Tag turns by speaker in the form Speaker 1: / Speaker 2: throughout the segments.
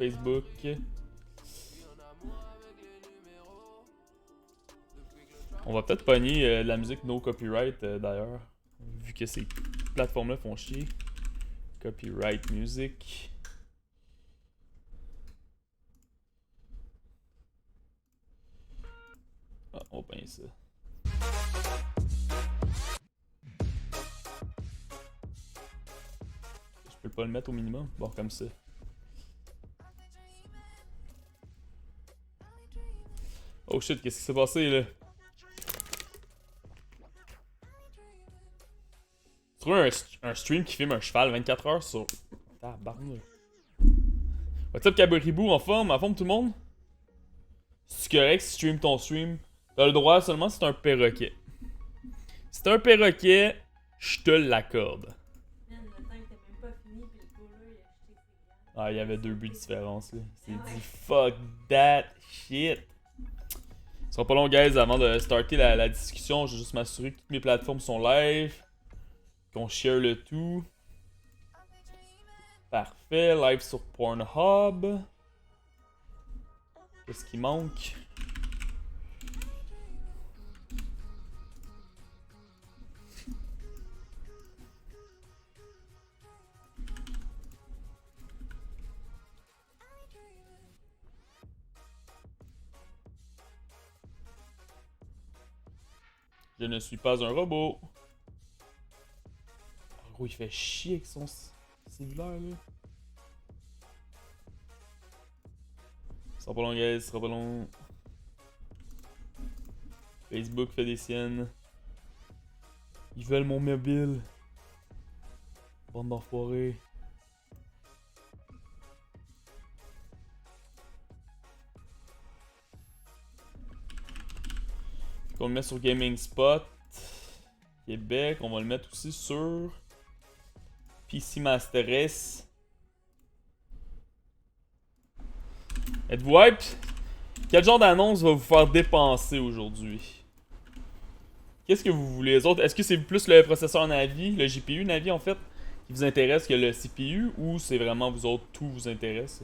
Speaker 1: Facebook. On va peut-être pogner de la musique no copyright d'ailleurs. Vu que ces plateformes-là font chier. Copyright music. Ah, on va pogner ça. Je peux pas le mettre au minimum. Bon, comme ça. Oh shit, qu'est-ce qui s'est passé là? Tu trouves un stream qui filme un cheval 24 heures sur. Tabarnak. What's up, Cabaribou? En forme tout le monde? C'est correct si tu stream ton stream. T'as le droit seulement si c'est un perroquet. Si c'est un perroquet, je te l'accorde. Ah, il y avait 2 buts de différence là. C'est dit fuck that shit. Ce sera pas long, guys, avant de starter la discussion. Je vais juste m'assurer que toutes mes plateformes sont live. Qu'on share le tout. Parfait. Live sur Pornhub. Qu'est-ce qui manque? Je ne suis pas un robot. En gros, il fait chier avec son cellulaire, là. Ce sera pas long, guys. Ce sera pas long. Facebook fait des siennes. Ils veulent mon mobile. Bande d'enfoirés. On le met sur Gaming Spot. Québec. On va le mettre aussi sur PC Master S. Êtes-vous hype? Quel genre d'annonce va vous faire dépenser aujourd'hui? Qu'est-ce que vous voulez les autres? Est-ce que c'est plus le processeur Navi, le GPU Navi en fait, qui vous intéresse que le CPU, ou c'est vraiment vous autres, tout vous intéresse?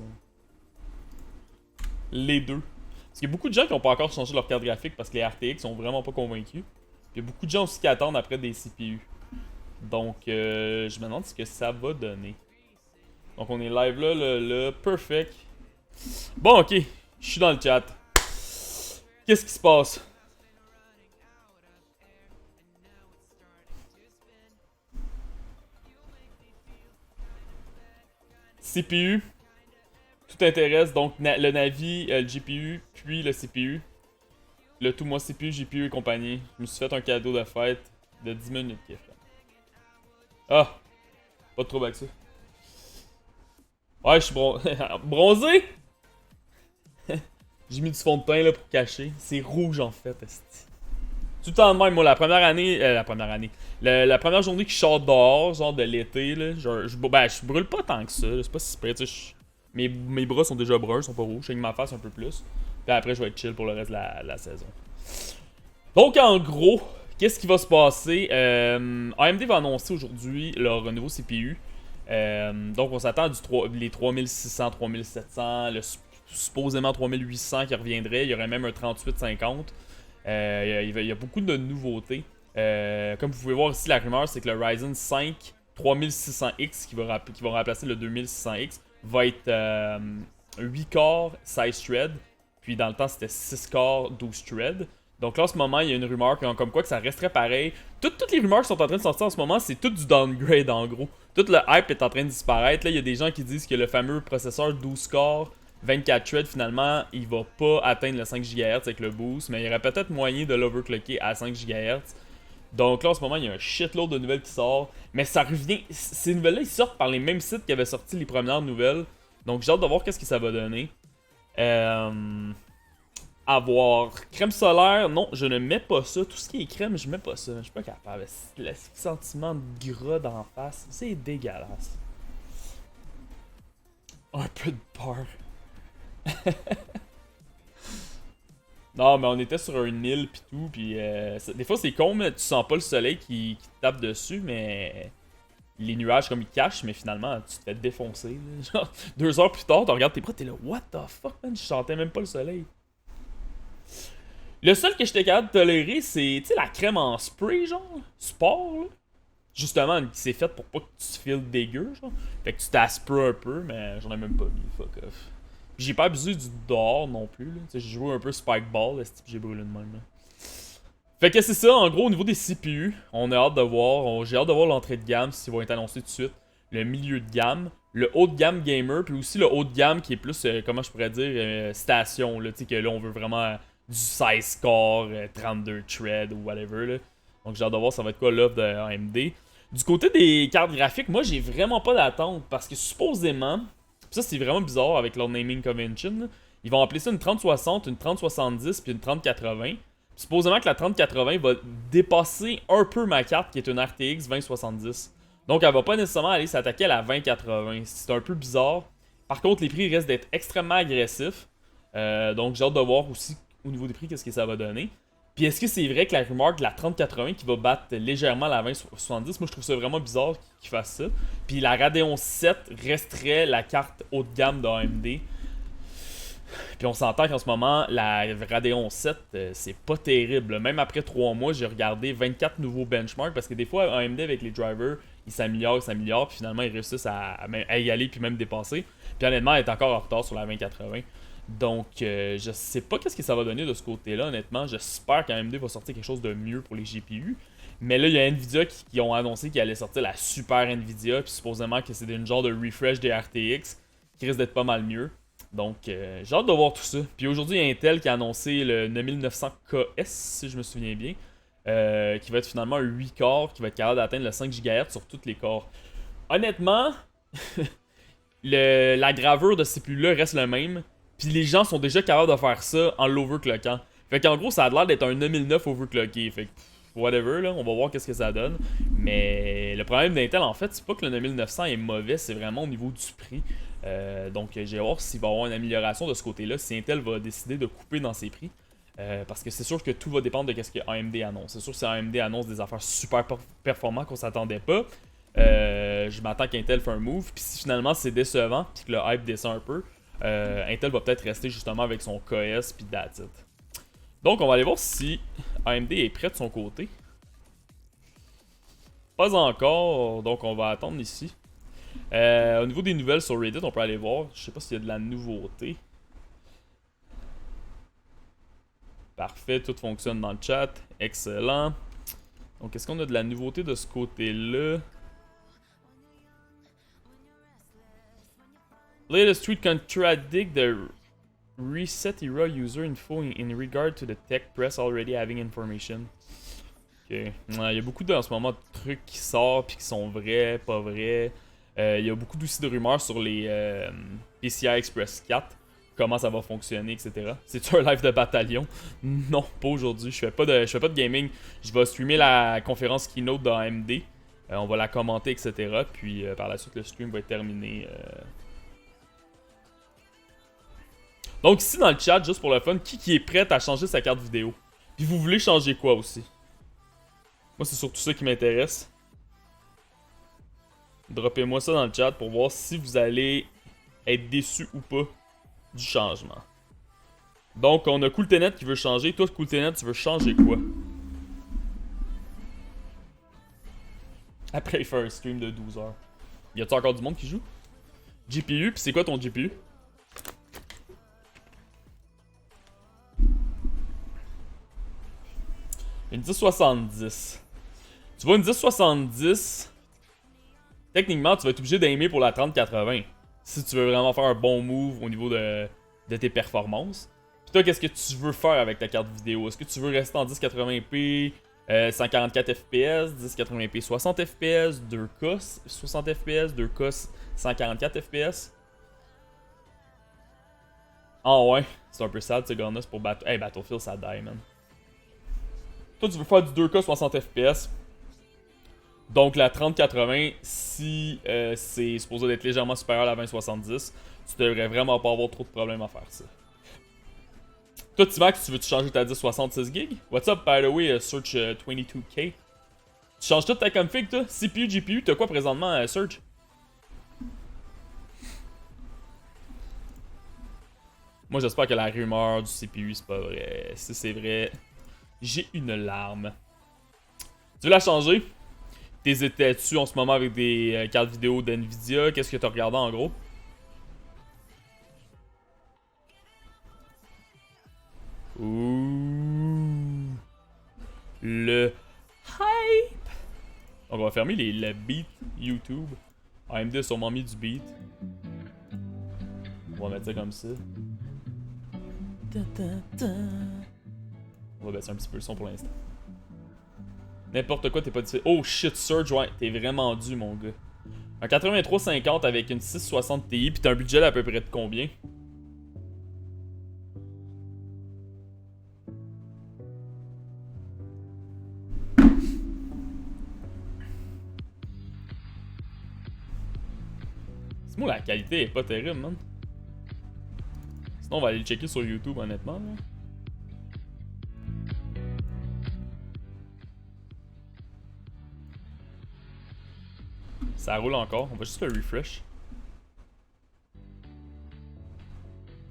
Speaker 1: Les deux. Parce qu'il y a beaucoup de gens qui n'ont pas encore changé leur carte graphique parce que les RTX sont vraiment pas convaincus. Puis il y a beaucoup de gens aussi qui attendent après des CPU. Donc je me demande ce que ça va donner. Donc on est live là, le perfect. Bon ok, je suis dans le chat. Qu'est-ce qui se passe? CPU. Tout intéresse, donc le Navi, le GPU, puis le CPU. Le tout, moi, CPU, GPU et compagnie. Je me suis fait un cadeau de fête de 10 minutes, Kef. Ah! Pas de trouble avec ça. Ouais, je suis bronzé! J'ai mis du fond de teint là pour cacher. C'est rouge en fait, esti. Tout le temps de même, moi, la première année. La première journée que je sors dehors, genre de l'été, là, je brûle pas tant que ça. C'est pas si près, tu sais. Mes bras sont déjà bruns, ils sont pas rouges. Je saigne ma face un peu plus. Puis après, je vais être chill pour le reste de la saison. Donc, en gros, qu'est-ce qui va se passer? AMD va annoncer aujourd'hui leur nouveau CPU. Donc, on s'attend les 3600, 3700, supposément 3800 qui reviendrait. Il y aurait même un 3850. Il y a beaucoup de nouveautés. Comme vous pouvez voir ici, la rumeur, c'est que le Ryzen 5 3600X qui va remplacer le 2600X va être 8 corps, 16 threads. Puis dans le temps, c'était 6 corps, 12 threads. Donc là, en ce moment, il y a une rumeur comme quoi que ça resterait pareil. Toutes les rumeurs qui sont en train de sortir en ce moment, c'est tout du downgrade en gros. Tout le hype est en train de disparaître. Là, il y a des gens qui disent que le fameux processeur 12 corps, 24 threads, finalement, il va pas atteindre le 5 GHz avec le boost. Mais il y aurait peut-être moyen de l'overclocker à 5 GHz. Donc là, en ce moment, il y a un shitload de nouvelles qui sortent. Mais ça revient. Ces nouvelles-là, ils sortent par les mêmes sites qui avaient sorti les premières nouvelles. Donc j'ai hâte de voir qu'est-ce que ça va donner. Avoir crème solaire, non, je ne mets pas ça. Tout ce qui est crème, je mets pas ça. Je suis pas capable. Le sentiment de gras d'en face, c'est dégueulasse. Un peu de peur. Non, mais on était sur une île pis tout, pis des fois c'est con, mais tu sens pas le soleil qui te tape dessus, mais les nuages comme ils cachent, mais finalement, tu te fais défoncer. Là. Genre, 2 heures plus tard, tu regardes tes bras, t'es là, what the fuck, man, je sentais même pas le soleil. Le seul que j'étais capable de tolérer, c'est, tu sais, la crème en spray, genre, sport, là. Justement, qui s'est faite pour pas que tu te files dégueu, genre. Fait que tu t'aspres un peu, mais j'en ai même pas mis, fuck off. J'ai pas abusé du dehors non plus, là. J'ai joué un peu Spike Ball, j'ai brûlé de même, là. Fait que c'est ça, en gros, au niveau des CPU, on a hâte de voir. J'ai hâte de voir l'entrée de gamme, s'ils vont être annoncés tout de suite. Le milieu de gamme, le haut de gamme gamer, puis aussi le haut de gamme qui est plus, comment je pourrais dire, station, là. Tu sais, que là, on veut vraiment du 16 core, 32 thread ou whatever, là. Donc j'ai hâte de voir ça va être quoi l'offre de AMD. Du côté des cartes graphiques, moi, j'ai vraiment pas d'attente parce que supposément, ça c'est vraiment bizarre avec leur naming convention, là, ils vont appeler ça une 3060, une 3070 puis une 3080. Supposément que la 3080 va dépasser un peu ma carte qui est une RTX 2070. Donc elle va pas nécessairement aller s'attaquer à la 2080. C'est un peu bizarre. Par contre, les prix restent d'être extrêmement agressifs. Donc j'ai hâte de voir aussi au niveau des prix qu'est-ce que ça va donner. Puis est-ce que c'est vrai que la rumeur de la 3080 qui va battre légèrement la 2070, moi je trouve ça vraiment bizarre qu'ils fassent ça. Puis la Radeon 7 resterait la carte haut de gamme de AMD. Puis on s'entend qu'en ce moment, la Radeon 7, c'est pas terrible. Même après 3 mois, j'ai regardé 24 nouveaux benchmarks parce que des fois, AMD avec les drivers, ils s'améliorent, puis finalement, ils réussissent à y aller puis même dépasser. Puis honnêtement, elle est encore en retard sur la 2080. Donc, je sais pas qu'est-ce que ça va donner de ce côté-là, honnêtement. J'espère qu'AMD va sortir quelque chose de mieux pour les GPU. Mais là, il y a Nvidia qui ont annoncé qu'ils allaient sortir la super Nvidia, puis supposément que c'est une genre de refresh des RTX qui risque d'être pas mal mieux. Donc, j'ai hâte de voir tout ça. Puis aujourd'hui, il y a Intel qui a annoncé le 9900KS, si je me souviens bien, qui va être finalement un 8 corps, qui va être capable d'atteindre le 5 GHz sur tous les corps. Honnêtement, la gravure de ces CPU-là reste le même. Puis les gens sont déjà capables de faire ça en l'overclockant. Fait qu'en gros, ça a l'air d'être un 9009 overclocké. Fait que, whatever, là, on va voir qu'est-ce que ça donne. Mais le problème d'Intel, en fait, c'est pas que le 9900 est mauvais, c'est vraiment au niveau du prix. Donc, j'ai hâte s'il va y avoir une amélioration de ce côté-là, si Intel va décider de couper dans ses prix. Parce que c'est sûr que tout va dépendre de ce que AMD annonce. C'est sûr que si AMD annonce des affaires super performantes qu'on s'attendait pas, je m'attends qu'Intel fait un move. Puis si finalement c'est décevant, puis que le hype descend un peu, Intel va peut-être rester justement avec son KS puis that's it. Donc on va aller voir si AMD est prêt de son côté. Pas encore, donc on va attendre ici. Au niveau des nouvelles sur Reddit, on peut aller voir. Je sais pas s'il y a de la nouveauté. Parfait, tout fonctionne dans le chat. Excellent. Donc est-ce qu'on a de la nouveauté de ce côté-là? Latest tweet contradict the reset era user info in regard to the tech press already having information. Ok. Il y a beaucoup en ce moment de trucs qui sortent puis qui sont vrais, pas vrais. Il y a beaucoup aussi de rumeurs sur les PCI Express 4, comment ça va fonctionner, etc. C'est-tu un live de bataillon? Non, pas aujourd'hui. Je fais pas de gaming. Je vais streamer la conférence Keynote de AMD. On va la commenter, etc. Puis par la suite, le stream va être terminé. Donc ici dans le chat, juste pour le fun, qui est prêt à changer sa carte vidéo? Puis vous voulez changer quoi aussi? Moi, c'est surtout ça qui m'intéresse. Droppez-moi ça dans le chat pour voir si vous allez être déçu ou pas du changement. Donc, on a CoolTenet qui veut changer. Toi, CoolTenet, tu veux changer quoi? Après, il fait un stream de 12 heures. Y a-t-il encore du monde qui joue? GPU, pis c'est quoi ton GPU? Une 1070. Tu vois, une 1070... Techniquement, tu vas être obligé d'aimer pour la 3080. Si tu veux vraiment faire un bon move au niveau de tes performances. Puis toi, qu'est-ce que tu veux faire avec ta carte vidéo? Est-ce que tu veux rester en 1080p 144 fps, 1080p 60 fps, 2K 60 fps, 2K 144 fps? Ah ouais, c'est un peu sad ce gars-là, c'est pour Battlefield, ça die, man. Toi, tu veux faire du 2K 60 fps. Donc la 3080, si c'est supposé d'être légèrement supérieur à la 2070, tu devrais vraiment pas avoir trop de problèmes à faire ça. Toi, Timax, tu veux-tu changer ta 1066 GB? What's up, by the way, search 22K? Tu changes toute ta config, toi? CPU, GPU, t'as quoi présentement, Surge? Moi, j'espère que la rumeur du CPU, c'est pas vrai. Si c'est vrai, j'ai une larme. Tu veux la changer? T'hésitais-tu en ce moment avec des cartes vidéo d'NVIDIA? Qu'est-ce que t'as regardé en gros? Ouh. Le hype. Donc on va fermer le beat YouTube. AMD a sûrement mis du beat. On va mettre ça comme ça. On va baisser un petit peu le son pour l'instant. N'importe quoi, t'es pas difficile. Oh shit, Surge, ouais, t'es vraiment dû, mon gars. Un 8350 avec une 660 Ti, pis t'as un budget à peu près de combien? C'est moi, la qualité est pas terrible, man. Sinon, on va aller le checker sur YouTube, honnêtement, là. Ça roule encore, on va juste le refresh.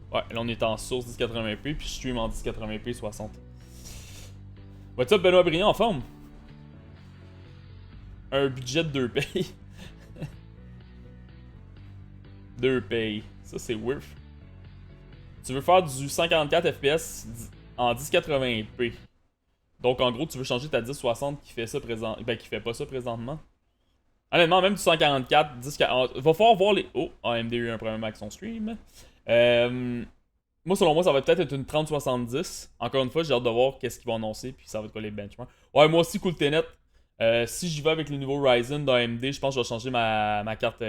Speaker 1: Ouais, là on est en source 1080p, puis je stream en 1080p 60. What's up, Benoît Briand, en forme? Un budget de 2 payes. 2 payes, ça c'est worth. Tu veux faire du 144 FPS en 1080p. Donc en gros, tu veux changer ta 1060 qui fait ça qui fait pas ça présentement. Honnêtement, même du 144, 1040. Va falloir voir les. Oh, AMD a eu un problème avec son stream. Moi, selon moi, ça va peut-être être une 3070. Encore une fois, j'ai hâte de voir qu'est-ce qu'ils vont annoncer. Puis ça va être quoi les benchmarks. Ouais, moi aussi, cool Tenet. Si j'y vais avec le nouveau Ryzen d'AMD, je pense que je vais changer ma carte,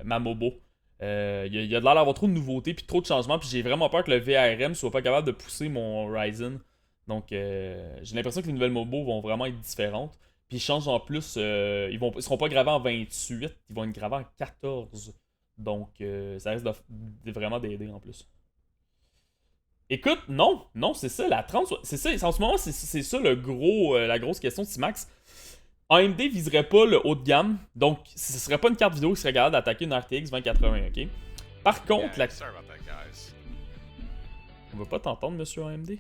Speaker 1: ma Mobo. Il y a de l'air d'avoir trop de nouveautés puis trop de changements. Puis j'ai vraiment peur que le VRM soit pas capable de pousser mon Ryzen. Donc, j'ai l'impression que les nouvelles Mobo vont vraiment être différentes. Puis ils changent en plus, ils seront pas gravés en 28, ils vont être gravés en 14. Donc ça risque de vraiment d'aider en plus. Écoute, non, c'est ça, la 30, c'est ça, en ce moment, c'est ça la grosse question de Timax. AMD viserait pas le haut de gamme, donc ce serait pas une carte vidéo qui serait capable d'attaquer une RTX 2080, ok? Par contre, On va pas t'entendre, monsieur AMD?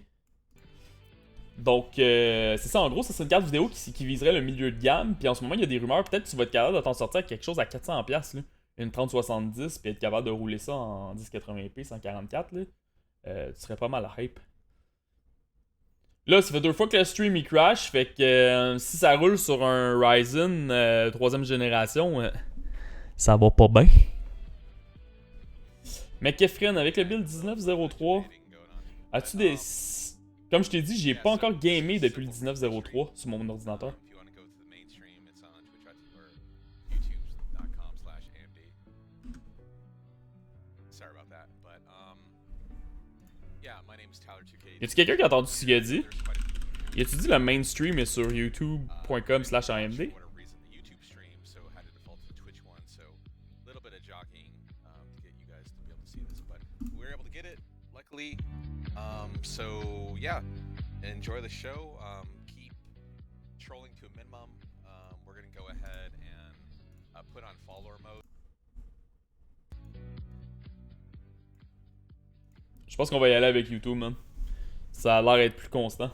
Speaker 1: Donc, c'est ça, en gros, ça serait une carte vidéo qui viserait le milieu de gamme. Puis en ce moment, il y a des rumeurs, peut-être que tu vas être capable de t'en sortir avec quelque chose à 400$, là. Une 3070, puis être capable de rouler ça en 1080p, 144, là. Tu serais pas mal hype. Là, ça fait 2 fois que le stream il crash, fait que si ça roule sur un Ryzen 3ème génération, ça va pas bien. Mais Kefren, avec le build 1903, as-tu des... Comme je t'ai dit, j'ai pas encore gamé depuis le 1903 sur mon ordinateur. Y'a-tu quelqu'un qui a entendu ce qu'il a dit? Y'a-tu dit le mainstream est sur youtube.com/AMD?
Speaker 2: So yeah, enjoy the show. Keep trolling to a minimum. We're gonna go ahead and put on follower mode.
Speaker 1: Je pense qu'on va y aller avec YouTube, man. Ça a l'air d'être plus constant.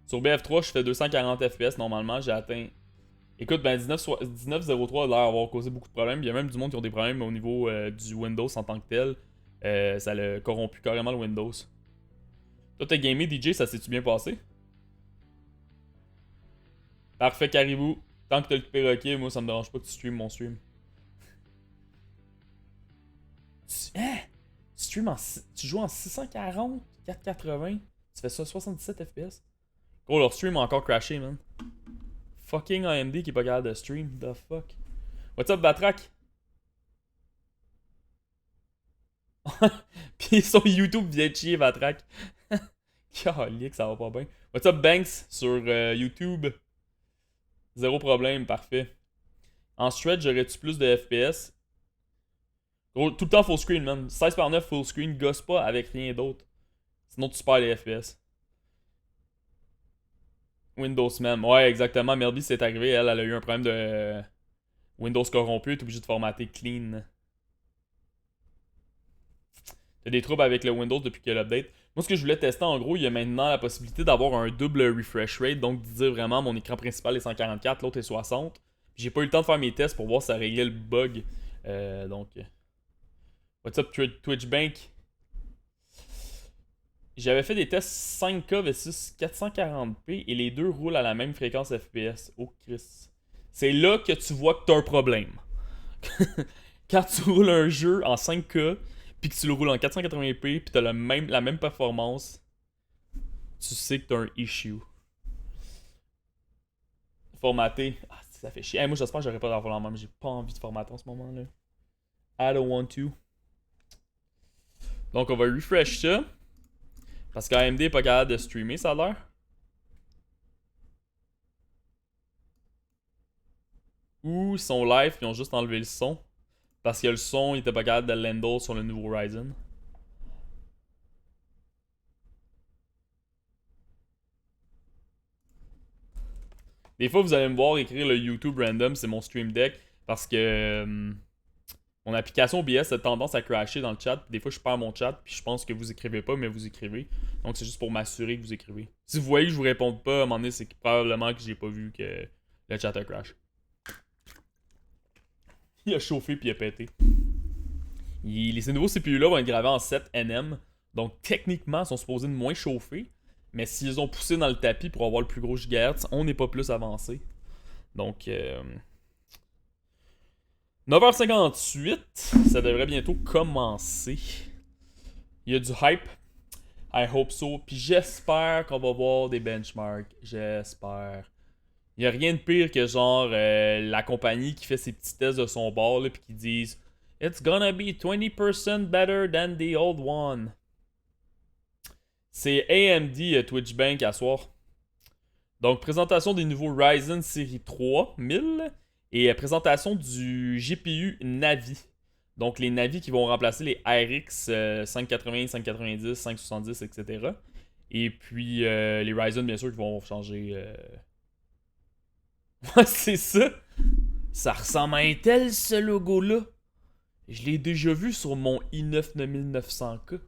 Speaker 1: Sur BF3, je fais 240 FPS normalement. J'ai atteint. Écoute, ben 1903 a l'air d'avoir causé beaucoup de problèmes. Il y a même du monde qui ont des problèmes au niveau du Windows en tant que tel. Ça a corrompu carrément le Windows. Toi, t'as gamé DJ, ça s'est-tu bien passé? Parfait, Caribou. Tant que t'as le perroquet, moi ça me dérange pas que tu streames mon stream. Tu joues en 640, 480, tu fais ça 77 FPS. Gros, leur stream a encore crashé, man. Fucking AMD qui est pas capable de stream. The fuck. What's up, Batrac? Pis son YouTube vient de chier, Batrac. Calique, ça va pas bien. What's up, Banks sur YouTube? Zéro problème, parfait. En stretch, j'aurais-tu plus de FPS? Gros, tout le temps full screen, man. 16 par 9 full screen, gosse pas avec rien d'autre. Sinon, tu perds les FPS. Windows même. Ouais, exactement. Melby, c'est arrivé. Elle a eu un problème de Windows corrompu. Elle est obligée de formater clean. T'as des troubles avec le Windows depuis qu'il y a l'update. Moi, ce que je voulais tester, en gros, il y a maintenant la possibilité d'avoir un double refresh rate. Donc, de dire vraiment, mon écran principal est 144, l'autre est 60. J'ai pas eu le temps de faire mes tests pour voir si ça réglait le bug. Donc, what's up, Twitch Bank? J'avais fait des tests 5K versus 440p et les deux roulent à la même fréquence FPS. Oh, Chris. C'est là que tu vois que t'as un problème. Quand tu roules un jeu en 5K, puis que tu le roules en 480p, puis t'as la même performance, tu sais que t'as un issue. Formaté. Ah, ça fait chier. Hey, moi, j'espère que j'aurai pas d'avoir la même. J'ai pas envie de formater en ce moment-là. I don't want to. Donc, on va refresh ça. Parce qu'AMD est pas capable de streamer, ça a l'air. Ou ils sont live puis ils ont juste enlevé le son. Parce que le son, il était pas capable de l'handle sur le nouveau Ryzen. Des fois, vous allez me voir écrire le YouTube random, c'est mon stream deck. Parce que mon application OBS a tendance à crasher dans le chat. Des fois, je perds mon chat, puis je pense que vous écrivez pas, mais vous écrivez. Donc, c'est juste pour m'assurer que vous écrivez. Si vous voyez que je vous réponds pas, à un moment donné, c'est probablement que j'ai pas vu que le chat a crash. Il a chauffé puis il a pété. Ces nouveaux CPU-là vont être gravés en 7 nm. Donc, techniquement, ils sont supposés de moins chauffer. Mais s'ils ont poussé dans le tapis pour avoir le plus gros gigahertz, on n'est pas plus avancé. Donc, 9h58, ça devrait bientôt commencer. Il y a du hype. I hope so. Puis j'espère qu'on va voir des benchmarks. J'espère. Il n'y a rien de pire que genre la compagnie qui fait ses petits tests de son bord là, puis qui disent It's gonna be 20% better than the old one. C'est AMD Twitch Bank à soir. Donc, présentation des nouveaux Ryzen série 3000 et présentation du GPU Navi. Donc, les Navi qui vont remplacer les RX 580, 590, 570, etc. Et puis, les Ryzen, bien sûr, qui vont changer. Ouais, c'est ça. Ça ressemble à Intel, ce logo-là. Je l'ai déjà vu sur mon i9 9900K.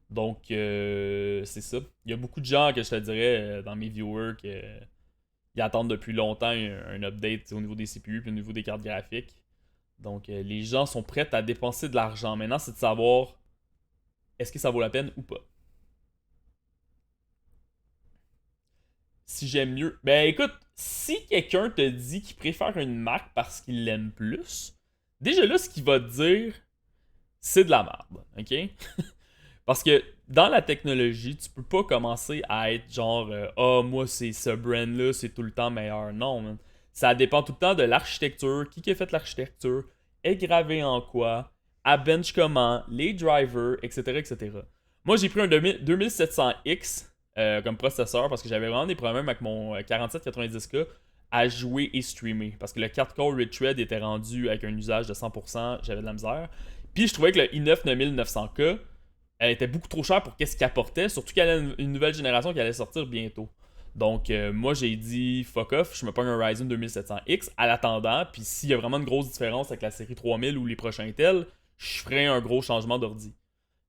Speaker 1: Donc, c'est ça. Il y a beaucoup de gens que je te dirais dans mes viewers qui attendent depuis longtemps un update au niveau des CPU et au niveau des cartes graphiques. Donc, les gens sont prêts à dépenser de l'argent. Maintenant, c'est de savoir est-ce que ça vaut la peine ou pas. Si j'aime mieux. Ben écoute, si quelqu'un te dit qu'il préfère une Mac parce qu'il l'aime plus, déjà là, ce qu'il va te dire, c'est de la merde. OK? Parce que dans la technologie, tu peux pas commencer à être genre moi c'est ce brand-là, c'est tout le temps meilleur. Non, man. Ça dépend tout le temps de l'architecture, qui a fait l'architecture, est gravé en quoi, à bench comment, les drivers, etc. etc. Moi j'ai pris un 2700X comme processeur parce que j'avais vraiment des problèmes avec mon 4790K à jouer et streamer. Parce que le 4-core Retread était rendu avec un usage de 100%, j'avais de la misère. Puis je trouvais que le i9 9900K elle était beaucoup trop chère pour qu'est-ce qu'il apportait, surtout qu'il y avait une nouvelle génération qui allait sortir bientôt. Donc, moi, j'ai dit fuck off, je me prends un Ryzen 2700X à l'attendant, puis s'il y a vraiment une grosse différence avec la série 3000 ou les prochains Intel, je ferai un gros changement d'ordi.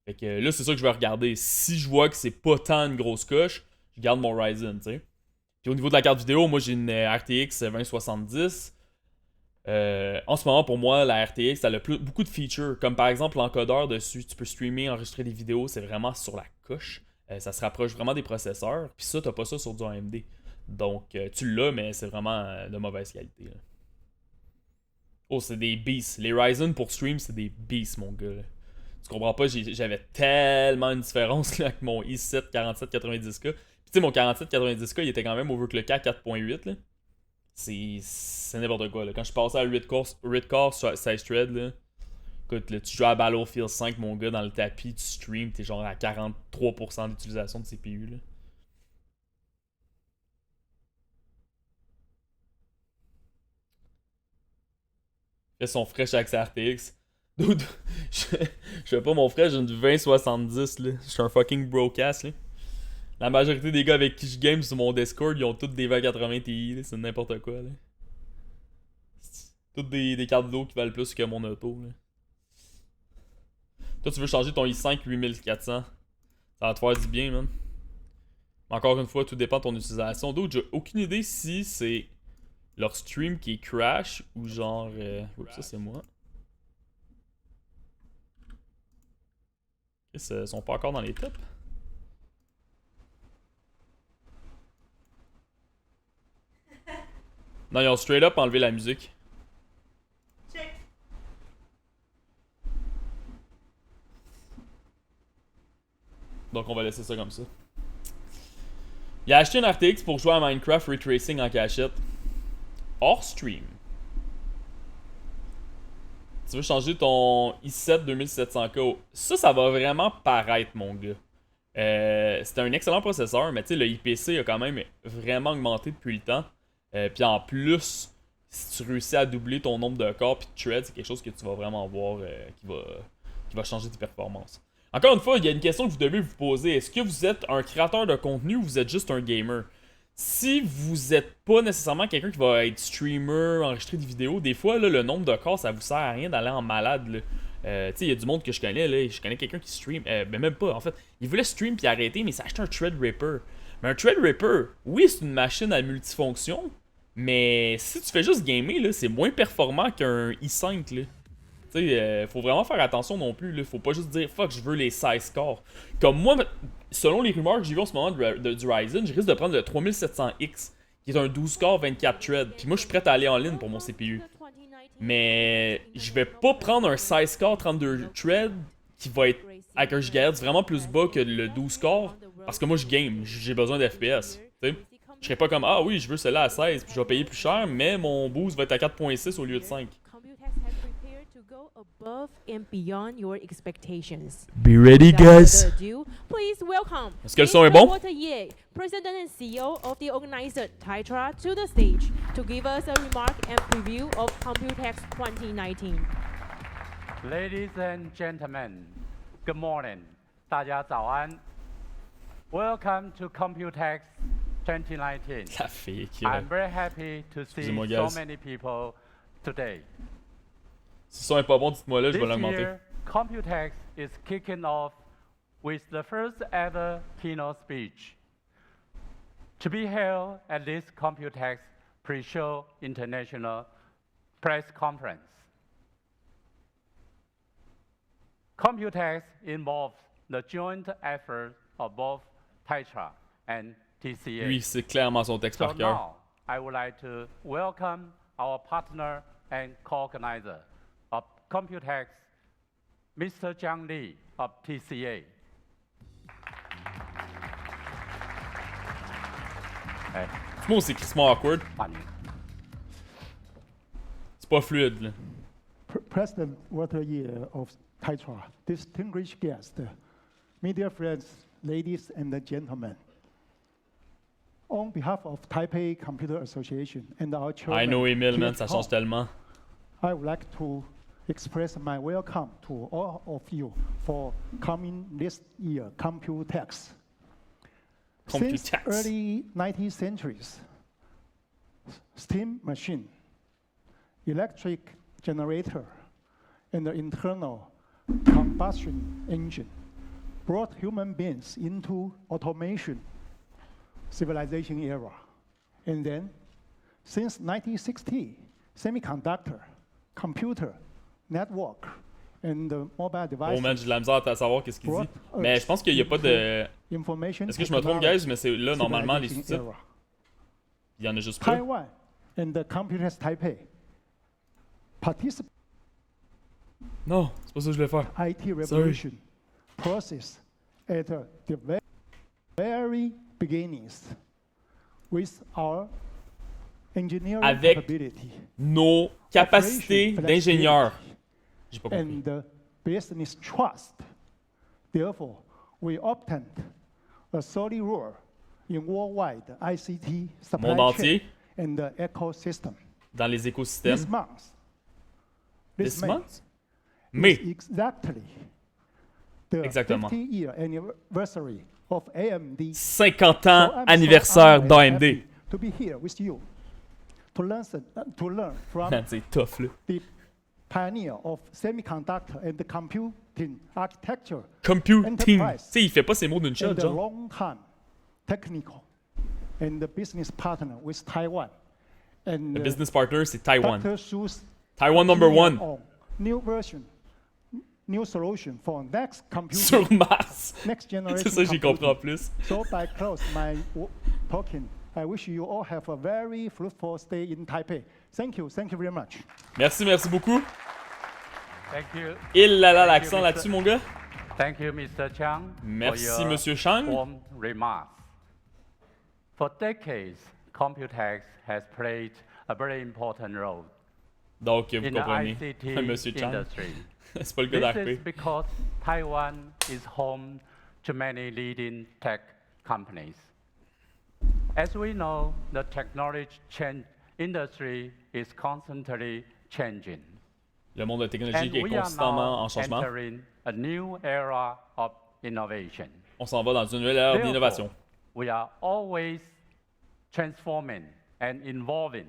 Speaker 1: Fait que là, c'est ça que je vais regarder. Si je vois que c'est pas tant une grosse coche, je garde mon Ryzen, tu sais. Puis au niveau de la carte vidéo, moi, j'ai une RTX 2070. En ce moment, pour moi, la RTX, elle a beaucoup de features. Comme par exemple l'encodeur dessus. Tu peux streamer, enregistrer des vidéos. C'est vraiment sur la coche. Ça se rapproche vraiment des processeurs. Puis ça, t'as pas ça sur du AMD. Donc, tu l'as, mais c'est vraiment de mauvaise qualité. Là. Oh, c'est des beasts. Les Ryzen pour stream, c'est des beasts, mon gars. Là. Tu comprends pas, j'avais tellement une différence là, avec mon i7 4790K. Puis tu sais, mon 4790K, il était quand même overclocké à 4.8. Là. C'est n'importe quoi. Là. Quand je passais à 8 core 16 threads, là, écoute, là, tu joues à Battlefield 5, mon gars, dans le tapis, tu streams, t'es genre à 43% d'utilisation de CPU. Là. Fait son fraîche avec sa RTX. Dude, je sais pas, mon frère, j'ai une 2070, là. Je suis un fucking broadcast, là. La majorité des gars avec qui je game sur mon Discord, ils ont toutes des 2080 Ti, c'est n'importe quoi, là. Toutes des cartes d'eau qui valent plus que mon auto, là. Toi, tu veux changer ton i5 8400. Ça va te faire du bien, man. Encore une fois, tout dépend de ton utilisation. D'autres, j'ai aucune idée si c'est leur stream qui crash ou genre... Oups, ça c'est moi. Ils sont pas encore dans les tops. Non, ils ont straight up enlevé la musique. Donc on va laisser ça comme ça. Il a acheté une RTX pour jouer à Minecraft Ray Tracing en cachette. Hors stream. Tu veux changer ton i7 2700K. Ça va vraiment paraître, mon gars. C'était un excellent processeur, mais tu sais, le IPC a quand même vraiment augmenté depuis le temps. Puis en plus, si tu réussis à doubler ton nombre de corps puis de threads, c'est quelque chose que tu vas vraiment voir qui va changer tes performances. Encore une fois, il y a une question que vous devez vous poser. Est-ce que vous êtes un créateur de contenu ou vous êtes juste un gamer? Si vous n'êtes pas nécessairement quelqu'un qui va être streamer, enregistrer des vidéos, des fois, là, le nombre de corps, ça vous sert à rien d'aller en malade. Tu sais, il y a du monde que je connais, là, je connais quelqu'un qui stream, ben même pas, en fait. Il voulait stream puis arrêter, mais il s'est acheté un Threadripper. Mais un Threadripper, oui, c'est une machine à multifonction, mais si tu fais juste gamer, là, c'est moins performant qu'un i5, là. Tu sais, faut vraiment faire attention non plus, là. Faut pas juste dire, fuck, je veux les 16 corps. Comme moi, selon les rumeurs que j'ai vues en ce moment du Ryzen, je risque de prendre le 3700X, qui est un 12 corps 24 threads. Puis moi, je suis prêt à aller en ligne pour mon CPU. Mais je vais pas prendre un 16 corps 32 threads qui va être avec un GHz vraiment plus bas que le 12 corps, parce que moi, je game, j'ai besoin d'FPS. Tu sais, je serais pas comme, ah oui, je veux celle-là à 16, puis je vais payer plus cher, mais mon boost va être à 4.6 au lieu de 5.
Speaker 3: Above and beyond your expectations.
Speaker 1: Be ready, guys.
Speaker 3: Please welcome
Speaker 1: Est-ce que le son est bon?
Speaker 3: President and CEO of the organizer Tytra, to the stage to give us a remark and preview of COMPUTEX 2019.
Speaker 4: Ladies and gentlemen, good morning. 大家早安. Welcome to COMPUTEX 2019.
Speaker 1: Ça fait
Speaker 4: I'm very happy to see so many people today.
Speaker 1: Si le son est pas bon, dites-moi là, je vais l'augmenter.
Speaker 4: This year, COMPUTEX is kicking off with the first ever keynote speech to be held at this COMPUTEX pre-show international press conference. COMPUTEX involves the joint effort of both Tytra and TCA.
Speaker 1: Lui, c'est clairement son texte par cœur.
Speaker 4: Now, I would like to welcome our partner and co-organizer of COMPUTEX, Mr. Zhang Li of TCA.
Speaker 1: Moi, c'est crissement awkward. C'est pas fluide, là.
Speaker 5: President Walter Ye of Tytra, distinguished guests, media friends, ladies and gentlemen. On behalf of Taipei Computer Association and our chairman,
Speaker 1: I know Emile, man, ça change tellement.
Speaker 5: I would like to express my welcome to all of you for coming this year, COMPUTEX. Since early 19th centuries, steam machine, electric generator, and the internal combustion engine brought human beings into automation civilization era. And then, since 1960, semiconductor, computer, network, and mobile devices.
Speaker 1: Oh man, j'ai de la misère à savoir qu'est-ce qu'il dit. Mais je pense qu'il n'y a pas de... Est-ce que je me trompe, guys? Mais c'est là, normalement, les sous-titres. Il y en a juste pas.
Speaker 5: Taiwan and the COMPUTEX Taipei participate.
Speaker 1: Non, c'est pas ça que je voulais faire.
Speaker 5: IT revolution process at the very beginnings with our engineering
Speaker 1: avec
Speaker 5: capability,
Speaker 1: nos capacités d'ingénieurs. J'ai pas compris.
Speaker 5: And the business trust. Therefore, we obtained a solid role in worldwide ICT supply
Speaker 1: Monde
Speaker 5: chain
Speaker 1: entier,
Speaker 5: and the ecosystem.
Speaker 1: dans les écosystèmes.
Speaker 5: This month,
Speaker 1: Mais,
Speaker 5: is exactly the
Speaker 1: exactement.
Speaker 5: 50-year anniversary of AMD.
Speaker 1: 50
Speaker 5: So
Speaker 1: ans
Speaker 5: I'm so
Speaker 1: anniversaire
Speaker 5: honored and
Speaker 1: d'AMD.
Speaker 5: happy to be here with you to learn from
Speaker 1: C'est tough, là.
Speaker 5: the pioneer of semiconductor and the computing architecture
Speaker 1: Computing. Tu
Speaker 5: enterprise
Speaker 1: sais, il fait pas ses mots d'une shot,
Speaker 5: and the
Speaker 1: genre.
Speaker 5: long time technical and the business partner with Taiwan. And
Speaker 1: Le business partner, c'est Taiwan.
Speaker 5: Dr. Su's
Speaker 1: Taiwan number
Speaker 5: opinion
Speaker 1: 1.
Speaker 5: on new version, new solution for next computing,
Speaker 1: Sur Mars.
Speaker 5: next generation
Speaker 1: C'est ça, j'y comprends
Speaker 5: computing.
Speaker 1: plus.
Speaker 5: So by close my talking, I wish you all have a very fruitful stay in Taipei. Thank you very much.
Speaker 1: Merci, merci beaucoup.
Speaker 4: Thank you.
Speaker 1: Il là là,
Speaker 4: Thank
Speaker 1: l'accent
Speaker 4: you,
Speaker 1: là-dessus,
Speaker 4: Mr.
Speaker 1: mon gars.
Speaker 4: Thank you, Mr. Chang,
Speaker 1: Merci,
Speaker 4: for your
Speaker 1: Monsieur Chang.
Speaker 4: warm remarks. For decades, Computex has played a very important role
Speaker 1: Donc, vous
Speaker 4: in the
Speaker 1: comprenez.
Speaker 4: ICT
Speaker 1: Monsieur Chang.
Speaker 4: industry.
Speaker 1: C'est pas le gars
Speaker 4: This is
Speaker 1: d'RP.
Speaker 4: because Taiwan is home to many leading tech companies. As we know, the technology industry is constantly changing.
Speaker 1: Le monde de la technologie
Speaker 4: And
Speaker 1: est
Speaker 4: we are
Speaker 1: constamment
Speaker 4: now
Speaker 1: en changement.
Speaker 4: entering a new era of innovation.
Speaker 1: On s'en va dans une nouvelle ère d'innovation.
Speaker 4: Therefore, we are always transforming and evolving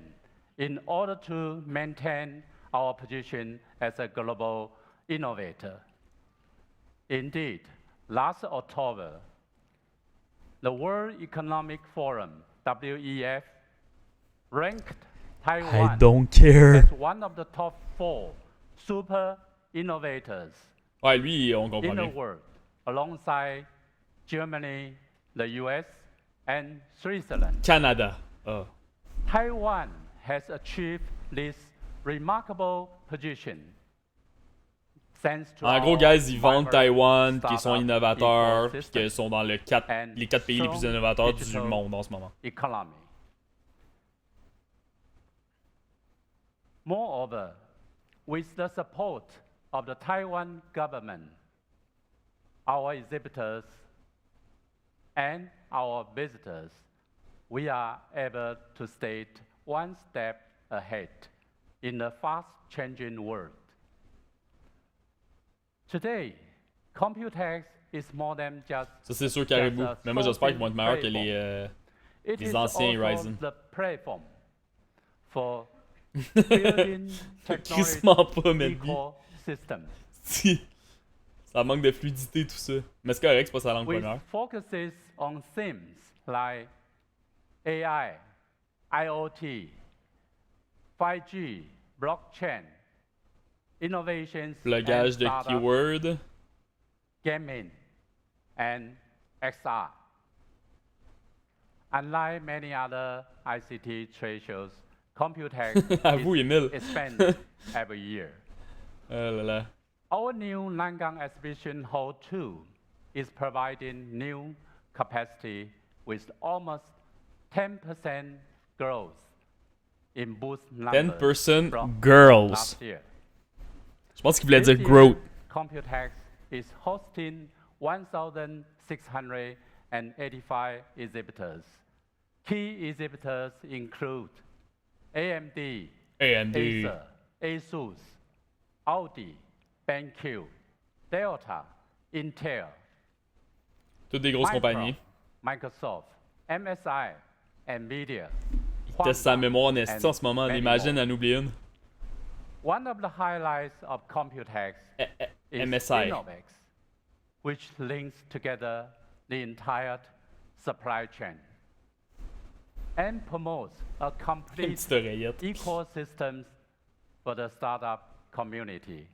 Speaker 4: in order to maintain our position as a global innovator. Indeed, last October, the World Economic Forum, WEF, ranked Taiwan
Speaker 1: don't care.
Speaker 4: as one of the top 4 super innovators
Speaker 1: Ouais, lui, on comprend
Speaker 4: in the
Speaker 1: bien.
Speaker 4: world, alongside Germany, the US, and Switzerland.
Speaker 1: Canada. Ah.
Speaker 4: Taiwan has achieved this remarkable position thanks to
Speaker 1: En gros,
Speaker 4: our
Speaker 1: guys, ils vendent
Speaker 4: vibrant
Speaker 1: Taïwan, qu'ils sont
Speaker 4: startup
Speaker 1: innovateurs, puis
Speaker 4: ecosystem
Speaker 1: qu'ils sont dans les 4
Speaker 4: and
Speaker 1: pays les plus
Speaker 4: strong
Speaker 1: innovateurs du
Speaker 4: digital
Speaker 1: monde en ce moment.
Speaker 4: economy. Moreover, with the support of the Taiwan government, our exhibitors, and our visitors, we are able to stay one step ahead in a fast-changing world. Today, Computex is more than just
Speaker 1: Ça, c'est sûr, Caribou.
Speaker 4: just a
Speaker 1: Mais moi, j'espère qu'ils vont être meilleurs que
Speaker 4: platform. It
Speaker 1: les
Speaker 4: is
Speaker 1: anciens
Speaker 4: also
Speaker 1: Ryzen.
Speaker 4: the platform for building
Speaker 1: Crissement
Speaker 4: technology
Speaker 1: pas, Melby.
Speaker 4: ecosystems,
Speaker 1: Si. Ça manque de fluidité, tout ça. Mais c'est correct, c'est pas sa langue
Speaker 4: which
Speaker 1: première.
Speaker 4: focuses on themes like AI, IoT, 5G, blockchain, innovations,
Speaker 1: Plugage
Speaker 4: and
Speaker 1: de
Speaker 4: startup,
Speaker 1: keyword.
Speaker 4: gaming, and XR. Unlike many other ICT trade shows, Computex
Speaker 1: Avoue, Emile.
Speaker 4: is expanded every year.
Speaker 1: Oh là là.
Speaker 4: Our new Nangang Exhibition Hall 2 is providing new capacity with almost 10% growth in booth numbers
Speaker 1: 10%
Speaker 4: from
Speaker 1: girls.
Speaker 4: last year.
Speaker 1: Je pense qu'il voulait
Speaker 4: This
Speaker 1: dire
Speaker 4: year,
Speaker 1: growth.
Speaker 4: Computex is hosting 1,685 exhibitors. Key exhibitors include AMD,
Speaker 1: AMD.
Speaker 4: Acer, Asus, Audi, BenQ, Delta, Intel,
Speaker 1: Toutes des grosses
Speaker 4: Micron,
Speaker 1: compagnies.
Speaker 4: Microsoft, MSI, Nvidia.
Speaker 1: Il teste sa
Speaker 4: Quanta,
Speaker 1: mémoire en
Speaker 4: and
Speaker 1: esti en ce moment.
Speaker 4: many
Speaker 1: Imagine
Speaker 4: more.
Speaker 1: en oublie une.
Speaker 4: One of the highlights of Computex is
Speaker 1: MSI.
Speaker 4: Innovex, which links together the entire supply chain and promotes a
Speaker 1: Une
Speaker 4: complete
Speaker 1: petite oreillette.
Speaker 4: ecosystem for the startup community.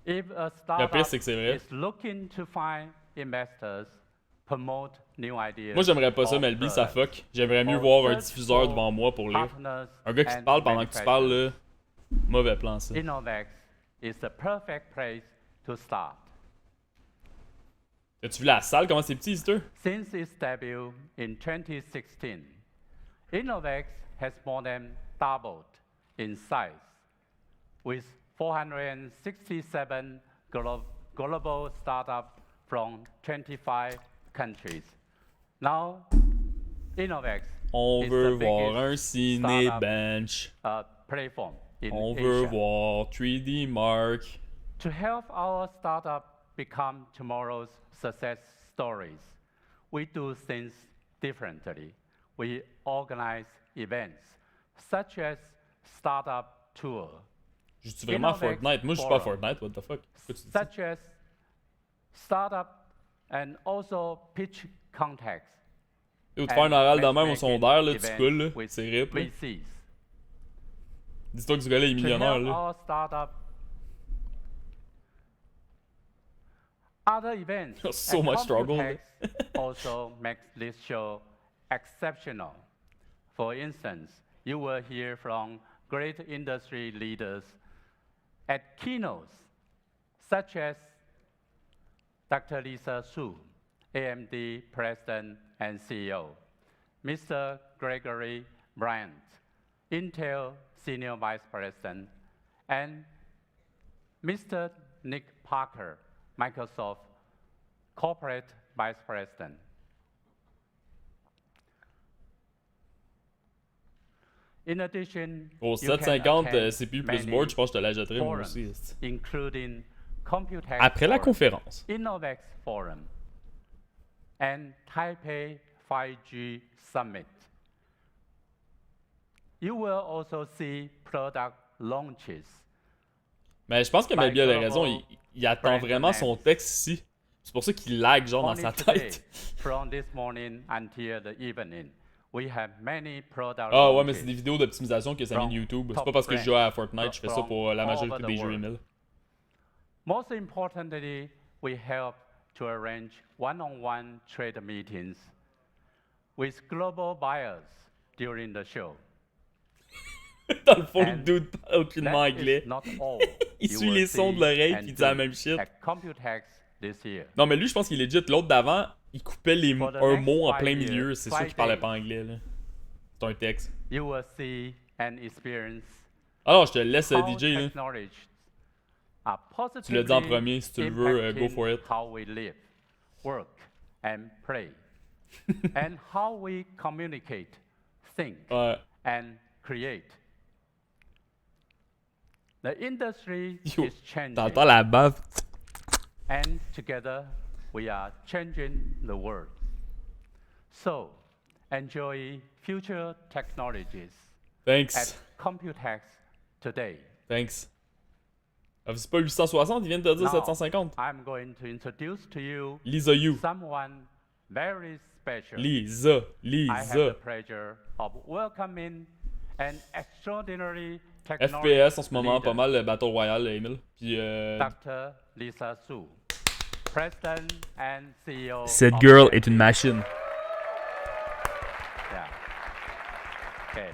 Speaker 4: If a
Speaker 1: Le
Speaker 4: startup
Speaker 1: pire, c'est que c'est vrai.
Speaker 4: is looking to find investors, promote new ideas,
Speaker 1: Moi, j'aimerais pas ça,
Speaker 4: or
Speaker 1: Melby, ça
Speaker 4: products,
Speaker 1: fuck. J'aimerais mieux
Speaker 4: or
Speaker 1: voir un
Speaker 4: search
Speaker 1: diffuseur
Speaker 4: for
Speaker 1: devant moi pour lire.
Speaker 4: partners
Speaker 1: Un gars qui te
Speaker 4: and
Speaker 1: parle pendant que tu parles, là. Mauvais plan, ça.
Speaker 4: Innovex is the perfect place to start.
Speaker 1: As-tu vu la salle, comment c'est petit, Easter?
Speaker 4: Since its debut in 2016, Innovex has more than doubled in size, with 467 global startups from 25 countries. Now, Innovex
Speaker 1: On
Speaker 4: is
Speaker 1: veut
Speaker 4: the
Speaker 1: voir un
Speaker 4: biggest
Speaker 1: ciné-bench.
Speaker 4: platform in
Speaker 1: On veut
Speaker 4: Asia.
Speaker 1: voir 3D Mark.
Speaker 4: To help our startup become tomorrow's success stories. We do things differently. We organize events, such as startup tour,
Speaker 1: Joue-tu vraiment à Fortnite? Moi, je joue pas à
Speaker 4: forum,
Speaker 1: Fortnite, what the fuck? Qu'est-ce que tu dis?
Speaker 4: such as startup and also pitch contacts.
Speaker 1: Et te faire un oral de même au
Speaker 4: matchmaking
Speaker 1: secondaire, là, tu
Speaker 4: events
Speaker 1: coules, là.
Speaker 4: with
Speaker 1: C'est rip, là.
Speaker 4: VCs.
Speaker 1: Dis-toi que ce gars-là est
Speaker 4: To
Speaker 1: millionnaire,
Speaker 4: help
Speaker 1: là.
Speaker 4: our startup, other events
Speaker 1: So
Speaker 4: at
Speaker 1: much struggle.
Speaker 4: COMPUTEX also makes this show exceptional. For instance, you will hear from great industry leaders at keynotes, such as Dr. Lisa Su, AMD President and CEO, Mr. Gregory Bryant, Intel Senior Vice President, and Mr. Nick Parker, Microsoft Corporate Vice President. In addition,
Speaker 1: Au
Speaker 4: you can
Speaker 1: 750
Speaker 4: attend
Speaker 1: CPU plus
Speaker 4: many
Speaker 1: board, je pense que je te l'achèterais moi
Speaker 4: forums,
Speaker 1: aussi. esti.
Speaker 4: including COMPUTEX
Speaker 1: Après la
Speaker 4: Forum,
Speaker 1: conférence.
Speaker 4: Innovex Forum, and Taipei 5G Summit. You will also see product launches.
Speaker 1: Mais je pense que Melby a raison, il attend
Speaker 4: Brand
Speaker 1: vraiment son
Speaker 4: names.
Speaker 1: texte ici. C'est pour ça qu'il lag genre dans
Speaker 4: Only
Speaker 1: sa
Speaker 4: today,
Speaker 1: tête.
Speaker 4: from this morning until the evening, we have many product
Speaker 1: Ah ouais, mais c'est
Speaker 4: launches
Speaker 1: des vidéos d'optimisation que ça met
Speaker 4: from
Speaker 1: YouTube. C'est
Speaker 4: top
Speaker 1: pas parce que je joue à Fortnite,
Speaker 4: brands
Speaker 1: je fais ça
Speaker 4: from
Speaker 1: pour la
Speaker 4: all
Speaker 1: majorité
Speaker 4: over
Speaker 1: des
Speaker 4: the
Speaker 1: jeux
Speaker 4: world.
Speaker 1: Emile.
Speaker 4: Most importantly, we help to arrange one-on-one trade meetings with global buyers during the show.
Speaker 1: Dans le fond, le
Speaker 4: And
Speaker 1: dude parle aucunement
Speaker 4: That
Speaker 1: anglais.
Speaker 4: is not all
Speaker 1: Il
Speaker 4: you
Speaker 1: suit
Speaker 4: will
Speaker 1: les sons de
Speaker 4: see
Speaker 1: l'oreille
Speaker 4: and
Speaker 1: puis il dit la
Speaker 4: do
Speaker 1: même shit.
Speaker 4: at COMPUTEX this year.
Speaker 1: Non, mais lui, je pense qu'il est legit. L'autre d'avant, il coupait
Speaker 4: For the
Speaker 1: un
Speaker 4: next
Speaker 1: mot en
Speaker 4: 5
Speaker 1: plein
Speaker 4: years,
Speaker 1: milieu. C'est sûr
Speaker 4: 5
Speaker 1: qu'il parlait
Speaker 4: days.
Speaker 1: pas anglais, là. C'est un texte.
Speaker 4: You will see and experience
Speaker 1: Ah non, je te laisse
Speaker 4: how
Speaker 1: DJ, là.
Speaker 4: technologies are
Speaker 1: Tu l'as dit en
Speaker 4: positively
Speaker 1: premier, si tu le veux, go for it.
Speaker 4: impacting how we live, work, and play, and how we communicate, think,
Speaker 1: Ouais.
Speaker 4: and create. The industry
Speaker 1: Yo,
Speaker 4: is changing,
Speaker 1: t'entends la bave?
Speaker 4: and together we are changing the world. So, enjoy future technologies
Speaker 1: Thanks.
Speaker 4: at COMPUTEX today.
Speaker 1: Thanks. Ah, c'est pas 860, il vient de te dire
Speaker 4: Now,
Speaker 1: 750.
Speaker 4: I'm going to introduce to you
Speaker 1: Lisa You.
Speaker 4: someone very special.
Speaker 1: Lisa.
Speaker 4: I have the
Speaker 1: Lisa.
Speaker 4: pleasure of welcoming an extraordinary technology
Speaker 1: FPS en ce moment,
Speaker 4: leader,
Speaker 1: pas mal le Battle Royale, Emile. Puis
Speaker 4: Dr. Lisa Su, President and CEO
Speaker 1: cette
Speaker 4: of
Speaker 1: girl
Speaker 4: AMD.
Speaker 1: est une machine.
Speaker 4: Yeah. Okay.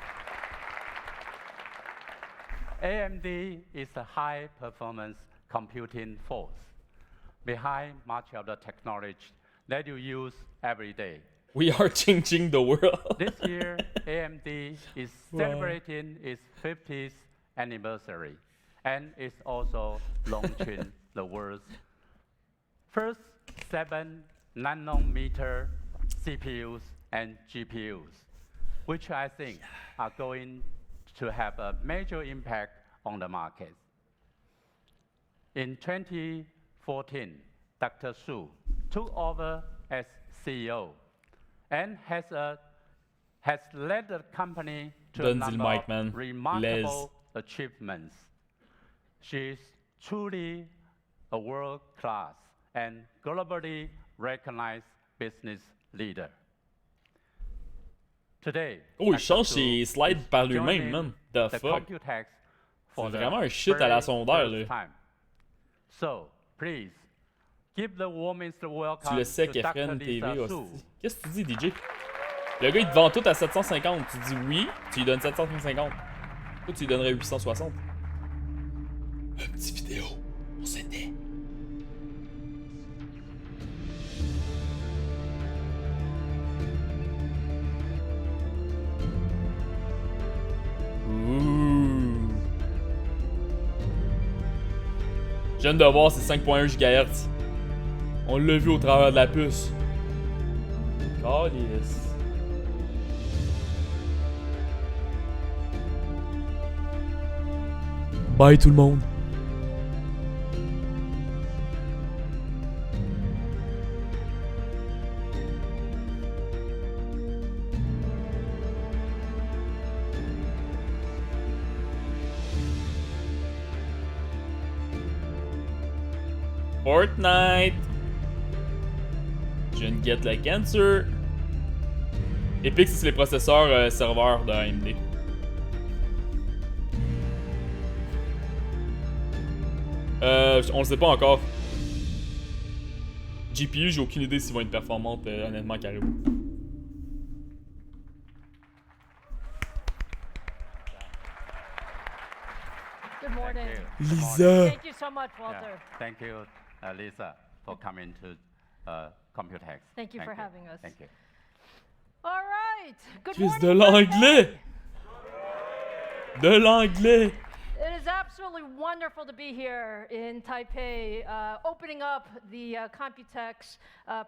Speaker 4: AMD is a high-performance computing force behind much of the technology that you use every day.
Speaker 1: We are changing the world.
Speaker 4: This year, AMD is
Speaker 1: Wow.
Speaker 4: celebrating its 50th anniversary and is also launching the world's first 7 nanometer CPUs and GPUs, which I think are going to have a major impact on the market. In 2014, Dr. Su took over as CEO and has led the company to a
Speaker 1: Donne-y le
Speaker 4: number
Speaker 1: mic,
Speaker 4: of
Speaker 1: man.
Speaker 4: remarkable achievements. She is truly a world-class and globally recognized business leader. Today,
Speaker 1: Oh, il
Speaker 4: Dr.
Speaker 1: change
Speaker 4: Su
Speaker 1: ses slides
Speaker 4: is
Speaker 1: par lui-même,
Speaker 4: joining
Speaker 1: man. The fuck?
Speaker 4: COMPUTEX for
Speaker 1: C'est
Speaker 4: the
Speaker 1: vraiment un shit à la
Speaker 4: very
Speaker 1: sondaire,
Speaker 4: first
Speaker 1: là.
Speaker 4: time. So, please, give the warmest welcome
Speaker 1: Tu le sais
Speaker 4: to
Speaker 1: qu'Efren
Speaker 4: Dr.
Speaker 1: TV,
Speaker 4: Lisa
Speaker 1: hostie.
Speaker 4: Su.
Speaker 1: Qu'est-ce que tu dis, DJ? Le gars, il te vend tout à 750. Tu dis oui, tu lui donnes 750. Toi, tu lui donnerais 860. Un petit vidéo. On se tait. Ouh. Je viens de voir, c'est 5.1 GHz. On l'a vu au travers de la puce. Calice. Bye tout le monde. Fortnite. Je viens de get le cancer. Epic, c'est les processeurs serveurs de AMD. On le sait pas encore. GPU, j'ai aucune idée s'ils vont être performantes, honnêtement, Caribou.
Speaker 6: Good morning.
Speaker 1: Lisa!
Speaker 6: Thank you so much, Walter.
Speaker 4: Yeah. Thank you, Lisa, for coming to CompuTex.
Speaker 6: Thank you for having us.
Speaker 4: Thank you.
Speaker 6: All right. Good
Speaker 1: Chris,
Speaker 6: morning.
Speaker 1: de l'anglais! De l'anglais!
Speaker 6: It is absolutely wonderful to be here in Taipei, opening up the CompuTex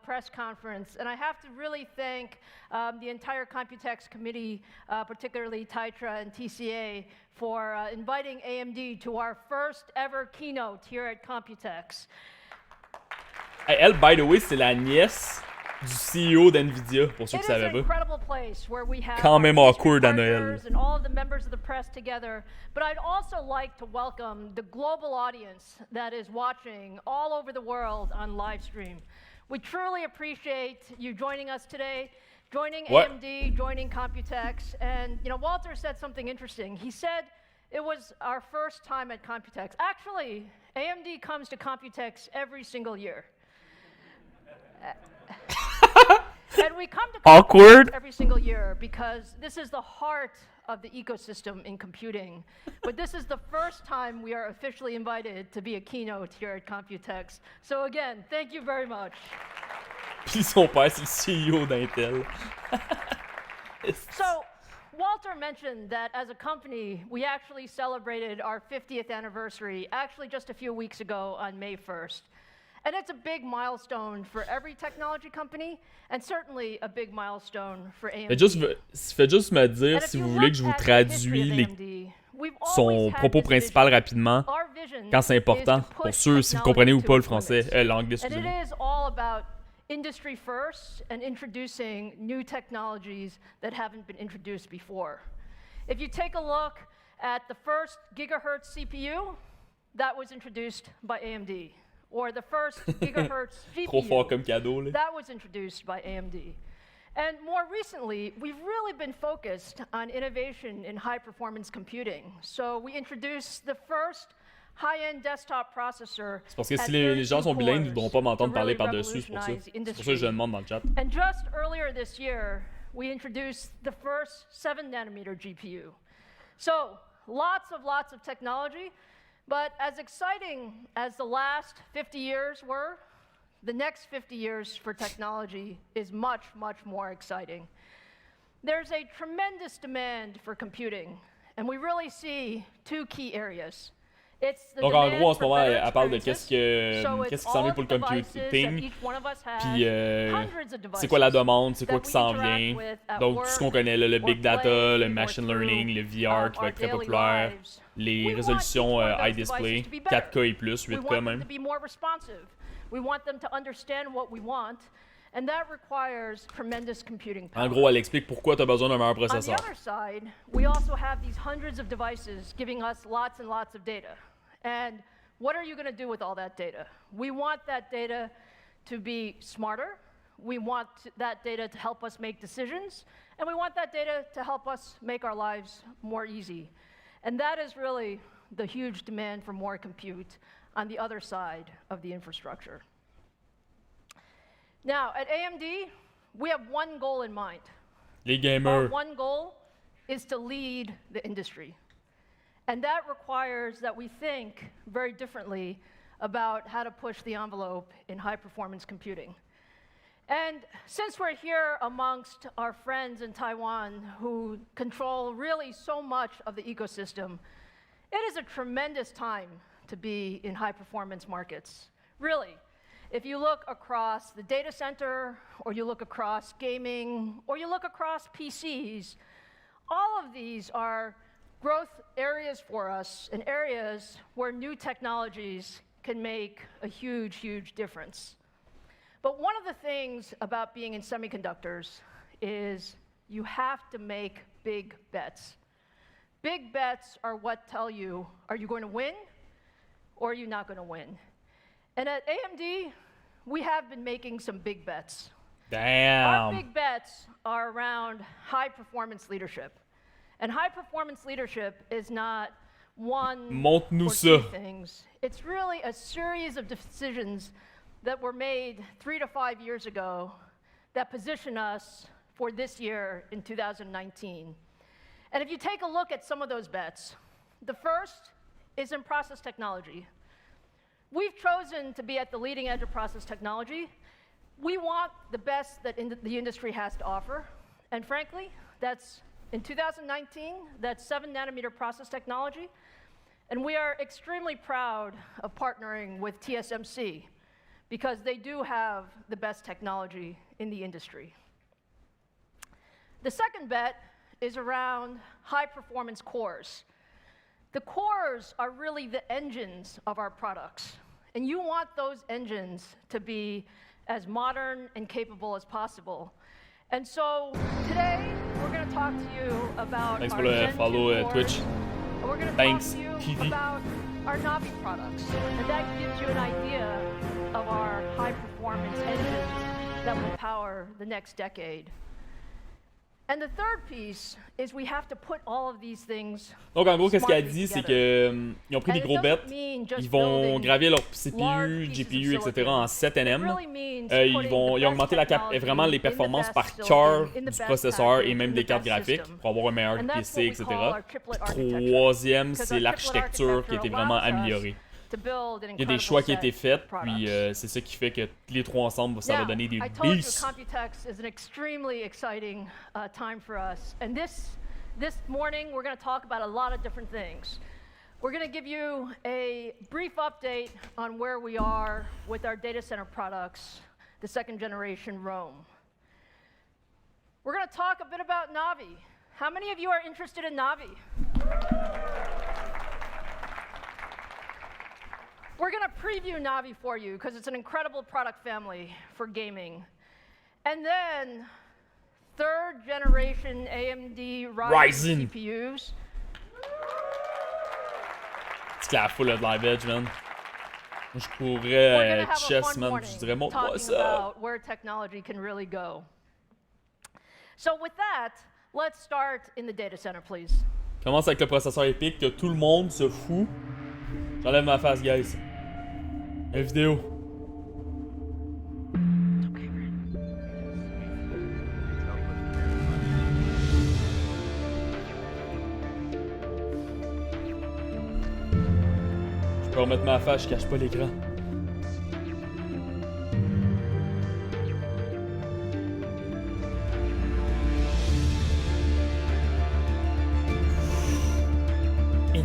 Speaker 6: press conference. And I have to really thank the entire CompuTex committee, particularly Taitra and TCA, for inviting AMD to our first ever keynote here at CompuTex.
Speaker 1: Hey, elle, by the way, c'est la nièce du CEO d'NVIDIA, pour ceux qui savaient pas. Quand même awkward à Noël.
Speaker 6: And all of the members of the press together. But I'd also like to welcome the global audience that is watching all over the world on live stream. We truly appreciate you joining us today, joining AMD, joining CompuTex. And you know, Walter said something interesting. He said it was our first time at CompuTex. Actually, AMD comes to CompuTex every single year. And we come to
Speaker 1: Awkward.
Speaker 6: every single year because this is the heart of the ecosystem in computing. But this is the first time we are officially invited to be a keynote here at CompuTex. So again, thank you very much.
Speaker 1: Puis son père, c'est le CEO d'Intel.
Speaker 6: So, Walter mentioned that as a company, we actually celebrated our 50th anniversary, actually just a few weeks ago on May 1st. And it's a big milestone for every technology company, and certainly a big milestone for AMD.
Speaker 1: Faites juste me dire si vous voulez que je vous traduis son propos principal rapidement, quand c'est important, pour ceux si vous comprenez ou pas le français, l'anglais, excusez-moi.
Speaker 6: And it is all about industry first and introducing new technologies that haven't been introduced before. If you take a look at the first gigahertz CPU, that was introduced by AMD. Or the first gigahertz
Speaker 1: Trop fort
Speaker 6: GPU,
Speaker 1: comme cadeau, là.
Speaker 6: that was introduced by AMD. And more recently, we've really been focused on innovation in high-performance computing. So we introduced the first high-end desktop processor.
Speaker 1: C'est parce que si les gens sont bilingues, ils ne vont pas m'entendre parler par-dessus, c'est pour ça. C'est pour ça que je demande dans le chat.
Speaker 6: And just earlier this year, we introduced the first 7-nanometer GPU. So lots of technology. But as exciting as the last 50 years were, the next 50 years for technology is much, much more exciting. There's a tremendous demand for computing, and we really see two key areas.
Speaker 1: Donc en gros, en ce moment, elle parle de qu'est-ce qui s'en vient pour le computing, puis c'est quoi la demande, c'est quoi qui s'en vient. Donc tout ce qu'on connaît, là, le big data, le machine learning, le VR qui va être très populaire, les résolutions high display, 4K et plus, 8K même. En gros, elle explique pourquoi tu as besoin d'un meilleur processeur.
Speaker 6: On the other side, we also have these hundreds of devices giving us lots and lots of data. And what are you going to do with all that data? We want that data to be smarter. We want that data to help us make decisions. And we want that data to help us make our lives more easy. And that is really the huge demand for more compute on the other side of the infrastructure. Now, at AMD, we have one goal in mind.
Speaker 1: Les gamers.
Speaker 6: Our one goal is to lead the industry. And that requires that we think very differently about how to push the envelope in high-performance computing. And since we're here amongst our friends in Taiwan who control really so much of the ecosystem, it is a tremendous time to be in high-performance markets. Really, if you look across the data center, or you look across gaming, or you look across PCs, all of these are growth areas for us and areas where new technologies can make a huge, huge difference. But one of the things about being in semiconductors is you have to make big bets. Big bets are what tell you, are you going to win or are you not going to win? And at AMD, we have been making some big bets. Our
Speaker 1: Damn.
Speaker 6: big bets are around high-performance leadership. And high-performance leadership is not one
Speaker 1: Montre-nous
Speaker 6: or
Speaker 1: ça.
Speaker 6: two things. It's really a series of decisions that were made 3 to 5 years ago that position us for this year in 2019. And if you take a look at some of those bets, the first is in process technology. We've chosen to be at the leading edge of process technology. We want the best that the industry has to offer. And frankly, that's in 2019, that's 7 nanometer process technology. And we are extremely proud of partnering with TSMC because they do have the best technology in the industry. The second bet is around high-performance cores. The cores are really the engines of our products. And you want those engines to be as modern and capable as possible. And so today, we're going to talk to you about
Speaker 1: Thanks
Speaker 6: our
Speaker 1: for the
Speaker 6: Gen 2
Speaker 1: follow,
Speaker 6: cores,
Speaker 1: Twitch.
Speaker 6: and we're going to
Speaker 1: Thanks,
Speaker 6: talk to you
Speaker 1: TV.
Speaker 6: about our Navi products. And that gives you an idea of our high-performance engines that will power the next decade. And the third piece is we have to put all of these things
Speaker 1: Donc en gros, qu'est-ce qu'elle
Speaker 6: smartly
Speaker 1: dit, c'est
Speaker 6: together.
Speaker 1: que ils ont pris
Speaker 6: And
Speaker 1: des
Speaker 6: it
Speaker 1: gros
Speaker 6: doesn't
Speaker 1: bets,
Speaker 6: mean just
Speaker 1: ils vont
Speaker 6: building
Speaker 1: graver leur
Speaker 6: large
Speaker 1: CPU,
Speaker 6: pieces of
Speaker 1: GPU, etc.
Speaker 6: silicon.
Speaker 1: en 7
Speaker 6: It
Speaker 1: nm.
Speaker 6: really means
Speaker 1: Ils
Speaker 6: putting
Speaker 1: ont
Speaker 6: the best
Speaker 1: augmenté
Speaker 6: technology
Speaker 1: vraiment les
Speaker 6: in the
Speaker 1: performances
Speaker 6: best
Speaker 1: par
Speaker 6: silicon,
Speaker 1: cœur
Speaker 6: in the
Speaker 1: du
Speaker 6: best
Speaker 1: processeur et
Speaker 6: package,
Speaker 1: même
Speaker 6: in
Speaker 1: des
Speaker 6: the
Speaker 1: cartes
Speaker 6: best
Speaker 1: graphiques
Speaker 6: system.
Speaker 1: pour avoir un meilleur
Speaker 6: And that's
Speaker 1: PC,
Speaker 6: what we
Speaker 1: etc.
Speaker 6: call our triplet architecture.
Speaker 1: Troisième,
Speaker 6: Because
Speaker 1: c'est
Speaker 6: our triplet
Speaker 1: l'architecture qui a été vraiment
Speaker 6: architecture allows us
Speaker 1: améliorée.
Speaker 6: to build an
Speaker 1: Il y a des
Speaker 6: incredible
Speaker 1: choix qui ont été
Speaker 6: set
Speaker 1: faits,
Speaker 6: of products.
Speaker 1: puis c'est ça qui fait que les trois ensemble, ça va
Speaker 6: Now,
Speaker 1: donner des
Speaker 6: I told you
Speaker 1: beasts.
Speaker 6: Computex is an extremely exciting time for us. And this morning, we're going to talk about a lot of different things. We're going to give you a brief update on where we are with our data center products, the second generation Rome. We're going to talk a bit about Navi. How many of you are interested in Navi? We're going to preview Navi for you because it's an incredible product family for gaming. And then, third generation AMD Ryzen CPUs.
Speaker 1: C'est que la foule a de live edge, man. Moi, je
Speaker 6: We're
Speaker 1: courrais
Speaker 6: going to have a
Speaker 1: chess,
Speaker 6: fun
Speaker 1: man.
Speaker 6: morning
Speaker 1: Je dirais, montre-moi
Speaker 6: talking
Speaker 1: ça.
Speaker 6: about where technology can really go. So with that, let's start in the data center, please.
Speaker 1: Commence avec le processeur épique que tout le monde se fout. J'enlève ma face, guys. La vidéo. Je peux remettre ma face, je cache pas l'écran.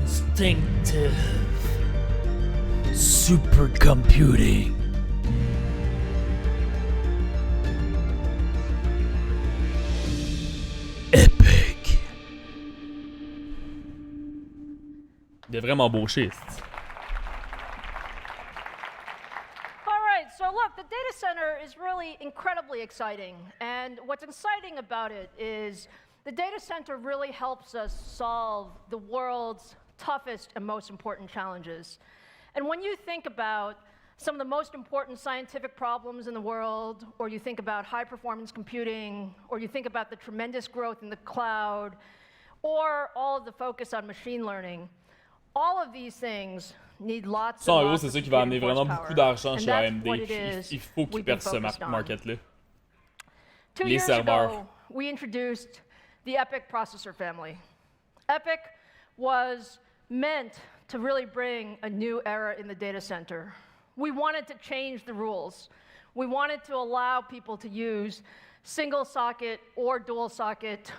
Speaker 1: Instinctive supercomputing. Epic. Il est vraiment beau shit.
Speaker 6: All right, so look, the data center is really incredibly exciting. And what's exciting about it is the data center really helps us solve the world's toughest and most important challenges. And when you think about some of the most important scientific problems in the world, or you think about high-performance computing, or you think about the tremendous growth in the cloud, or all of the focus on machine learning, all of these things need lots
Speaker 1: Ça, en
Speaker 6: and
Speaker 1: gros,
Speaker 6: lots
Speaker 1: c'est
Speaker 6: of
Speaker 1: ça qui va amener
Speaker 6: computing
Speaker 1: vraiment
Speaker 6: horsepower.
Speaker 1: beaucoup d'argent
Speaker 6: And
Speaker 1: chez
Speaker 6: that's
Speaker 1: AMD.
Speaker 6: what it is
Speaker 1: Il faut qu'ils
Speaker 6: we've been
Speaker 1: percent ce
Speaker 6: focused on.
Speaker 1: market-là.
Speaker 6: 2
Speaker 1: Les
Speaker 6: years
Speaker 1: serveurs.
Speaker 6: ago, we introduced the EPYC processor family. EPYC was meant to really bring a new era in the data center. We wanted to change the rules. We wanted to allow people to use single socket or dual socket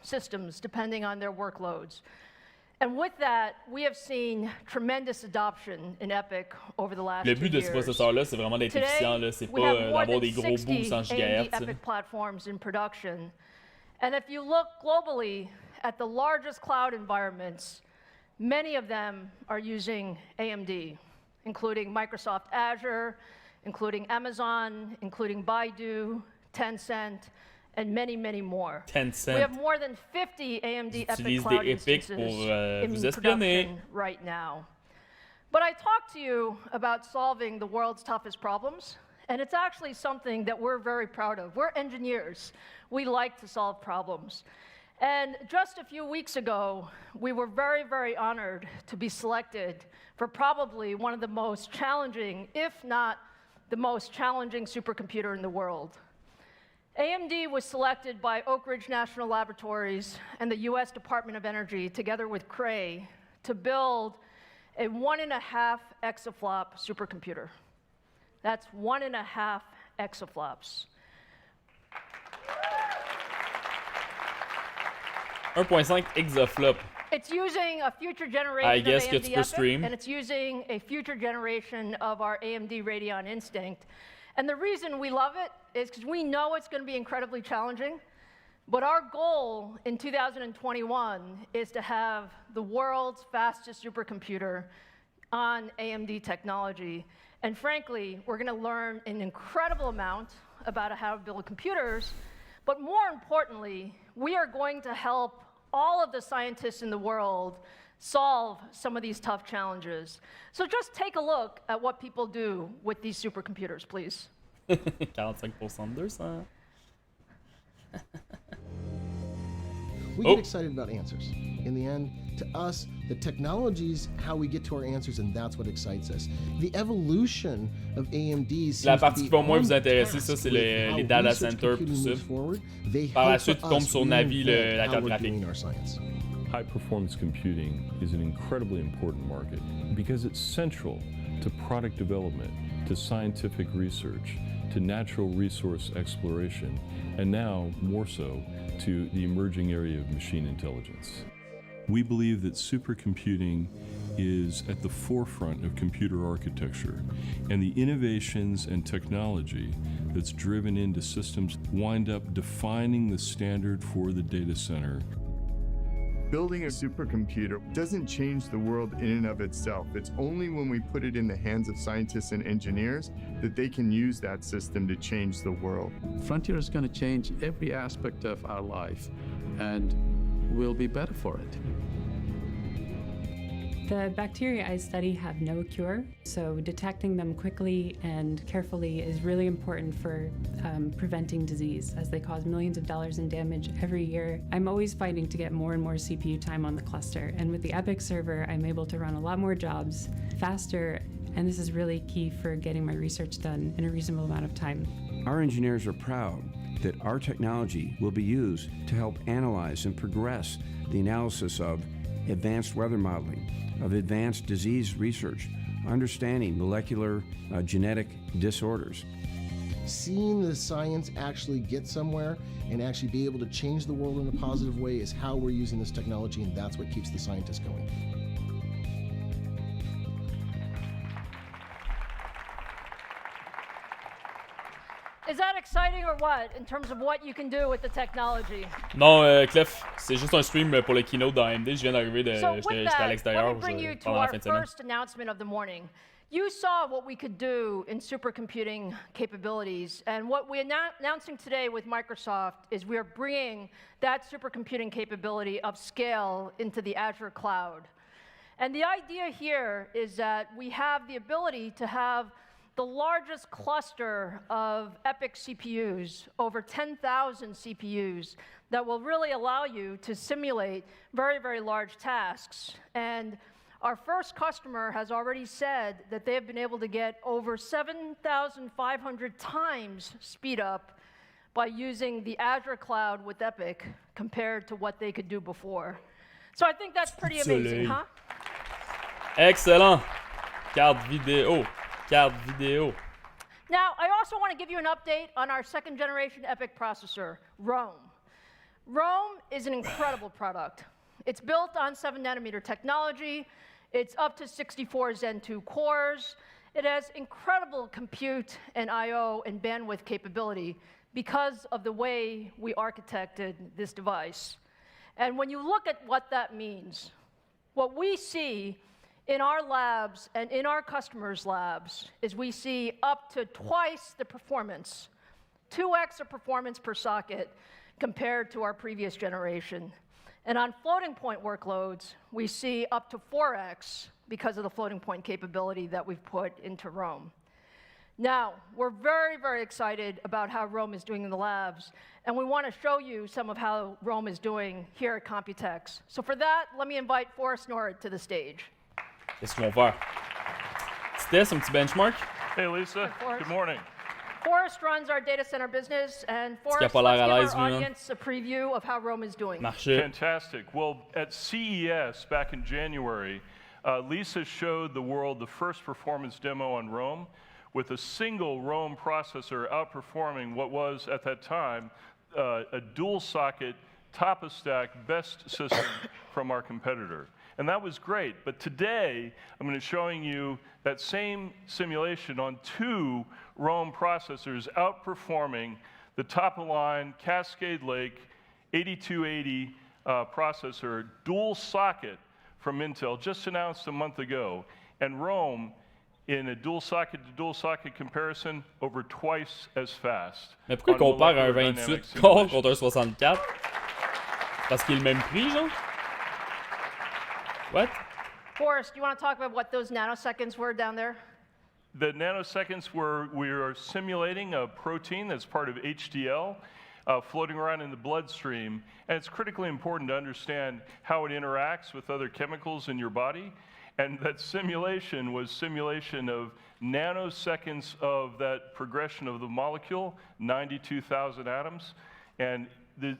Speaker 6: systems depending on their workloads. And with that, we have seen tremendous adoption in EPYC over the last 2
Speaker 1: Le but de ce
Speaker 6: years.
Speaker 1: processeur-là, c'est vraiment d'être efficient.
Speaker 6: Today,
Speaker 1: Là. C'est
Speaker 6: we
Speaker 1: pas
Speaker 6: have more
Speaker 1: d'avoir
Speaker 6: than
Speaker 1: des gros
Speaker 6: 60
Speaker 1: boosts en
Speaker 6: AMD
Speaker 1: gigahertz. là.
Speaker 6: EPYC platforms in production. And if you look globally at the largest cloud environments, many of them are using AMD, including Microsoft Azure, including Amazon, including Baidu, Tencent, and many, many more. We have
Speaker 1: Tencent.
Speaker 6: more than 50 AMD EPYC
Speaker 1: Utilise
Speaker 6: cloud
Speaker 1: des EPYC
Speaker 6: instances
Speaker 1: pour vous
Speaker 6: in
Speaker 1: espionner.
Speaker 6: production right now. But I talked to you about solving the world's toughest problems, and it's actually something that we're very proud of. We're engineers. We like to solve problems. And just a few weeks ago, we were very, very honored to be selected for probably one of the most challenging, if not the most challenging supercomputer in the world. AMD was selected by Oak Ridge National Laboratories and the US Department of Energy, together with Cray, to build a 1.5 exaflop supercomputer. That's 1.5 exaflops.
Speaker 1: 1.5 exaflop.
Speaker 6: It's using a future generation
Speaker 1: I guess
Speaker 6: of
Speaker 1: que
Speaker 6: AMD
Speaker 1: tu peux
Speaker 6: EPYC,
Speaker 1: stream.
Speaker 6: and it's using a future generation of our AMD Radeon Instinct. And the reason we love it is because we know it's going to be incredibly challenging, but our goal in 2021 is to have the world's fastest supercomputer on AMD technology. And frankly, we're going to learn an incredible amount about how to build computers, but more importantly, we are going to help all of the scientists in the world solve some of these tough challenges. So just take a look at what people do with these supercomputers, please.
Speaker 1: 45% de 200.
Speaker 7: We get excited about answers. In the end, to us, the technology's how we get to our answers, and that's what excites us. The evolution of AMD
Speaker 1: La partie qui va moins vous intéresser, ça, c'est les data centers, tout ça. Par la suite, tu tombes sur Navi, la carte graphique.
Speaker 8: High-performance computing is an incredibly important market because it's central to product development, to scientific research, to natural resource exploration, and now, more so, to the emerging area of machine intelligence. We believe that supercomputing is at the forefront of computer architecture, and the innovations and technology that's driven into systems wind up defining the standard for the data center.
Speaker 9: Building a supercomputer doesn't change the world in and of itself. It's only when we put it in the hands of scientists and engineers that they can use that system to change the world.
Speaker 10: Frontier is going to change every aspect of our life, and we'll be better for it.
Speaker 11: The bacteria I study have no cure, so detecting them quickly and carefully is really important for preventing disease, as they cause millions of dollars in damage every year. I'm always fighting to get more and more CPU time on the cluster, and with the EPYC server, I'm able to run a lot more jobs faster, and this is really key for getting my research done in a reasonable amount of time.
Speaker 12: Our engineers are proud that our technology will be used to help analyze and progress the analysis of advanced weather modeling, of advanced disease research, understanding molecular genetic disorders.
Speaker 7: Seeing the science actually get somewhere and actually be able to change the world in a positive way is how we're using this technology, and that's what keeps the scientists going.
Speaker 6: Is that exciting or what, in terms of what you can do with the technology?
Speaker 1: Non, Clef, c'est juste un stream pour le keynote d'AMD. Je viens d'arriver, j'étais à l'extérieur
Speaker 6: let me bring you to
Speaker 1: pendant la
Speaker 6: our
Speaker 1: fin de semaine.
Speaker 6: first announcement of the morning. You saw what we could do in supercomputing capabilities, and what we're announcing today with Microsoft is we are bringing that supercomputing capability of scale into the Azure cloud. And the idea here is that we have the ability to have the largest cluster of EPYC CPUs, over 10,000 CPUs, that will really allow you to simulate very, very large tasks. And our first customer has already said that they have been able to get over 7,500 times speed up by using the Azure cloud with EPYC compared to what they could do before. So I think that's pretty amazing, huh?
Speaker 1: Excellent. Carte vidéo. Carte vidéo.
Speaker 6: Now, I also want to give you an update on our second generation EPYC processor, Rome. Rome is an incredible product. It's built on 7nm technology. It's up to 64 Zen 2 cores. It has incredible compute and I/O and bandwidth capability because of the way we architected this device. And when you look at what that means, what we see in our labs and in our customers' labs is we see up to twice the performance, 2x of performance per socket compared to our previous generation. And on floating point workloads, we see up to 4x because of the floating point capability that we've put into Rome. Now, we're very, very excited about how Rome is doing in the labs, and we want to show you some of how Rome is doing here at Computex. So for that, let me invite Forrest Nord to the stage.
Speaker 1: Qu'est-ce qu'ils vont faire? Petit test, un petit benchmark?
Speaker 13: Hey, Lisa. Good morning.
Speaker 6: Forrest runs our data center business, and Forrest,
Speaker 1: Qui a pas
Speaker 6: let's
Speaker 1: l'air à
Speaker 6: give
Speaker 1: l'aise,
Speaker 6: our
Speaker 1: lui,
Speaker 6: audience a preview of how Rome is doing.
Speaker 1: Marché.
Speaker 13: Fantastic. Well, at CES back in January, Lisa showed the world the first performance demo on Rome with a single Rome processor outperforming what was, at that time, a dual-socket, top-of-stack best system from our competitor. And that was great. But today, I'm going to be showing you that same simulation on 2 Rome processors outperforming the top-of-line Cascade Lake 8280 processor, dual socket from Intel, just announced a month ago. And Rome, in a dual socket to dual socket comparison, over twice as fast.
Speaker 1: Mais pourquoi il compare un 28 corps contre un 64? Parce qu'il est le même prix, genre? What?
Speaker 6: Forrest, do you want to talk about what those nanoseconds were down there?
Speaker 13: The nanoseconds we are simulating a protein that's part of HDL floating around in the bloodstream, and it's critically important to understand how it interacts with other chemicals in your body. And that simulation was simulation of nanoseconds of that progression of the molecule, 92,000 atoms. And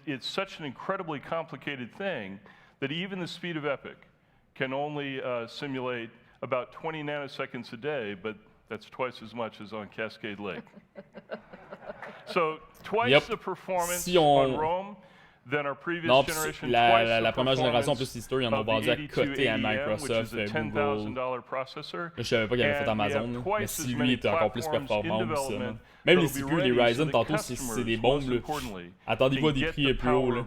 Speaker 13: it's such an incredibly complicated thing that even the speed of EPIC can only simulate about 20 nanoseconds a day, but that's twice as much as on Cascade Lake. So twice the performance on Rome than our previous generation.
Speaker 1: La première génération plus history, ils en ont vendu à côté à Microsoft, Google. Je savais pas qu'il y avait fait Amazon, mais si lui était encore plus performant, ça. Même les CPU, les Ryzen, tantôt, c'est des bombes. Là. Attendez-vous à des prix plus hauts. Là.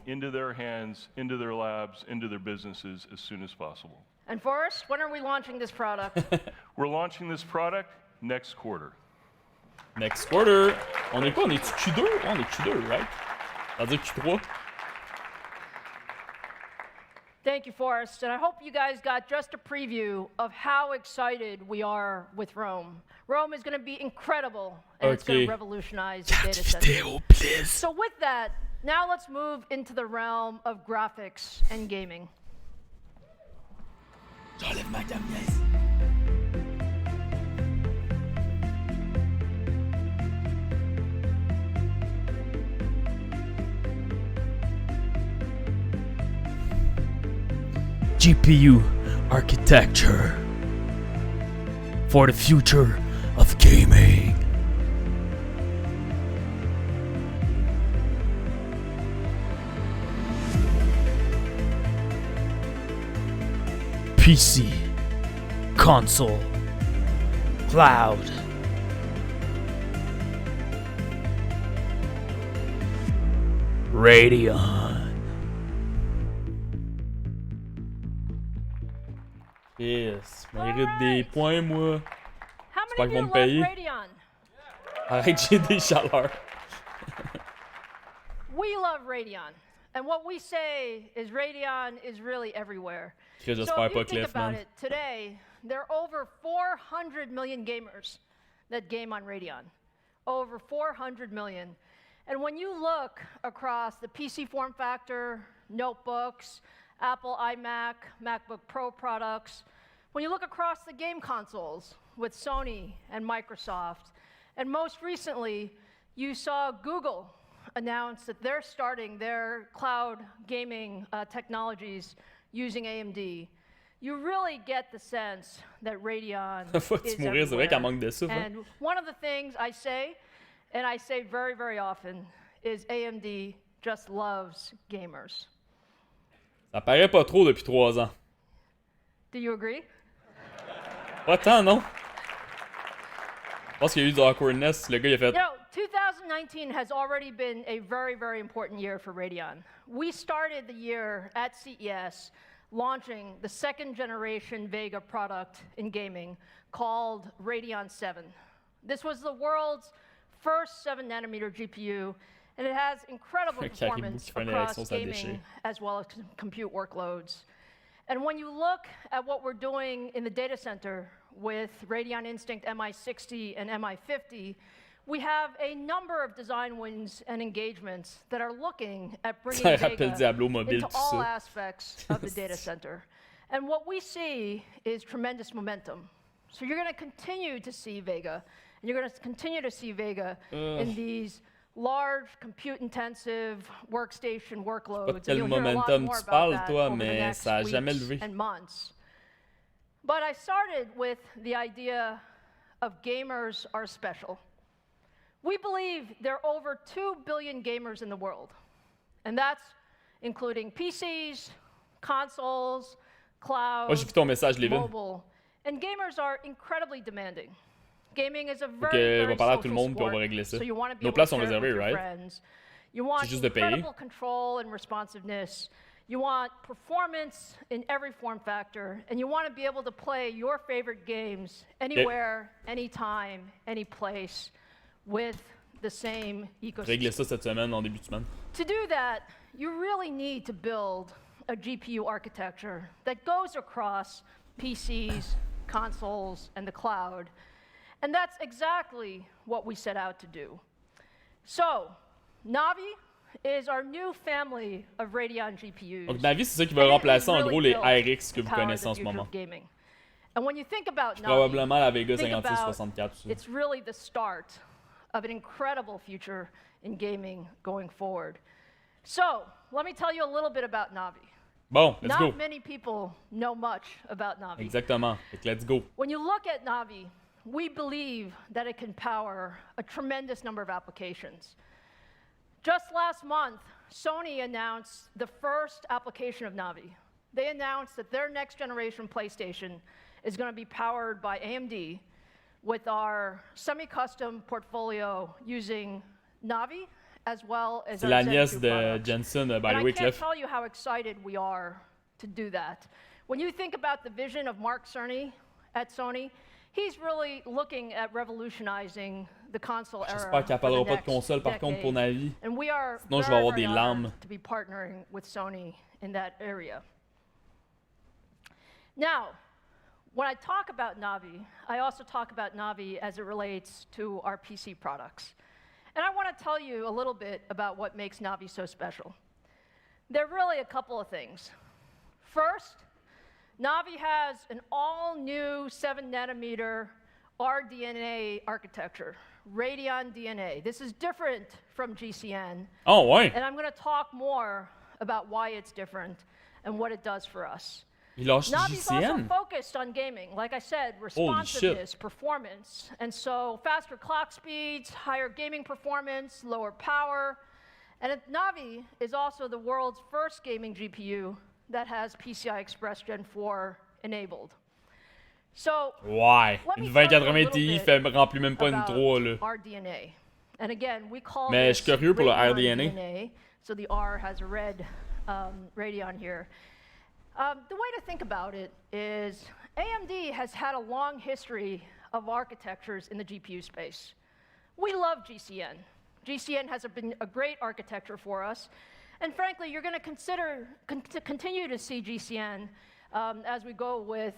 Speaker 13: Into their hands, into their labs, into their businesses as soon as possible.
Speaker 6: And Forrest, when are we launching this product?
Speaker 13: We're launching this product next quarter.
Speaker 1: Next quarter. On est quoi? On est Q2? On est Q2, right? Ça veut dire Q3.
Speaker 6: Thank you, Forrest. And I hope you guys got just a preview of how excited we are with Rome. Rome is going to be incredible, and it's going to revolutionize the data center. So with that, now let's move into the realm of graphics and gaming.
Speaker 1: J'enlève ma cam, guys. GPU architecture for the future of gaming. PC, console, cloud. Radeon. Yes, mérite des points, moi. J'espère qu'ils vont me payer. Arrête, j'ai des chaleurs.
Speaker 6: We love Radeon. And what we say is Radeon is really everywhere. So if you think about it, today, there are over 400 million gamers that game on Radeon. Over 400 million. And when you look across the PC form factor, notebooks, Apple iMac, MacBook Pro products, when you look across the game consoles with Sony and Microsoft, and most recently, you saw Google announce that they're starting their cloud gaming technologies using AMD. You really get the sense that Radeon is everywhere. And one of the things I say, and I say very, very often, is AMD just loves gamers.
Speaker 1: Ça paraît pas trop depuis 3 ans.
Speaker 6: Do you agree?
Speaker 1: Pas tant, non? Je pense qu'il y a eu du awkwardness. Le gars, il a fait...
Speaker 6: You know, 2019 has already been a very, very important year for Radeon. We started the year at CES launching the 2nd generation Vega product in gaming called Radeon 7. This was the world's first 7-nanometer GPU, And it has incredible performance
Speaker 1: qui fait une
Speaker 6: across
Speaker 1: réaction, ça
Speaker 6: gaming
Speaker 1: déchire.
Speaker 6: as well as compute workloads. And when you look at what we're doing in the data center with Radeon Instinct MI60 and MI50, we have a number of design wins and engagements that are looking at bringing
Speaker 1: Ça rappelle
Speaker 6: Vega
Speaker 1: Diablo mobile,
Speaker 6: into
Speaker 1: tout
Speaker 6: all
Speaker 1: ça.
Speaker 6: aspects of the data center. And what we see is tremendous momentum. So you're going to continue to see Vega, and you're going to continue to see Vega in these large, compute-intensive workstation workloads.
Speaker 1: Quel
Speaker 6: And you'll hear a lot
Speaker 1: momentum
Speaker 6: more
Speaker 1: tu
Speaker 6: about
Speaker 1: parles,
Speaker 6: that
Speaker 1: toi,
Speaker 6: over the
Speaker 1: mais
Speaker 6: next
Speaker 1: ça a jamais
Speaker 6: weeks
Speaker 1: levé.
Speaker 6: and months. But I started with the idea of gamers are special. We believe there are over 2 billion gamers in the world, and that's including PCs, consoles, cloud,
Speaker 1: Moi, j'ai vu ton message, Levin.
Speaker 6: mobile. And gamers are incredibly demanding. Gaming is a
Speaker 1: Ok,
Speaker 6: very,
Speaker 1: on
Speaker 6: very
Speaker 1: va parler à tout
Speaker 6: social
Speaker 1: le monde, puis on
Speaker 6: sport,
Speaker 1: va régler ça.
Speaker 6: so you want to be
Speaker 1: Nos
Speaker 6: able
Speaker 1: places
Speaker 6: to
Speaker 1: sont
Speaker 6: share it
Speaker 1: réservées,
Speaker 6: with your
Speaker 1: right?
Speaker 6: friends. You want
Speaker 1: juste de payer.
Speaker 6: incredible control and responsiveness. You want performance in every form factor, and you want to be able to play your favorite games anywhere, anytime, any place with the same
Speaker 1: Régler
Speaker 6: ecosystem.
Speaker 1: ça cette semaine, en début de semaine.
Speaker 6: To do that, you really need to build a GPU architecture that goes across PCs, consoles, and the cloud. And that's exactly what we set out to do. So, Navi is our new family of Radeon GPUs.
Speaker 1: Donc, Navi, c'est ça qui va remplacer en gros les RX que vous connaissez en ce moment.
Speaker 6: Gaming. And when you think about Navi,
Speaker 1: Probablement la Vega
Speaker 6: think
Speaker 1: 5664.
Speaker 6: about it's really the start of an incredible future in gaming going forward. So, let me tell you a little bit about Navi.
Speaker 1: Bon, let's go.
Speaker 6: Not many people know much about Navi.
Speaker 1: Exactement. Fait que let's go.
Speaker 6: When you look at Navi, we believe that it can power a tremendous number of applications. Just last month, Sony announced the first application of Navi. They announced that their next generation PlayStation is going to be powered by AMD with our semi-custom portfolio using Navi as well as
Speaker 1: C'est
Speaker 6: our
Speaker 1: la
Speaker 6: Zen
Speaker 1: nièce
Speaker 6: 2
Speaker 1: de
Speaker 6: products.
Speaker 1: Jensen, by
Speaker 6: And
Speaker 1: the
Speaker 6: I
Speaker 1: way,
Speaker 6: can't
Speaker 1: Cliff.
Speaker 6: tell you how excited we are to do that. When you think about the vision of Mark Cerny at Sony, he's really looking at revolutionizing the console era.
Speaker 1: J'espère qu'il n'y
Speaker 6: for the
Speaker 1: pas de
Speaker 6: next
Speaker 1: console par contre pour
Speaker 6: decade.
Speaker 1: Navi.
Speaker 6: And we are
Speaker 1: Sinon, je vais
Speaker 6: very,
Speaker 1: avoir
Speaker 6: very
Speaker 1: des
Speaker 6: honored
Speaker 1: larmes.
Speaker 6: to be partnering with Sony in that area. Now, when I talk about Navi, I also talk about Navi as it relates to our PC products. And I want to tell you a little bit about what makes Navi so special. There are really a couple of things. First, Navi has an all-new 7-nanometer RDNA architecture, Radeon DNA. This is different from GCN.
Speaker 1: Oh, ouais.
Speaker 6: And I'm going to talk more about why it's different and what it does for us.
Speaker 1: Il lâche
Speaker 6: Navi's also
Speaker 1: GCN.
Speaker 6: focused on gaming. Like I said, responsiveness, performance. And so faster clock speeds, higher gaming performance, lower power. And Navi is also the world's first gaming GPU that has PCI Express Gen 4 enabled. So,
Speaker 1: Ouais.
Speaker 6: let me
Speaker 1: Une
Speaker 6: tell you a
Speaker 1: 2080
Speaker 6: little
Speaker 1: Ti
Speaker 6: bit
Speaker 1: remplit même pas une
Speaker 6: about
Speaker 1: 3, là.
Speaker 6: RDNA. And again, we call
Speaker 1: Mais
Speaker 6: this
Speaker 1: je suis curieux pour le
Speaker 6: Radeon
Speaker 1: RDNA.
Speaker 6: DNA. So the R has a red Radeon here. The way to think about it is AMD has had a long history of architectures in the GPU space. We love GCN. GCN has been a great architecture for us. And frankly, you're going to continue to see GCN as we go with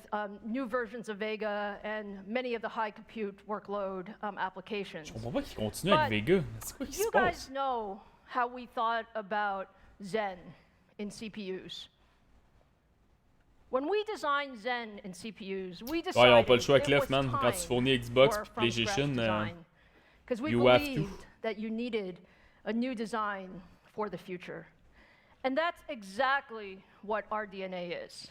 Speaker 6: new versions of Vega and many of the high compute workload applications.
Speaker 1: Je comprends pas qu'il continue avec Vega. C'est quoi qui se
Speaker 6: You
Speaker 1: passe?
Speaker 6: guys know how we thought about Zen in CPUs. When we designed Zen in CPUs, we
Speaker 1: Ouais, ils
Speaker 6: decided
Speaker 1: ont pas le choix,
Speaker 6: it
Speaker 1: Cliff,
Speaker 6: was
Speaker 1: man. Quand tu
Speaker 6: time
Speaker 1: fournis Xbox
Speaker 6: for
Speaker 1: et
Speaker 6: a
Speaker 1: PlayStation,
Speaker 6: from-scratch design. Because we
Speaker 1: you have to.
Speaker 6: believed that you needed a new design for the future. And that's exactly what RDNA is.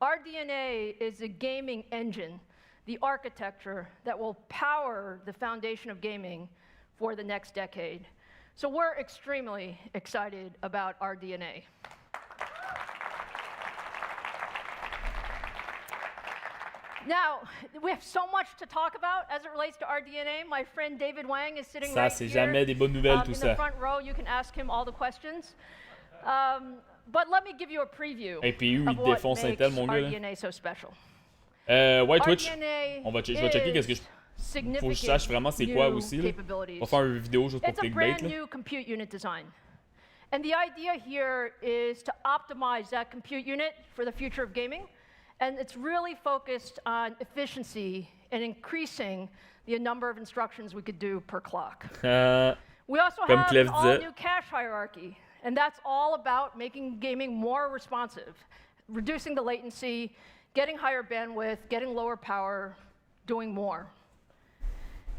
Speaker 6: RDNA is a gaming engine, the architecture that will power the foundation of gaming for the next decade. So we're extremely excited about RDNA. Now, we have so much to talk about as it relates to RDNA. My friend David Wang is sitting
Speaker 1: Ça,
Speaker 6: right
Speaker 1: c'est
Speaker 6: here.
Speaker 1: jamais des bonnes nouvelles, tout
Speaker 6: In
Speaker 1: ça.
Speaker 6: the front row, you can ask him all the questions. But let me give you a preview
Speaker 1: APU,
Speaker 6: of
Speaker 1: il
Speaker 6: what
Speaker 1: défonce
Speaker 6: makes
Speaker 1: Intel, mon gars, là.
Speaker 6: RDNA so special.
Speaker 1: Ouais, Twitch.
Speaker 6: RDNA
Speaker 1: Je vais checker qu'est-ce que je Faut que je sache vraiment c'est quoi aussi. Là. On va faire une vidéo juste pour
Speaker 6: It's a
Speaker 1: clickbait.
Speaker 6: brand new compute unit design. And the idea here is to optimize that compute unit for the future of gaming. And it's really focused on efficiency and increasing the number of instructions we could do per clock. We also have an all-new cache hierarchy. And that's all about making gaming more responsive, reducing the latency, getting higher bandwidth, getting lower power, doing more.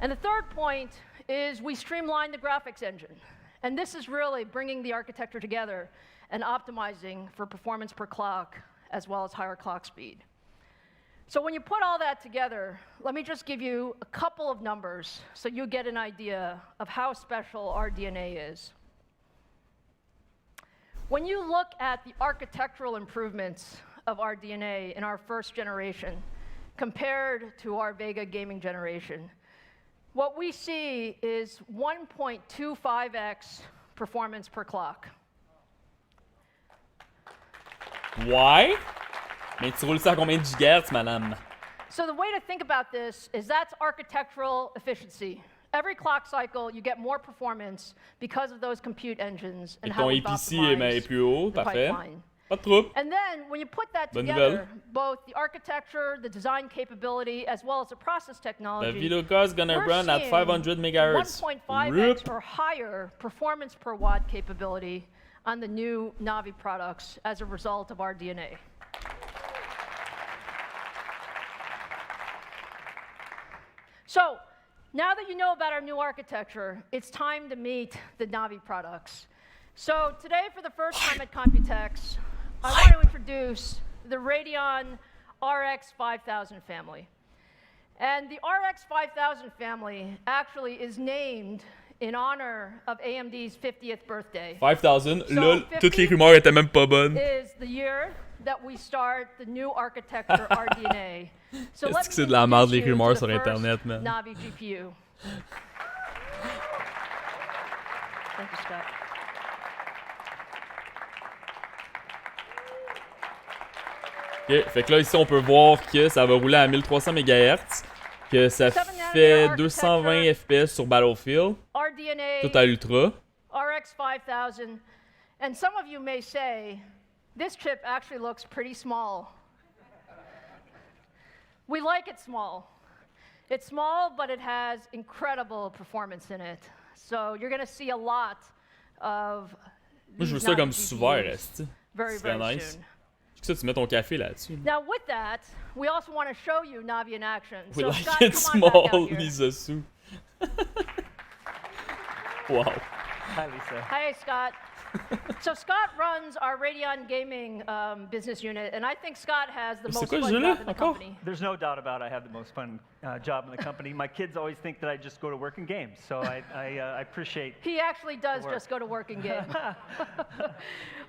Speaker 6: And the third point is we streamline the graphics engine. And this is really bringing the architecture together and optimizing for performance per clock as well as higher clock speed. So when you put all that together, let me just give you a couple of numbers so you get an idea of how special our DNA is. When you look at the architectural improvements of our DNA in our first generation compared to our Vega gaming generation, what we see is 1.25x performance per clock.
Speaker 1: Ouais? Mais tu roules ça à combien de gigahertz, madame?
Speaker 6: So the way to think about this is that's architectural efficiency. Every clock cycle, you get more performance because of those compute engines and how we've optimized the pipeline.
Speaker 1: Pas de trouble.
Speaker 6: And then when you put that together, both the architecture, the design capability, as well as the process technology,
Speaker 1: the video card is gonna run at 500 megahertz.
Speaker 6: 1.5x or higher performance per watt capability on the new Navi products as a result of our DNA. So now that you know about our new architecture, it's time to meet the Navi products. So today, for the first time at Computex, I want to introduce the Radeon RX 5000 family. And the RX 5000 family actually is named in honor of AMD's 50th birthday.
Speaker 1: 5000, lol, toutes les rumeurs étaient même pas bonnes.
Speaker 6: Is the year that we start the new architecture RDNA. So
Speaker 1: Est-ce que c'est de la merde les rumeurs sur internet, man?
Speaker 6: Navi GPU. Thank you, Scott.
Speaker 1: Ok, fait que là ici on peut voir que ça va rouler à 1300 MHz, que ça fait 220 FPS sur Battlefield,
Speaker 6: RDNA,
Speaker 1: tout à ultra.
Speaker 6: RX 5000, and some of you may say, this chip actually looks pretty small. We like it small. It's small, but it has incredible performance in it. So you're going to see a lot of
Speaker 1: Moi je veux ça comme sous verre,
Speaker 6: very, very
Speaker 1: nice.
Speaker 6: soon.
Speaker 1: Ça, tu mets ton café là-dessus.
Speaker 6: Now with that, we also want to show you Navi in action.
Speaker 1: We
Speaker 6: So
Speaker 1: like
Speaker 6: Scott,
Speaker 1: it
Speaker 6: come on back out
Speaker 1: small,
Speaker 6: here.
Speaker 1: Lisa Sue. Wow.
Speaker 14: Hi, Lisa.
Speaker 6: Hi, Scott. So Scott runs our Radeon gaming business unit, and I think Scott has the most fun job in the company.
Speaker 14: There's no doubt about it, I have the most fun job in the company. My kids always think that I just go to work and game, so I appreciate.
Speaker 6: He actually does just go to work and game.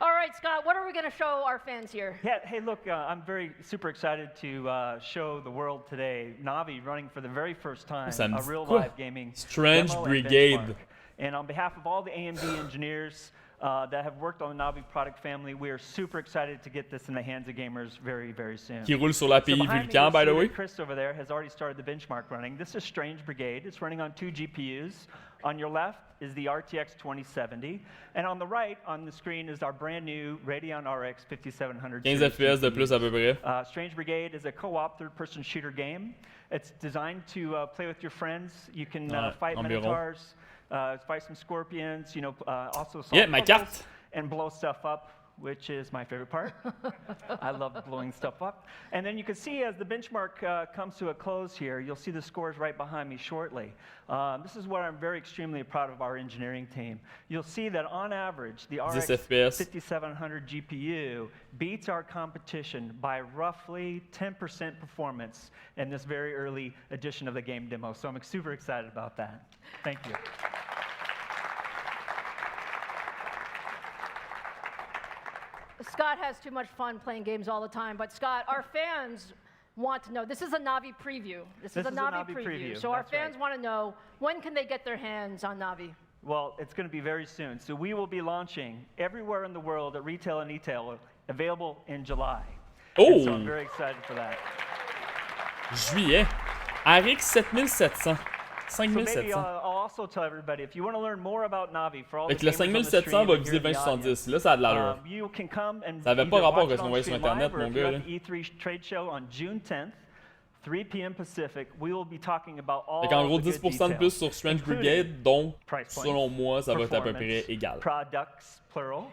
Speaker 6: All right, Scott, what are we going to show our fans here?
Speaker 14: Yeah, hey, look, I'm super excited to show the world today Navi running for the very first time a real live gaming
Speaker 1: Strange
Speaker 14: demo
Speaker 1: Brigade.
Speaker 14: And on behalf of all the AMD engineers that have worked on the Navi product family, we are super excited to get this in the hands of gamers very, very soon.
Speaker 1: Qui roule sur l'API Vulkan, by the way.
Speaker 14: Chris over there has already started the benchmark running. This is Strange Brigade. It's running on 2 GPUs. On your left is the RTX 2070. And on the right on the screen is our brand new Radeon RX 5700.
Speaker 1: 15 FPS de plus à peu près.
Speaker 14: Strange Brigade is a co-op third-person shooter game. It's designed to play with your friends. You can fight minotaurs. Fight some scorpions, you know, also solve puzzles and blow stuff up, which is my favorite part. I love blowing stuff up. And then you can see as the benchmark comes to a close here, you'll see the scores right behind me shortly. This is what I'm extremely proud of our engineering team. You'll see that on average, the RX 5700 GPU beats our competition by roughly 10% performance in this very early edition of the game demo. So I'm super excited about that. Thank you.
Speaker 6: Scott has too much fun playing games all the time, but Scott, our fans want to know, this is a Navi preview. This is a Navi preview. So our fans want to know, when can they get their hands on Navi?
Speaker 14: Well, it's going to be very soon. So we will be launching everywhere in the world at retail and e-tail, available in July.
Speaker 1: Oh!
Speaker 14: And so I'm very excited for that.
Speaker 1: Juillet. RX 7700.
Speaker 14: So maybe
Speaker 1: 5700.
Speaker 14: I'll also tell everybody, if you want to learn more about Navi, for all
Speaker 1: Fait
Speaker 14: the
Speaker 1: que le
Speaker 14: gamers on the
Speaker 1: 5700
Speaker 14: stream
Speaker 1: va
Speaker 14: and
Speaker 1: viser
Speaker 14: here in the
Speaker 1: 2070.
Speaker 14: audience,
Speaker 1: Là, ça a de l'allure.
Speaker 14: you can come and
Speaker 1: Ça avait pas
Speaker 14: either
Speaker 1: rapport
Speaker 14: watch
Speaker 1: avec
Speaker 14: it
Speaker 1: ce qu'on
Speaker 14: on
Speaker 1: voyait sur
Speaker 14: stream
Speaker 1: Internet,
Speaker 14: live, or
Speaker 1: mon
Speaker 14: if you're
Speaker 1: gars.
Speaker 14: at the E3 trade show on June 10th, 3 p.m. Pacific, we will be talking about all
Speaker 1: Fait qu'en gros,
Speaker 14: the good
Speaker 1: 10% de plus sur Strange Brigade, donc, selon moi, ça va être à peu près égal.
Speaker 14: Products, plural.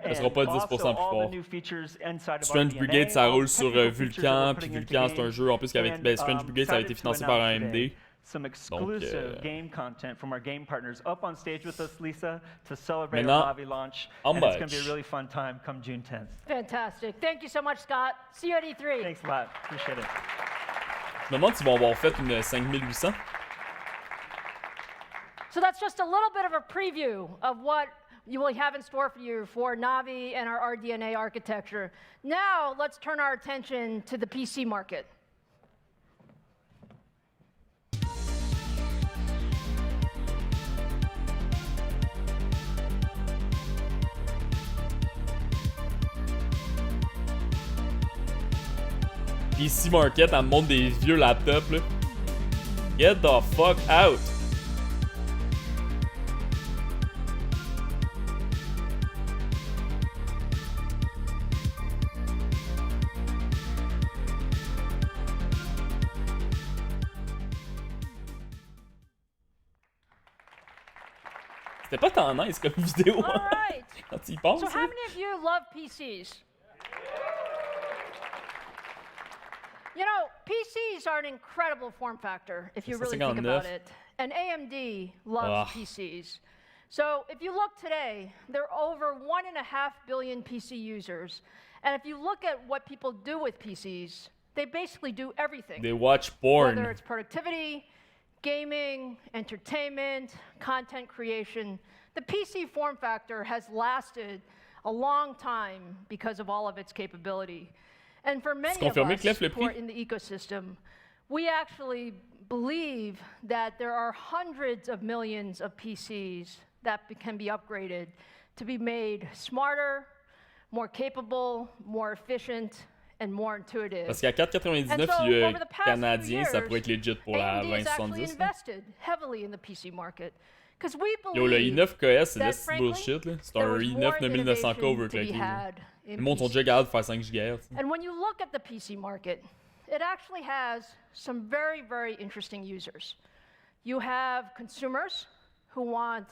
Speaker 1: Ça sera pas 10% plus fort. Strange Brigade, ça roule sur Vulkan, puis Vulkan, c'est un jeu en plus qui avait Strange Brigade, ça a été financé par AMD.
Speaker 14: Some exclusive game content from our game partners up on stage with us, Lisa, to celebrate
Speaker 1: Maintenant,
Speaker 14: our Navi launch.
Speaker 1: how
Speaker 14: And it's going
Speaker 1: much?
Speaker 14: to be a really fun time come June 10th.
Speaker 3: Fantastic. Thank you so much, Scott. See you at E3.
Speaker 14: Thanks a lot. Appreciate it.
Speaker 1: Je me demande s'ils vont avoir fait une 5800.
Speaker 6: So that's just a little bit of a preview of what you will have in store for you for Navi and our RDNA architecture. Now let's turn our attention to the PC market.
Speaker 1: PC Market, elle me montre des vieux laptops, là. Get the fuck out! C'était pas tant nice comme vidéo.
Speaker 6: All right.
Speaker 1: Quand tu y penses.
Speaker 6: So how many of you love PCs? You know, PCs are an incredible form factor if you really think about it. And AMD loves PCs. So if you look today, there are over 1.5 billion PC users. And if you look at what people do with PCs, they basically do everything.
Speaker 1: They watch porn.
Speaker 6: Whether it's productivity, gaming, entertainment, content creation, the PC form factor has lasted a long time because of all of its capability. And for many of us who are in the ecosystem, we actually believe that there are hundreds of millions of PCs that can be upgraded to be made smarter, more capable, more efficient, and more intuitive.
Speaker 1: Parce qu'à 4,99 canadien, ça pourrait être legit pour la 2070.
Speaker 6: Invested heavily in the PC market. We
Speaker 1: Yo, le i9KS, c'est less bullshit, là. C'est un i9 9900K overclocké. Le monde sont déjà capables de faire 5 GHz.
Speaker 6: And when you look at the PC market, it actually has some very, very interesting users. You have consumers who want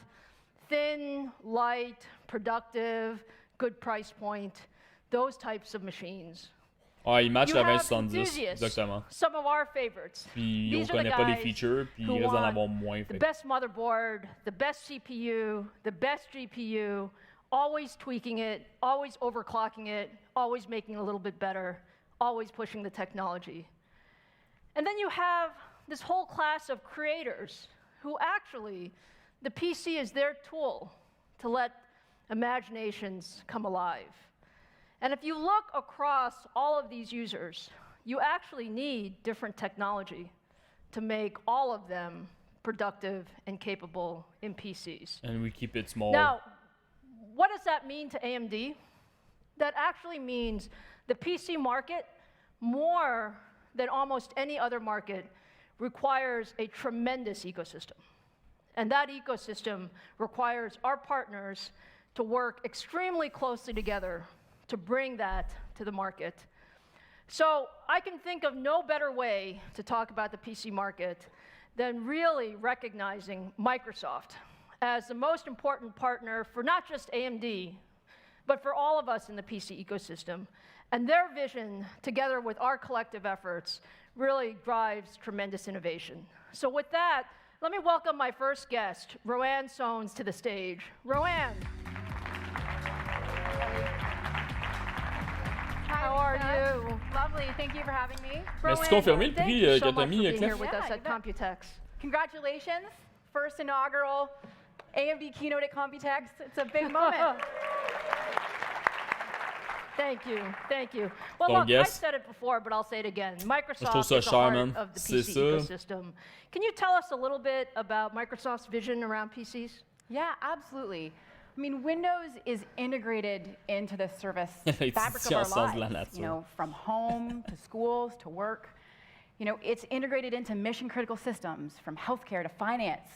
Speaker 6: thin, light, productive, good price point, those types of machines.
Speaker 1: Ah, il match la 2070, exactement.
Speaker 6: Some of our favorites.
Speaker 1: Puis on connaît pas les features, puis il risque d'en avoir moins.
Speaker 6: The best motherboard, the best CPU, the best GPU, always tweaking it, always overclocking it, always making it a little bit better, always pushing the technology. And then you have this whole class of creators who actually, the PC is their tool to let imaginations come alive. And if you look across all of these users, you actually need different technology to make all of them productive and capable in PCs.
Speaker 1: And we keep it small.
Speaker 6: Now, what does that mean to AMD? That actually means the PC market, more than almost any other market, requires a tremendous ecosystem. And that ecosystem requires our partners to work extremely closely together to bring that to the market. So I can think of no better way to talk about the PC market than really recognizing Microsoft as the most important partner for not just AMD, but for all of us in the PC ecosystem. And their vision, together with our collective efforts, really drives tremendous innovation. So with that, let me welcome my first guest, Roanne Sones, to the stage. Roanne. How are you?
Speaker 15: Lovely. Thank you for having me.
Speaker 1: Merci confirmer le prix que t'as mis,
Speaker 6: here with us at COMPUTEX.
Speaker 15: Congratulations. First inaugural AMD Keynote at COMPUTEX. It's a big moment.
Speaker 6: Thank you. Thank you. Well, look, I said it before, but I'll say it again. Microsoft is the heart of the PC ecosystem. Can you tell us a little bit about Microsoft's vision around PCs?
Speaker 15: Yeah, absolutely. I mean, Windows is integrated into the service fabric of our lives, you know, from home to schools to work. It's integrated into mission-critical systems, from healthcare to finance,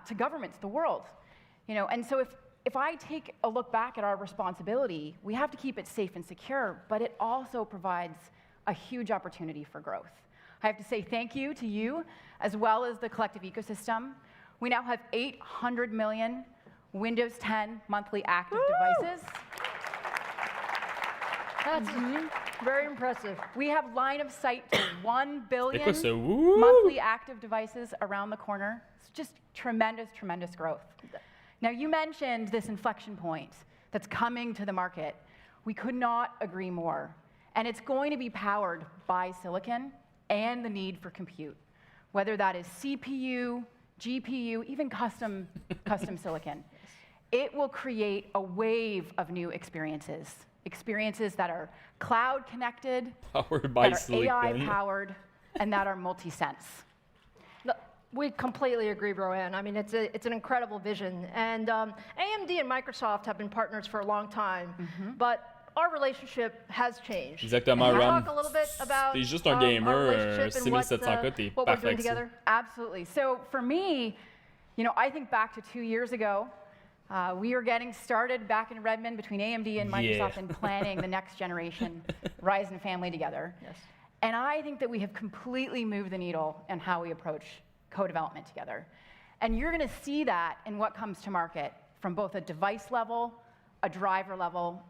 Speaker 15: to governments, the world. And so if I take a look back at our responsibility, we have to keep it safe and secure, but it also provides a huge opportunity for growth. I have to say thank you to you, as well as the collective ecosystem. We now have 800 million Windows 10 monthly active devices.
Speaker 6: That's very impressive.
Speaker 15: We have line of sight to 1 billion
Speaker 1: Woo!
Speaker 15: monthly active devices around the corner. It's just tremendous, tremendous growth. Now, you mentioned this inflection point that's coming to the market. We could not agree more. And it's going to be powered by silicon and the need for compute, whether that is CPU, GPU, even custom silicon. It will create a wave of new experiences that are cloud connected,
Speaker 1: powered by
Speaker 15: that are
Speaker 1: silicon.
Speaker 15: AI powered, and that are multi-sense.
Speaker 6: We completely agree, Roanne. I mean, it's an incredible vision. And AMD and Microsoft have been partners for a long time, but our relationship has changed.
Speaker 1: Exactement,
Speaker 6: Can you
Speaker 1: Ram.
Speaker 6: talk a little bit about
Speaker 1: T'es juste un gamer,
Speaker 6: our relationship and
Speaker 1: 6700K, t'es
Speaker 6: what we're
Speaker 1: parfait
Speaker 6: doing
Speaker 1: avec ça.
Speaker 6: together?
Speaker 15: Absolutely. So for me, I think back to 2 years ago. We were getting started back in Redmond between AMD and Microsoft and planning the next generation Ryzen family together.
Speaker 6: Yes.
Speaker 15: And I think that we have completely moved the needle in how we approach co-development together. And you're going to see that in what comes to market from both a device level, a driver level,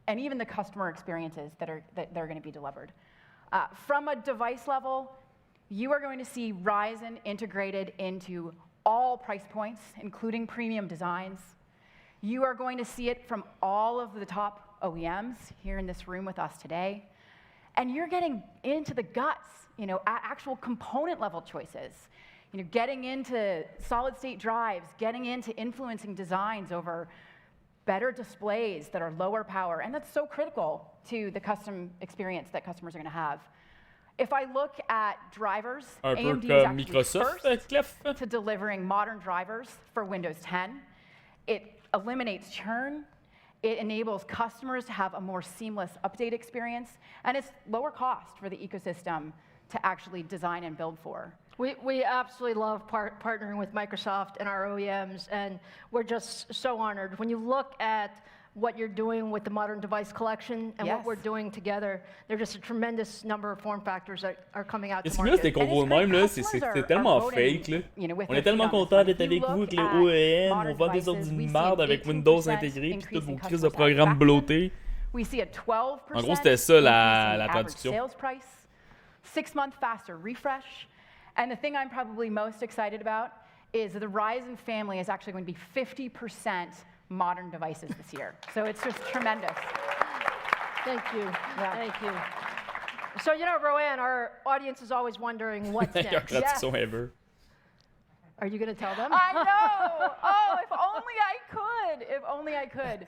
Speaker 15: and even the customer experiences that are going to be delivered. From a device level, you are going to see Ryzen integrated into all price points, including premium designs. You are going to see it from all of the top OEMs here in this room with us today. And you're getting into the guts, actual component level choices. Getting into solid state drives, getting into influencing designs over better displays that are lower power, and that's so critical to the custom experience that customers are going to have. If I look at drivers, AMD is actually first to delivering modern drivers for Windows 10. It eliminates churn. It enables customers to have a more seamless update experience, and it's lower cost for the ecosystem to actually design and build for.
Speaker 6: We absolutely love partnering with Microsoft and our OEMs, and we're just so honored. When you look at what you're doing with the modern device collection and what we're doing together, there's just a tremendous number of form factors that are coming out to
Speaker 1: C'est
Speaker 6: market.
Speaker 1: mieux, qu'on voit même, là, c'est tellement fake, là. On est tellement contents d'être avec vous, avec les OEM, on vend des ordres de merde avec Windows intégré, puis tous vos crises de programmes bloatés. En gros, c'était ça la traduction.
Speaker 15: 6-month faster refresh. And the thing I'm probably most excited about is the Ryzen family is actually going to be 50% modern devices this year. So it's just tremendous.
Speaker 6: Thank you. Yeah. Thank you. So, Roanne, our audience is always wondering what's next.
Speaker 1: Yes. Ever.
Speaker 6: Are you going to tell them?
Speaker 15: I know. Oh, if only I could. If only I could.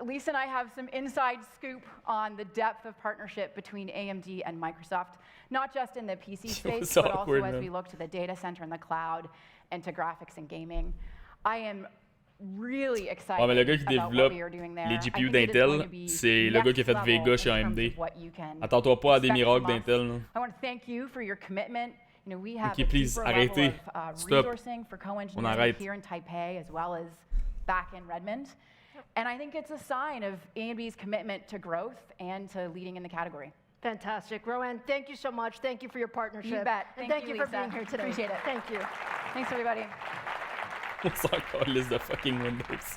Speaker 15: Lisa and I have some inside scoop on the depth of partnership between AMD and Microsoft, not just in the PC space, but also as we look to the data center and the cloud and to graphics and gaming. I am really excited about what we are doing there.
Speaker 1: Les GPU d'Intel, c'est le gars qui a fait Vega chez AMD. Attends-toi pas à des miracles d'Intel.
Speaker 15: I want to thank you for your commitment. We have
Speaker 1: a deeper level
Speaker 15: of resourcing for co-engineering here in Taipei as well as back in Redmond. And I think it's a sign of AMD's commitment to growth and to leading in the category.
Speaker 6: Fantastic. Roanne, thank you so much. Thank you for your partnership.
Speaker 15: You bet.
Speaker 6: And thank you for being here today.
Speaker 15: Appreciate it.
Speaker 6: Thank you.
Speaker 15: Thanks, everybody.
Speaker 1: On s'en calisse de fucking Windows.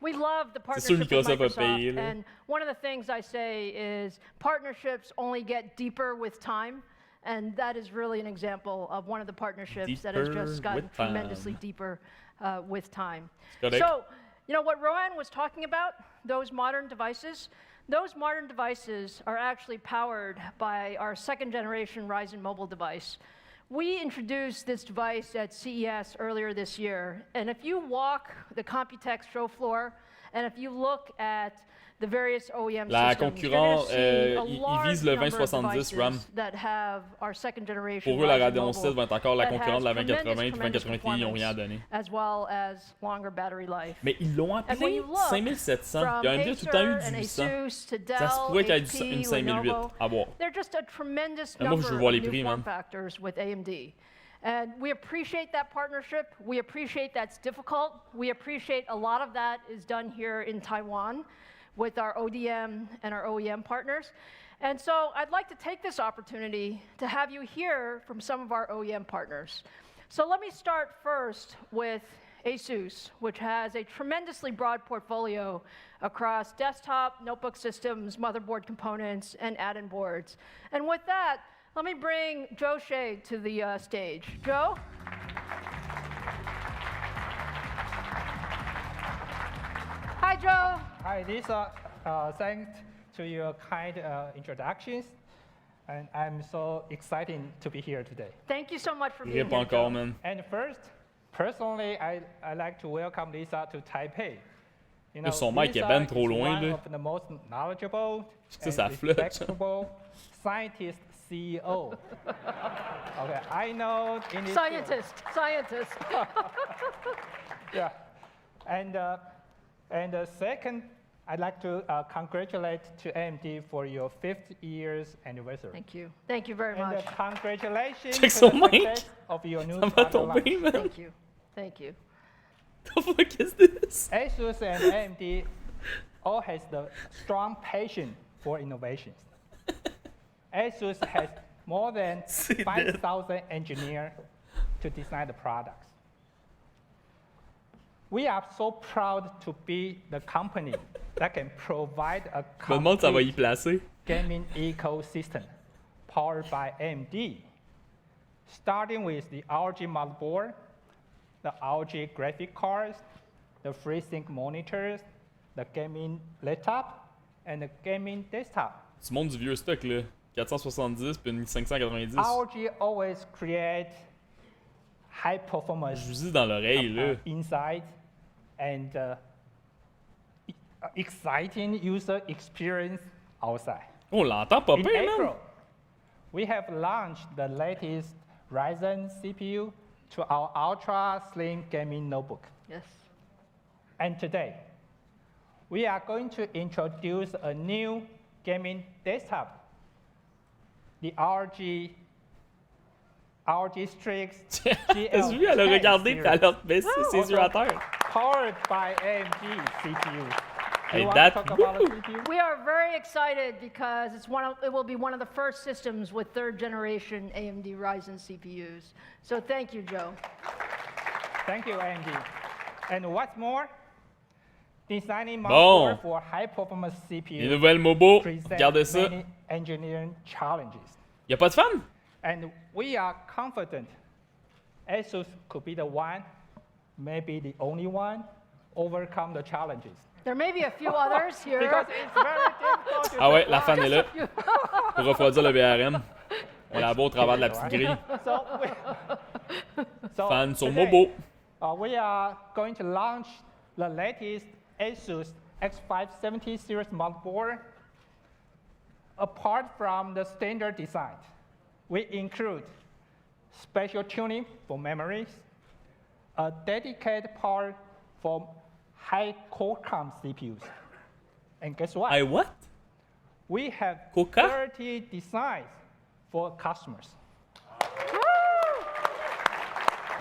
Speaker 6: We love the partnership with Microsoft, and one of the things I say is partnerships only get deeper with time, and that is really an example of one of the partnerships that has just gotten tremendously deeper with time. So, what Roanne was talking about, those modern devices are actually powered by our second generation Ryzen mobile device. We introduced this device at CES earlier this year, and if you walk the Computex show floor, and if you look at the various OEM
Speaker 1: La
Speaker 6: systems,
Speaker 1: concurrent,
Speaker 6: you're
Speaker 1: ils
Speaker 6: going to
Speaker 1: visent
Speaker 6: see
Speaker 1: le
Speaker 6: a large number of
Speaker 1: 2070 RAM.
Speaker 6: devices that have our second generation
Speaker 1: Pour eux, la
Speaker 6: Ryzen
Speaker 1: Radeon
Speaker 6: mobile
Speaker 1: 7 va être encore la
Speaker 6: that
Speaker 1: concurrente de la
Speaker 6: has
Speaker 1: 2080 puis
Speaker 6: tremendous
Speaker 1: 2080 Ti, ils n'ont rien à
Speaker 6: performance,
Speaker 1: donner.
Speaker 6: as well as longer battery life.
Speaker 1: Mais ils l'ont
Speaker 6: And when
Speaker 1: appelé
Speaker 6: you look
Speaker 1: 5700.
Speaker 6: from
Speaker 1: Il y a AMD a tout le temps eu
Speaker 6: Acer
Speaker 1: du
Speaker 6: and
Speaker 1: 800.
Speaker 6: Asus to Dell,
Speaker 1: Ça se pourrait qu'il y ait
Speaker 6: HP,
Speaker 1: une 5008
Speaker 6: Lenovo,
Speaker 1: à voir.
Speaker 6: they're just a tremendous
Speaker 1: Mais moi,
Speaker 6: number
Speaker 1: je veux voir
Speaker 6: of
Speaker 1: les
Speaker 6: new
Speaker 1: prix,
Speaker 6: form
Speaker 1: man.
Speaker 6: factors with AMD. And we appreciate that partnership. We appreciate that's difficult. We appreciate a lot of that is done here in Taiwan with our ODM and our OEM partners. And so I'd like to take this opportunity to have you hear from some of our OEM partners. So let me start first with ASUS, which has a tremendously broad portfolio across desktop, notebook systems, motherboard components, and add-in boards. And with that, let me bring Joe Shea to the stage. Joe? Hi, Joe.
Speaker 16: Hi, Lisa. Thanks to your kind introductions. And I'm so excited to be here today.
Speaker 6: Thank you so much for being
Speaker 1: Rip
Speaker 6: here,
Speaker 1: encore,
Speaker 6: Joe.
Speaker 1: man.
Speaker 16: And first, personally, I like to welcome Lisa to Taipei. You know,
Speaker 1: Son mic est
Speaker 16: Lisa
Speaker 1: ben trop
Speaker 16: is
Speaker 1: loin,
Speaker 16: one
Speaker 1: là.
Speaker 16: of the most knowledgeable
Speaker 1: Ça,
Speaker 16: and
Speaker 1: ça flotte.
Speaker 16: respectable scientist CEO. Okay, I know in this
Speaker 6: Scientist.
Speaker 16: Yeah, and second, I'd like to congratulate to AMD for your 5th year's anniversary.
Speaker 6: Thank you. Thank you very
Speaker 16: And
Speaker 6: much.
Speaker 16: congratulations
Speaker 1: Check
Speaker 16: to
Speaker 1: son
Speaker 16: the
Speaker 1: mic.
Speaker 16: success of your new
Speaker 1: Ça va
Speaker 16: product
Speaker 1: tomber,
Speaker 16: line.
Speaker 1: man.
Speaker 6: Thank you. Thank you.
Speaker 1: The fuck is this?
Speaker 16: ASUS and AMD all has the strong passion for innovations. ASUS has more than 5,000 engineers to design the products. We are so proud to be the company that can provide a
Speaker 1: Je me demande si ça va y
Speaker 16: complete
Speaker 1: placer.
Speaker 16: gaming ecosystem powered by AMD, starting with the ROG motherboard, the ROG graphic cards, the FreeSync monitors, the gaming laptop, and the gaming desktop.
Speaker 1: Tu montes du vieux stock, là. 470 puis une 590.
Speaker 16: ROG always create high performance
Speaker 1: Je vous dis dans l'oreille, là.
Speaker 16: inside and exciting user experience outside.
Speaker 1: On l'entend pas
Speaker 16: In
Speaker 1: pire, man.
Speaker 16: April, we have launched the latest Ryzen CPU to our ultra slim gaming notebook.
Speaker 6: Yes.
Speaker 16: And today, we are going to introduce a new gaming desktop, the ROG Strix
Speaker 1: T'as vu, elle a regardé puis elle a baissé ses yeux à terre.
Speaker 16: powered by AMD CPU.
Speaker 1: Hey,
Speaker 16: You want
Speaker 1: that-
Speaker 16: to talk about the CPU?
Speaker 6: We are very excited because it will be one of the first systems with 3rd generation AMD Ryzen CPUs. So thank you, Joe.
Speaker 16: Thank you, AMD. And what's more, designing
Speaker 1: Bon.
Speaker 16: motherboard for high-performance CPU
Speaker 1: Les nouvelles MOBO,
Speaker 16: presents
Speaker 1: regardez ça.
Speaker 16: many engineering challenges.
Speaker 1: Y'a pas de fan?
Speaker 16: And we are confident ASUS could be the one, maybe the only one, overcome the challenges.
Speaker 6: There may be a few others here.
Speaker 16: Because it's very difficult to
Speaker 1: Ah ouais, la fan est là.
Speaker 6: Just a few.
Speaker 1: Pour refroidir le VRM. On la voit au travers de la petite grille. Fan sur
Speaker 16: today,
Speaker 1: MOBO.
Speaker 16: We are going to launch the latest ASUS X570 series motherboard. Apart from the standard design, we include special tuning for memories, a dedicated part for high Qualcomm CPUs. And guess what?
Speaker 1: I what?
Speaker 16: We have
Speaker 1: Coca?
Speaker 16: 30 designs for customers.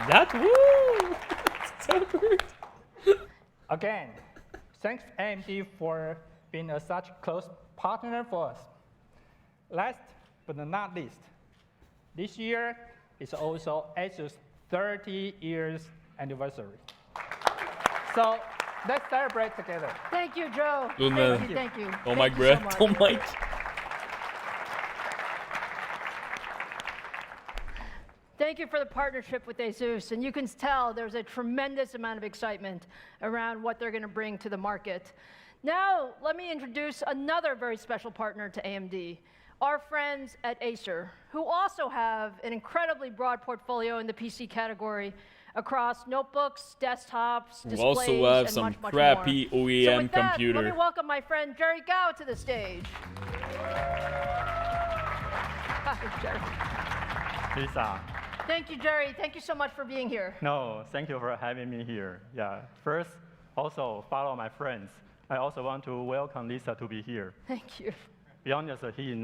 Speaker 1: That woo! So good.
Speaker 16: Again, thanks AMD for being such close partner for us. Last but not least, this year is also ASUS 30 years anniversary. So let's celebrate together.
Speaker 6: Thank you, Joe.
Speaker 1: Good
Speaker 6: Thank
Speaker 1: man.
Speaker 6: you, thank you.
Speaker 1: Oh
Speaker 6: Thank
Speaker 1: my
Speaker 6: you so
Speaker 1: breath.
Speaker 6: much.
Speaker 1: Oh my.
Speaker 6: Thank you for the partnership with ASUS, and you can tell there's a tremendous amount of excitement around what they're going to bring to the market. Now, let me introduce another very special partner to AMD, our friends at Acer, who also have an incredibly broad portfolio in the PC category across notebooks, desktops,
Speaker 1: We
Speaker 6: displays,
Speaker 1: also have
Speaker 6: and
Speaker 1: some
Speaker 6: much, much
Speaker 1: crappy
Speaker 6: more.
Speaker 1: OEM
Speaker 6: So with that,
Speaker 1: computer.
Speaker 6: let me welcome my friend Jerry Gao to the stage. Hi, Jerry.
Speaker 17: Lisa.
Speaker 6: Thank you, Jerry. Thank you so much for being here.
Speaker 17: No, thank you for having me here. Yeah, first, also follow my friends. I also want to welcome Lisa to be here.
Speaker 6: Thank you.
Speaker 17: Be honest, she's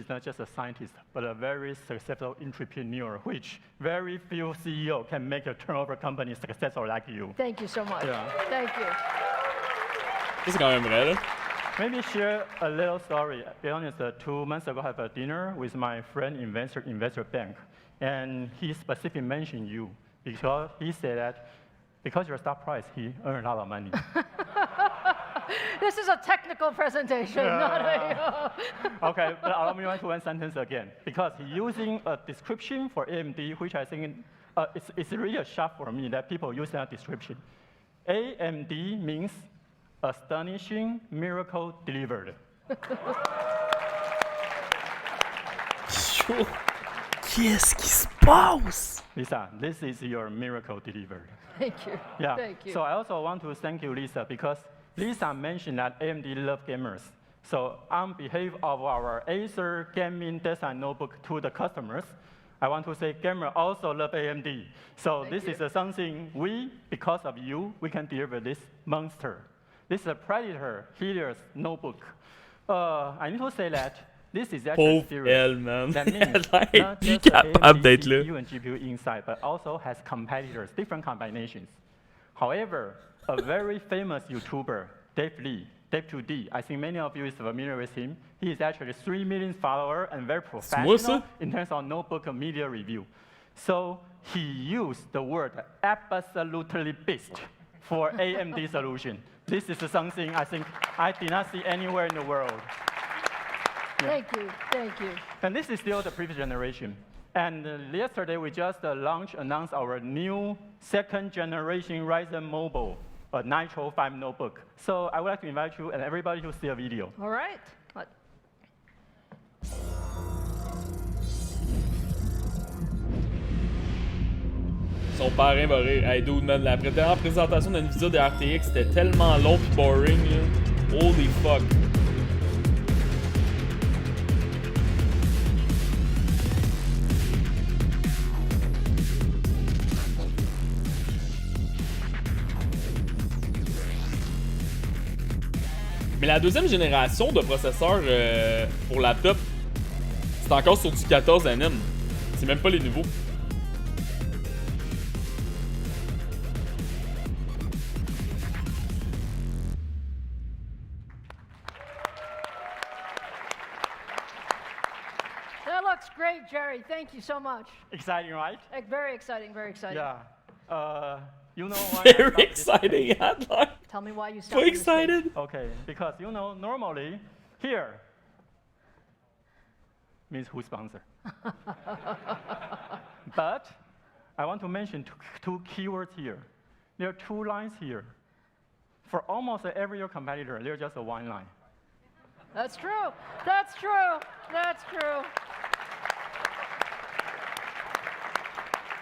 Speaker 17: not just a scientist, but a very successful entrepreneur, which very few CEO can make a turnover company successful like you.
Speaker 6: Thank you so much.
Speaker 17: Yeah.
Speaker 6: Thank you.
Speaker 1: C'est quand même vrai, là.
Speaker 17: Maybe share a little story. Be honest, 2 months ago, I had a dinner with my friend investor bank, and he specifically mentioned you because he said that because your stock price, he earned a lot of money.
Speaker 6: This is a technical presentation, not a...
Speaker 17: Okay, but allow me to one sentence again. Because using a description for AMD, which I think it's really a shock for me that people use that description. AMD means astonishing miracle delivered.
Speaker 1: Yo, qu'est-ce qui se passe?
Speaker 17: Lisa, this is your miracle delivered.
Speaker 6: Thank you.
Speaker 17: Yeah.
Speaker 6: Thank you.
Speaker 17: So I also want to thank you, Lisa, because Lisa mentioned that AMD love gamers. So on behalf of our Acer gaming desktop notebook to the customers, I want to say gamers also love AMD. So this is something because of you, we can deliver this monster. This is a Predator Helios notebook. I need to say that this is actually serious.
Speaker 1: Man.
Speaker 17: That means
Speaker 1: Like,
Speaker 17: not just
Speaker 1: capable
Speaker 17: the
Speaker 1: d'être là.
Speaker 17: CPU and GPU inside, but also has competitors, different combinations. However, a very famous YouTuber, Dave2D, I think many of you is familiar with him. He is actually 3 million followers and very professional in terms of notebook media review. So he used the word absolutely beast for AMD solution. This is something I think I did not see anywhere in the world. Yeah.
Speaker 6: Thank you. Thank you.
Speaker 17: And this is still the previous generation. And yesterday, we just announced our new second generation Ryzen Mobile, a Nitro 5 notebook. So I would like to invite you and everybody to see a video.
Speaker 6: All right.
Speaker 1: Son parrain va rire. Hey, dude, man, la dernière présentation d'une vidéo de RTX, c'était tellement long pis boring, là. Holy fuck. Mais la deuxième génération de processeurs pour laptop, c'est encore sur du 14 nm. C'est même pas les nouveaux.
Speaker 6: That looks great, Jerry. Thank you so much.
Speaker 17: Exciting, right?
Speaker 6: Very exciting, very exciting.
Speaker 17: Yeah. You know why?
Speaker 1: Very exciting.
Speaker 6: Tell me why you
Speaker 1: So
Speaker 6: stopped.
Speaker 1: excited.
Speaker 17: Okay, because you know, normally here means who sponsor. But I want to mention two keywords here. There are 2 lines here. For almost every competitor, there's just a 1 line.
Speaker 6: That's true. That's true. That's true.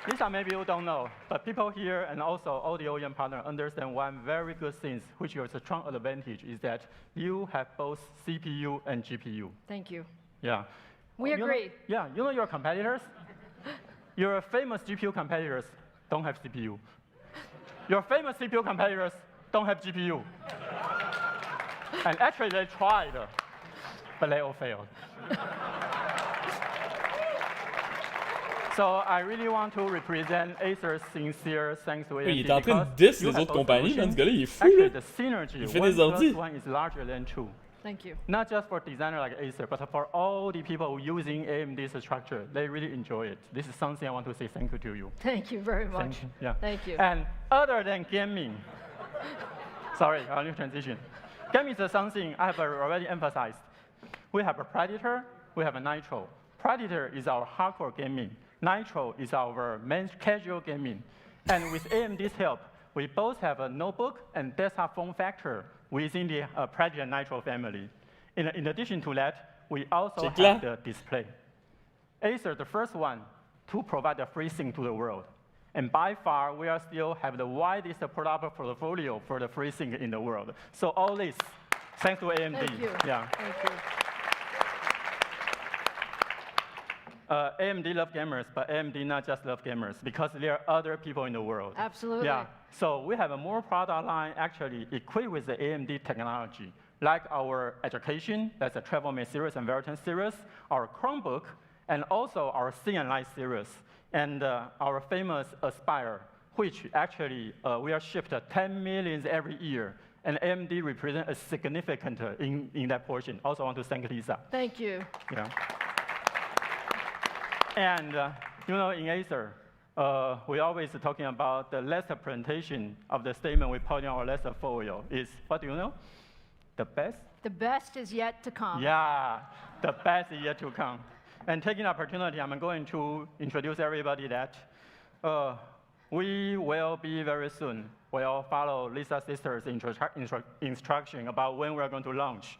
Speaker 17: Lisa, maybe you don't know, but people here and also all the OEM partners understand one very good thing, which is a strong advantage, is that you have both CPU and GPU.
Speaker 6: Thank you.
Speaker 17: Yeah.
Speaker 6: We agree.
Speaker 17: You know your competitors? Your famous GPU competitors don't have CPU. Your famous CPU competitors don't have GPU. And actually, they tried, but they all failed. So I really want to represent Acer's sincere thanks to AMD.
Speaker 1: Il est en train de diss les autres compagnies, man. Ce gars-là, il est fou, là.
Speaker 17: The synergy,
Speaker 1: Il fait des ordi.
Speaker 17: 1 + 1 is larger than 2.
Speaker 6: Thank you.
Speaker 17: Not just for designers like Acer, but for all the people using AMD's structure. They really enjoy it. This is something I want to say thank you to you.
Speaker 6: Thank you very much.
Speaker 17: Thank you. Yeah.
Speaker 6: Thank you.
Speaker 17: And other than gaming, sorry, I'll new transition. Gaming is something I have already emphasized. We have a Predator, we have a Nitro. Predator is our hardcore gaming. Nitro is our main casual gaming. And with AMD's help, we both have a notebook and desktop form factor within the Predator Nitro family. In addition to that, we also have the display. Acer, the first one to provide a free sync to the world. And by far, we are still have the widest product portfolio for the FreeSync in the world. So all this, thanks to AMD.
Speaker 6: Thank you.
Speaker 17: Yeah.
Speaker 6: Thank you.
Speaker 17: AMD love gamers, but AMD not just love gamers, because there are other people in the world.
Speaker 6: Absolutely.
Speaker 17: Yeah. So we have a more product line actually equipped with the AMD technology, like our education, that's the TravelMate series and Veriton series, our Chromebook, and also our CNLight series, and our famous Aspire, which actually we are shipped 10 million every year. And AMD represents a significant in that portion. Also want to thank Lisa.
Speaker 6: Thank you.
Speaker 17: Yeah. And you know, in Acer, we always talking about the last presentation of the statement we put in our last folio is, what do you know? The best?
Speaker 6: The best is yet to come.
Speaker 17: Yeah, the best is yet to come. And taking the opportunity, I'm going to introduce everybody that we will be very soon. We'll follow Lisa's sister's instruction about when we're going to launch.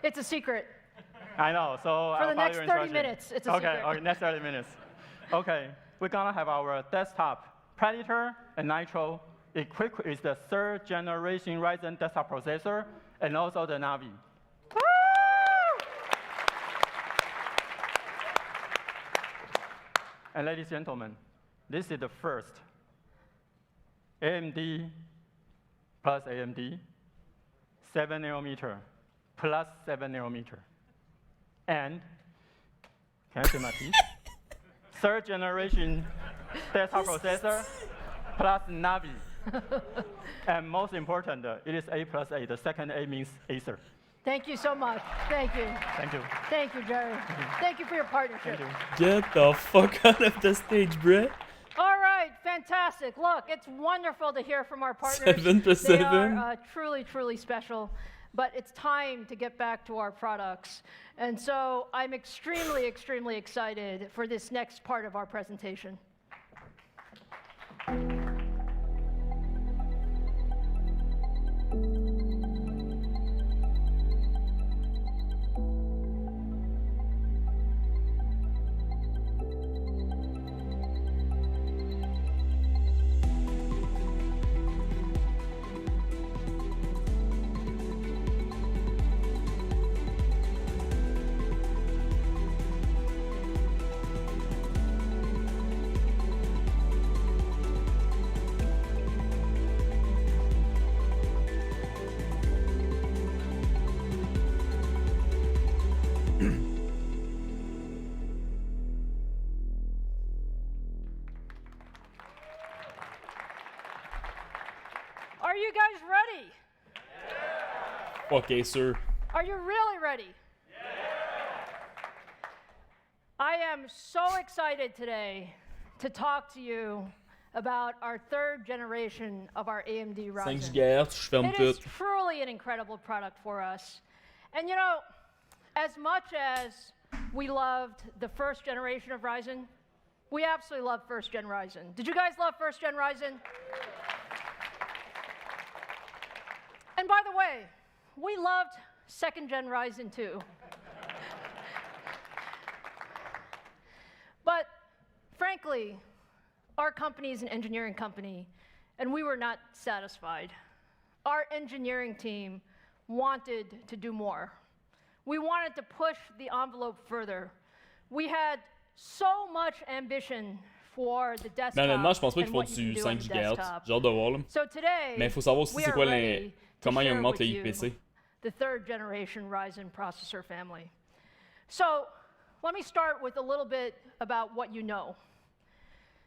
Speaker 6: It's a secret.
Speaker 17: I know, so
Speaker 6: for the next 30 minutes, it's a secret.
Speaker 17: Okay, next 30 minutes. Okay, we're gonna have our desktop Predator and Nitro equipped with the 3rd generation Ryzen desktop processor and also the Navi. And ladies and gentlemen, this is the first AMD plus AMD, 7 nanometer plus 7 nanometer. And, can I say my teeth? 3rd generation desktop processor plus Navi. And most important, it is A plus A. The second A means Acer.
Speaker 6: Thank you so much. Thank you.
Speaker 17: Thank you.
Speaker 6: Thank you, Jerry. Thank you for your partnership.
Speaker 1: Get the fuck out of the stage, Brett.
Speaker 6: All right, fantastic. Look, it's wonderful to hear from our partners.
Speaker 1: 7+7.
Speaker 6: They are truly, truly special. But it's time to get back to our products. And so I'm extremely, extremely excited for this next part of our presentation. Are you guys ready?
Speaker 1: Yeah. Okay, sir.
Speaker 6: Are you really ready?
Speaker 1: Yeah.
Speaker 6: I am so excited today to talk to you about our 3rd generation of our AMD Ryzen.
Speaker 1: 5 GHz, je ferme
Speaker 6: It
Speaker 1: tout.
Speaker 6: is truly an incredible product for us. And you know, as much as we loved the 1st generation of Ryzen, we absolutely love 1st gen Ryzen. Did you guys love 1st gen Ryzen? And by the way, we loved 2nd gen Ryzen too. But frankly, our company is an engineering company, and we were not satisfied. Our engineering team wanted to do more. We wanted to push the envelope further. We had so much ambition for the desktop.
Speaker 1: Mais honnêtement, je pense pas
Speaker 6: and
Speaker 1: qu'il faut
Speaker 6: what you
Speaker 1: du
Speaker 6: can do on
Speaker 1: 5
Speaker 6: the
Speaker 1: GHz.
Speaker 6: desktop.
Speaker 1: J'ai hâte de voir là.
Speaker 6: So today,
Speaker 1: Mais il faut savoir aussi
Speaker 6: we
Speaker 1: c'est
Speaker 6: are
Speaker 1: quoi
Speaker 6: ready to
Speaker 1: comment ils
Speaker 6: share
Speaker 1: augmentent
Speaker 6: with
Speaker 1: les
Speaker 6: you
Speaker 1: IPC.
Speaker 6: the 3rd generation Ryzen processor family. So let me start with a little bit about what you know.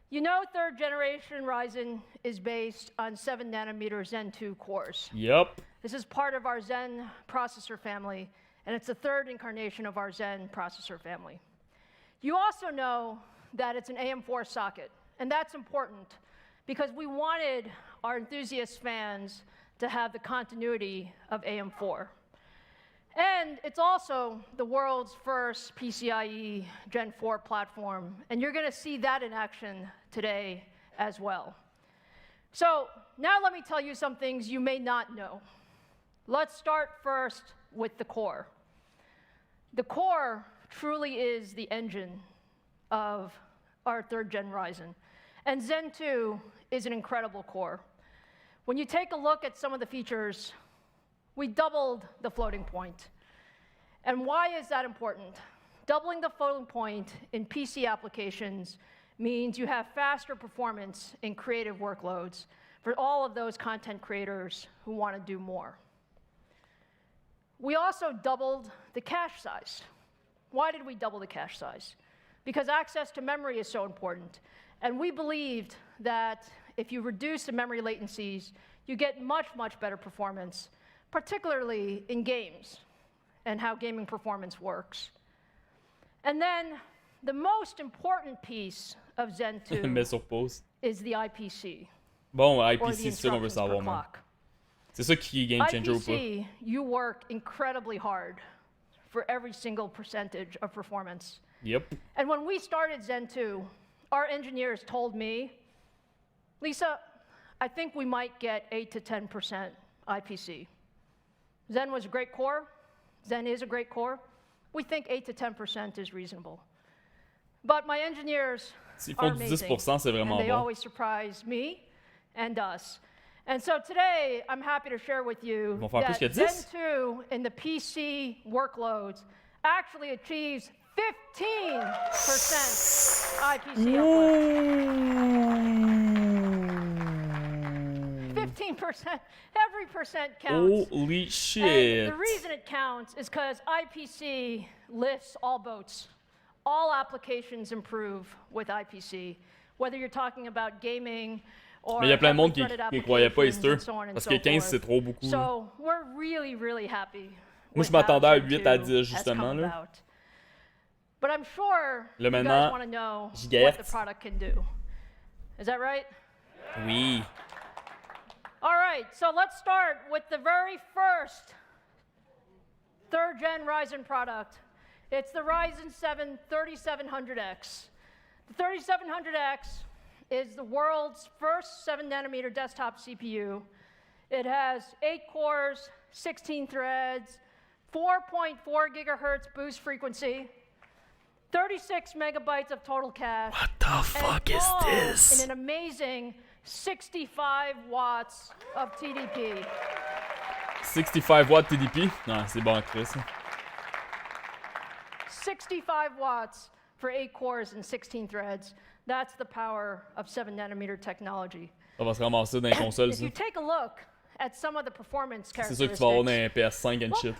Speaker 6: You know 3rd generation Ryzen is based on 7 nanometer Zen 2 cores.
Speaker 1: Yep.
Speaker 6: This is part of our Zen processor family, and it's the 3rd incarnation of our Zen processor family. You also know that it's an AM4 socket, and that's important because we wanted our enthusiast fans to have the continuity of AM4. And it's also the world's first PCIe Gen 4 platform, and you're going to see that in action today as well. So now let me tell you some things you may not know. Let's start first with the core. The core truly is the engine of our 3rd Gen Ryzen. And Zen 2 is an incredible core. When you take a look at some of the features, we doubled the floating point. And why is that important? Doubling the floating point in PC applications means you have faster performance in creative workloads for all of those content creators who want to do more. We also doubled the cache size. Why did we double the cache size? Because access to memory is so important. And we believed that if you reduce the memory latencies, you get much, much better performance, particularly in games and how gaming performance works. And then the most important piece of Zen 2 is the IPC.
Speaker 1: Bon, IPC, c'est ça qu'on veut savoir, man. C'est ça qui est game changer ou pas.
Speaker 6: IPC, you work incredibly hard for every single percentage of performance.
Speaker 1: Yep.
Speaker 6: And when we started Zen 2, our engineers told me, Lisa, I think we might get 8 to 10% IPC. Zen was a great core. Zen is a great core. We think 8 to 10% is reasonable. But my engineers are amazing, and they always surprise me and us. And so today, I'm happy to share with you that Zen 2 in the PC workloads actually achieves 15% IPC uplift. 15%. Every percent counts.
Speaker 1: Holy shit.
Speaker 6: And the reason it counts is because IPC lifts all boats. All applications improve with IPC, whether you're talking about gaming or
Speaker 1: mais il y a plein de monde qui croyait pas Easter, parce que 15 c'est trop beaucoup.
Speaker 6: So we're really, really happy.
Speaker 1: Moi je m'attendais à 8 à 10 justement là.
Speaker 6: But I'm sure
Speaker 1: là,
Speaker 6: you guys want to know what the product can do. Is that right?
Speaker 1: Oui.
Speaker 6: All right, so let's start with the very first 3rd Gen Ryzen product. It's the Ryzen 7 3700X. The 3700X is the world's first 7-nanometer desktop CPU. It has 8 cores, 16 threads, 4.4 gigahertz boost frequency, 36 megabytes of total cache.
Speaker 1: What the fuck is this?
Speaker 6: In an amazing 65 watts of TDP.
Speaker 1: 65 watts TDP? Non, c'est bon, Chris.
Speaker 6: 65 watts for 8 cores and 16 threads. That's the power of 7-nanometer technology.
Speaker 1: Ça va se ramasser dans les consoles,
Speaker 6: If you take a look at some of the performance
Speaker 1: c'est
Speaker 6: characteristics,
Speaker 1: sûr que tu vas avoir dans les PS5 and shit.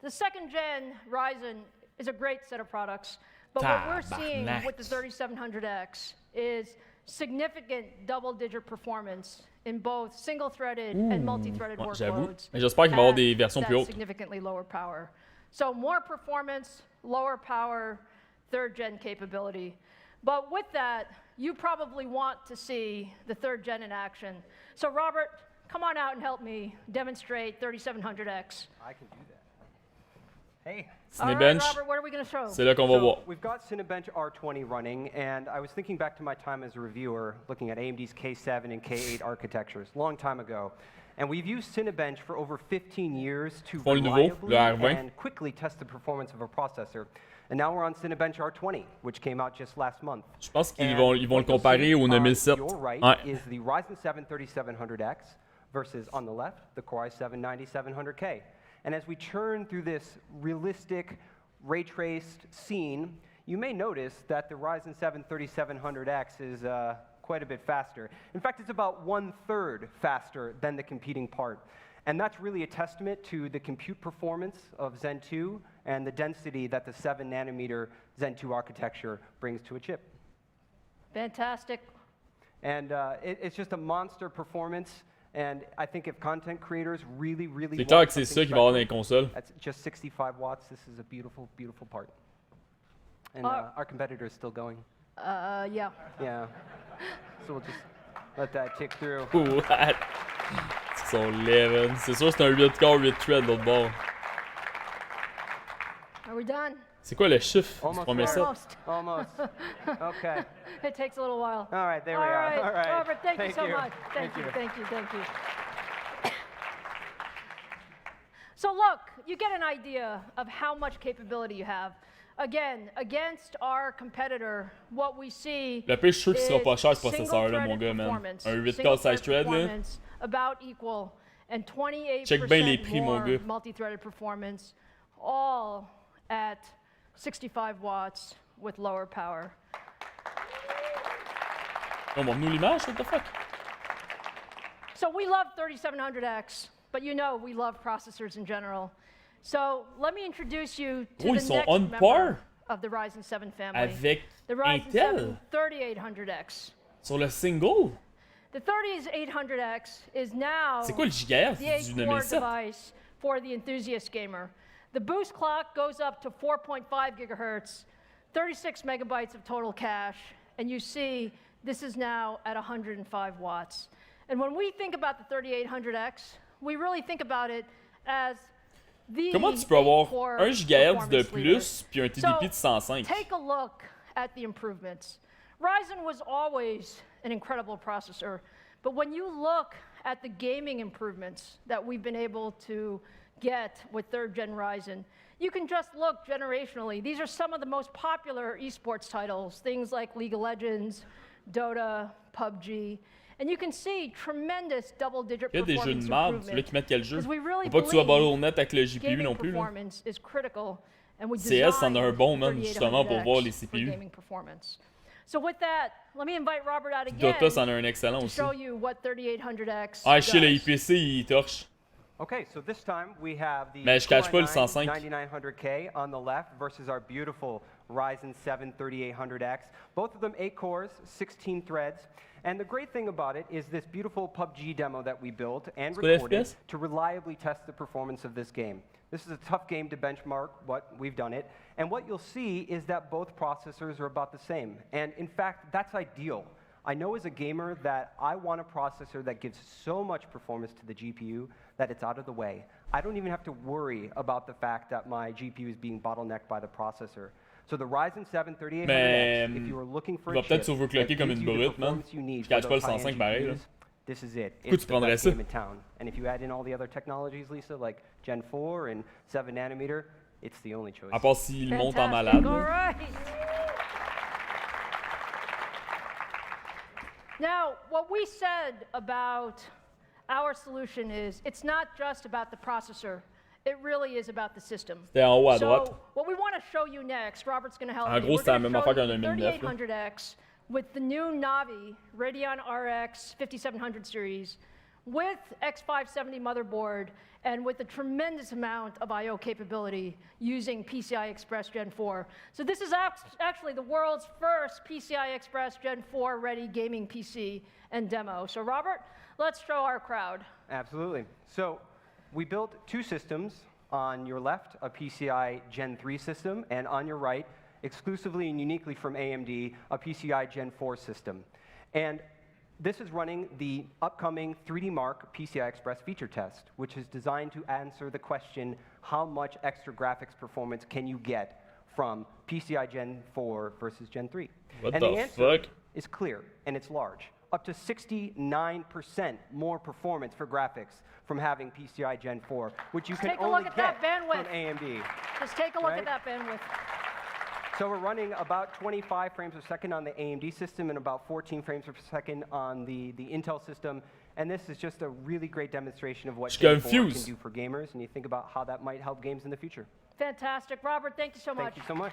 Speaker 6: The 2nd Gen Ryzen is a great set of products, but what we're seeing with the 3700X is significant double-digit performance in both single-threaded and multi-threaded workloads.
Speaker 1: J'espère qu'il va y avoir des versions plus hautes.
Speaker 6: Significantly lower power. So more performance, lower power, 3rd Gen capability. But with that, you probably want to see the 3rd Gen in action. So Robert, come on out and help me demonstrate 3700X.
Speaker 18: I can do that. Hey.
Speaker 1: Cinebench.
Speaker 6: Robert, what are we going to show?
Speaker 1: C'est là qu'on va voir.
Speaker 18: We've got Cinebench R20 running, and I was thinking back to my time as a reviewer, looking at AMD's K7 and K8 architectures, long time ago. And we've used Cinebench for over 15 years to reliably and quickly test the performance of a processor. And now we're on Cinebench R20, which came out just last month.
Speaker 1: Je pense qu'ils vont le comparer au 9007.
Speaker 18: Your right is the Ryzen 7 3700X versus, on the left, the Core i7 9700K. And as we churn through this realistic, ray-traced scene, you may notice that the Ryzen 7 3700X is quite a bit faster. In fact, it's about 1/3 faster than the competing part. And that's really a testament to the compute performance of Zen 2 and the density that the 7-nanometer Zen 2 architecture brings to a chip.
Speaker 6: Fantastic.
Speaker 18: And it's just a monster performance. And I think if content creators really, really
Speaker 1: c'est clair que c'est ça qui va avoir dans les consoles.
Speaker 18: That's just 65 watts. This is a beautiful, beautiful part. And our competitor is still going.
Speaker 6: Yeah.
Speaker 18: Yeah. So we'll just let that tick through.
Speaker 1: What? Ils sont levin. C'est sûr que c'est un 8 core, 8 thread l'autre bord.
Speaker 6: Are we done?
Speaker 1: C'est quoi le chiffre du premier set?
Speaker 18: Almost. Okay.
Speaker 6: It takes a little while.
Speaker 18: All right, there we are. All right.
Speaker 6: Robert, thank you so much. Thank you. So look, you get an idea of how much capability you have. Again, against our competitor, what we see
Speaker 1: Le pire, je suis sûr qu'il sera pas cher ce processeur-là, mon gars, man. Un 8K 16 threads, là.
Speaker 6: About equal, and 28%
Speaker 1: Check bien les prix, mon gars.
Speaker 6: multi-threaded performance, all at 65 watts with lower power.
Speaker 1: On montre-nous l'image, what the fuck?
Speaker 6: So we love 3700X, but you know we love processors in general. So let me introduce you to the next member of the Ryzen 7 family.
Speaker 1: Avec
Speaker 6: the Ryzen
Speaker 1: Intel
Speaker 6: 7 3800X.
Speaker 1: Sur le single?
Speaker 6: The 3800X is now
Speaker 1: C'est quoi le gigahertz
Speaker 6: the
Speaker 1: du
Speaker 6: 8-core
Speaker 1: 9007?
Speaker 6: device for the enthusiast gamer. The boost clock goes up to 4.5 gigahertz, 36 megabytes of total cache, and you see this is now at 105 watts. And when we think about the 3800X, we really think about it as the
Speaker 1: Comment tu peux avoir 1 GHz de
Speaker 6: performance
Speaker 1: plus puis un TDP de 105?
Speaker 6: Take a look at the improvements. Ryzen was always an incredible processor, but when you look at the gaming improvements that we've been able to get with 3rd gen Ryzen, you can just look generationally. These are some of the most popular esports titles, things like League of Legends, Dota, PUBG. And you can see tremendous double-digit
Speaker 1: Il y a des jeux de merde, tu veux qu'ils mettent quel jeu?
Speaker 6: Because we really
Speaker 1: Faut pas que tu sois
Speaker 6: believe
Speaker 1: net avec le GPU
Speaker 6: gaming
Speaker 1: non plus. Là.
Speaker 6: performance is critical, and we
Speaker 1: CS en a un
Speaker 6: designed
Speaker 1: bon, man, justement pour voir les
Speaker 6: 3800X
Speaker 1: CPU.
Speaker 6: for gaming performance. So with that, let me invite Robert out again
Speaker 1: Dota, c'en a un excellent
Speaker 6: to
Speaker 1: aussi.
Speaker 6: show you what 3800X
Speaker 1: Ah, je sais, le
Speaker 6: does.
Speaker 1: IPC, il torche.
Speaker 18: Okay, so this time we have the
Speaker 1: Mais je cache pas le 105.
Speaker 18: 9900K on the left versus our beautiful Ryzen 7 3800X. Both of them 8 cores, 16 threads. And the great thing about it is this beautiful PUBG demo that we built and recorded to reliably test the performance of this game. This is a tough game to benchmark, but we've done it. And what you'll see is that both processors are about the same. And in fact, that's ideal. I know as a gamer that I want a processor that gives so much performance to the GPU that it's out of the way. I don't even have to worry about the fact that my GPU is being bottlenecked by the processor. So the Ryzen 7 3800X, if you are looking for a chip that gives you the performance you need for those high-end GPUs, this is it. It's the best game in town. And if you add in all the other technologies, Lisa, like Gen 4 and 7 nanometer, it's the only choice.
Speaker 1: À part s'il monte en malade.
Speaker 6: All right. Now, what we said about our solution is it's not just about the processor. It really is about the system.
Speaker 1: C'était en haut à droite.
Speaker 6: So, what we want to show you next, Robert's going to help
Speaker 1: En gros, c'était la même affaire qu'en 2009.
Speaker 6: 3800X with the new Navi Radeon RX 5700 series with X570 motherboard and with a tremendous amount of I/O capability using PCI Express Gen 4. So this is actually the world's first PCI Express Gen 4 ready gaming PC and demo. So Robert, let's show our crowd.
Speaker 18: Absolutely. So we built 2 systems. On your left, a PCI Gen 3 system, and on your right, exclusively and uniquely from AMD, a PCI Gen 4 system. And this is running the upcoming 3D Mark PCI Express feature test, which is designed to answer the question, how much extra graphics performance can you get from PCI Gen 4 versus Gen 3?
Speaker 1: What
Speaker 18: and
Speaker 1: the
Speaker 18: the answer
Speaker 1: fuck?
Speaker 18: is clear, and it's large. Up to 69% more performance for graphics from having PCI Gen 4, which you can only get from AMD.
Speaker 6: Just take a look at that bandwidth.
Speaker 18: So we're running about 25 frames per second on the AMD system and about 14 frames per second on the Intel system. And this is just a really great demonstration of what Gen 4 can do for gamers. And you think about how that might help games in the future.
Speaker 6: Fantastic. Robert, thank you so much.
Speaker 18: Thank you so much.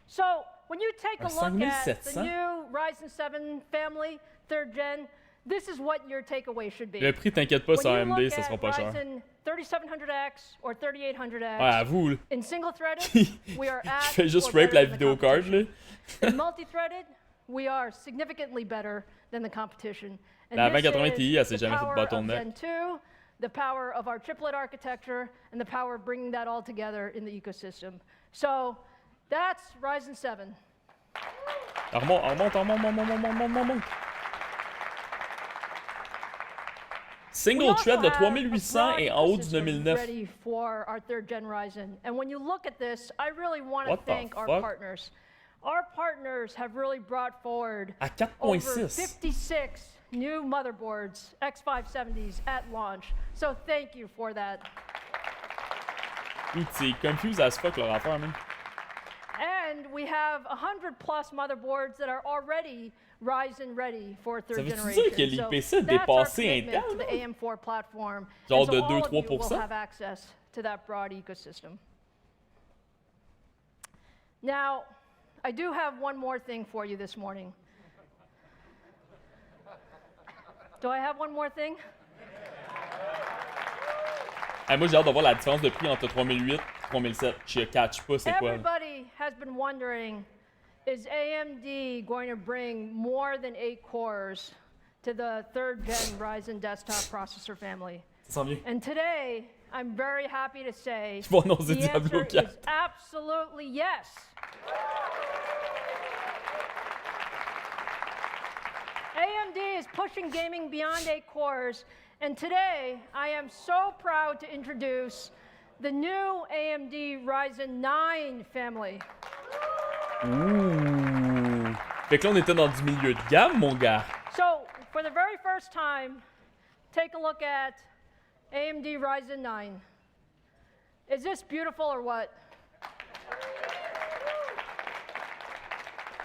Speaker 6: So when you take a look at the new Ryzen 7 family, 3rd gen, this is what your takeaway should be.
Speaker 1: Le prix, t'inquiète pas, sur AMD, ça sera pas cher.
Speaker 6: Ryzen 3700X or 3800X.
Speaker 1: Ouais, avoue, là.
Speaker 6: In single-threaded, we are at
Speaker 1: Il fait juste rape la vidéo card, là.
Speaker 6: In multi-threaded, we are significantly better than the competition. And
Speaker 1: La
Speaker 6: this
Speaker 1: 2080 Ti, elle s'est
Speaker 6: is
Speaker 1: jamais
Speaker 6: the
Speaker 1: fait
Speaker 6: power
Speaker 1: de
Speaker 6: of
Speaker 1: bottleneck.
Speaker 6: Gen 2, the power of our chiplet architecture, and the power of bringing that all together in the ecosystem. So that's Ryzen 7.
Speaker 1: Remonte. Single thread de 3800 et en haut du 2009.
Speaker 6: Ready for our 3rd gen Ryzen. And when you look at this, I really want to
Speaker 1: What the
Speaker 6: thank our
Speaker 1: fuck?
Speaker 6: partners. Our partners have really brought forward
Speaker 1: À
Speaker 6: over
Speaker 1: 4.6.
Speaker 6: 56 new motherboards, X570s, at launch. So thank you for that.
Speaker 1: Dude, c'est confused as fuck leur affaire, man.
Speaker 6: And we have 100 plus motherboards that are already Ryzen ready for third generation.
Speaker 1: Ça veut dire que les PC dépassé Intel?
Speaker 6: To the AM4 platform.
Speaker 1: Genre
Speaker 6: so
Speaker 1: de
Speaker 6: all of you
Speaker 1: 2-3%?
Speaker 6: will have access to that broad ecosystem. Now, I do have one more thing for you this morning. Do I have one more thing?
Speaker 1: Hey, moi, j'ai hâte de voir la différence de prix entre 3008 et 3007. Je catch pas c'est quoi.
Speaker 6: Everybody has been wondering, is AMD going to bring more than 8 cores to the third-gen Ryzen desktop processor family?
Speaker 1: Ça sent bien.
Speaker 6: And today, I'm very happy to say
Speaker 1: Je vais annoncer
Speaker 6: the
Speaker 1: Diablo
Speaker 6: answer
Speaker 1: 4.
Speaker 6: is absolutely yes. AMD is pushing gaming beyond 8 cores, and today I am so proud to introduce the new AMD Ryzen 9 family.
Speaker 1: Ouh. Fait que là, on était dans du milieu de gamme, mon gars.
Speaker 6: So, for the very first time, take a look at AMD Ryzen 9. Is this beautiful or what?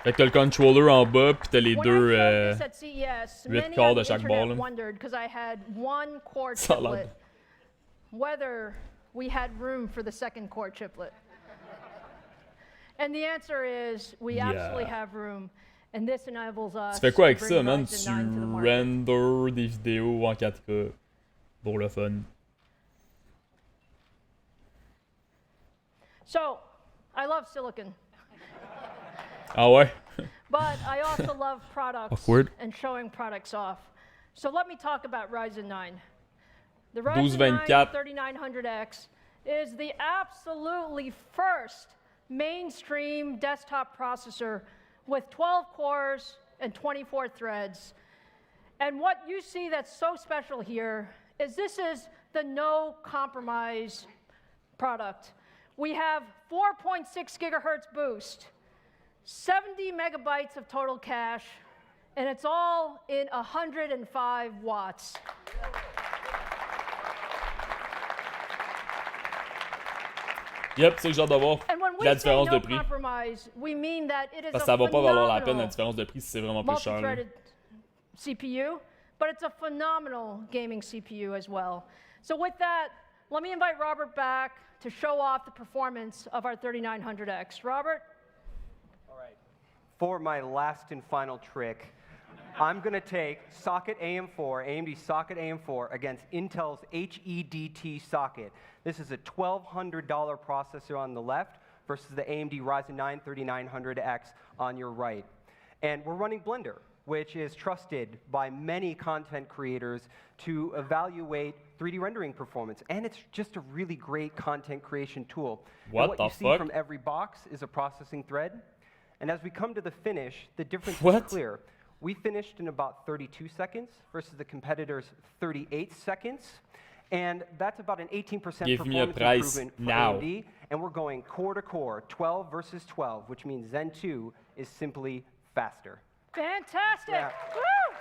Speaker 1: Fait que t'as le controller en bas, pis t'as les deux 8 corps de chaque bord.
Speaker 6: Wondered because I had one core
Speaker 1: Solid.
Speaker 6: chiplet, whether we had room for the second core chiplet. And the answer is we absolutely have room, and this enables us.
Speaker 1: Tu fais quoi avec
Speaker 6: to
Speaker 1: ça,
Speaker 6: bring
Speaker 1: man?
Speaker 6: Ryzen
Speaker 1: Tu
Speaker 6: 9 to the market.
Speaker 1: render des vidéos en 4K pour le fun.
Speaker 6: So, I love silicon.
Speaker 1: Ah ouais?
Speaker 6: But I also love products
Speaker 1: Awkward.
Speaker 6: and showing products off. So let me talk about Ryzen 9. The Ryzen 9 3900X is the absolutely first mainstream desktop processor with 12 cores and 24 threads. And what you see that's so special here is this is the no compromise product. We have 4.6 gigahertz boost, 70 megabytes of total cache, and it's all in 105 watts.
Speaker 1: Yep, c'est ce que j'ai hâte de voir. La différence de prix. Parce que ça va pas valoir la peine la différence de prix si c'est vraiment plus cher. Là.
Speaker 6: CPU, but it's a phenomenal gaming CPU as well. So with that, let me invite Robert back to show off the performance of our 3900X. Robert?
Speaker 18: All right. For my last and final trick, I'm going to take socket AM4, AMD socket AM4 against Intel's HEDT socket. This is a $1,200 processor on the left versus the AMD Ryzen 9 3900X on your right. And we're running Blender, which is trusted by many content creators to evaluate 3D rendering performance. And it's just a really great content creation tool.
Speaker 1: What the
Speaker 18: you see from every box is a processing thread. And as we come to the finish, the difference is clear. We finished in about 32 seconds versus the competitor's 38 seconds. And that's about an 18% performance improvement for AMD. And we're going core to core, 12 versus 12, which means Zen 2 is simply faster.
Speaker 6: Fantastic!
Speaker 18: Yeah.
Speaker 6: Woo!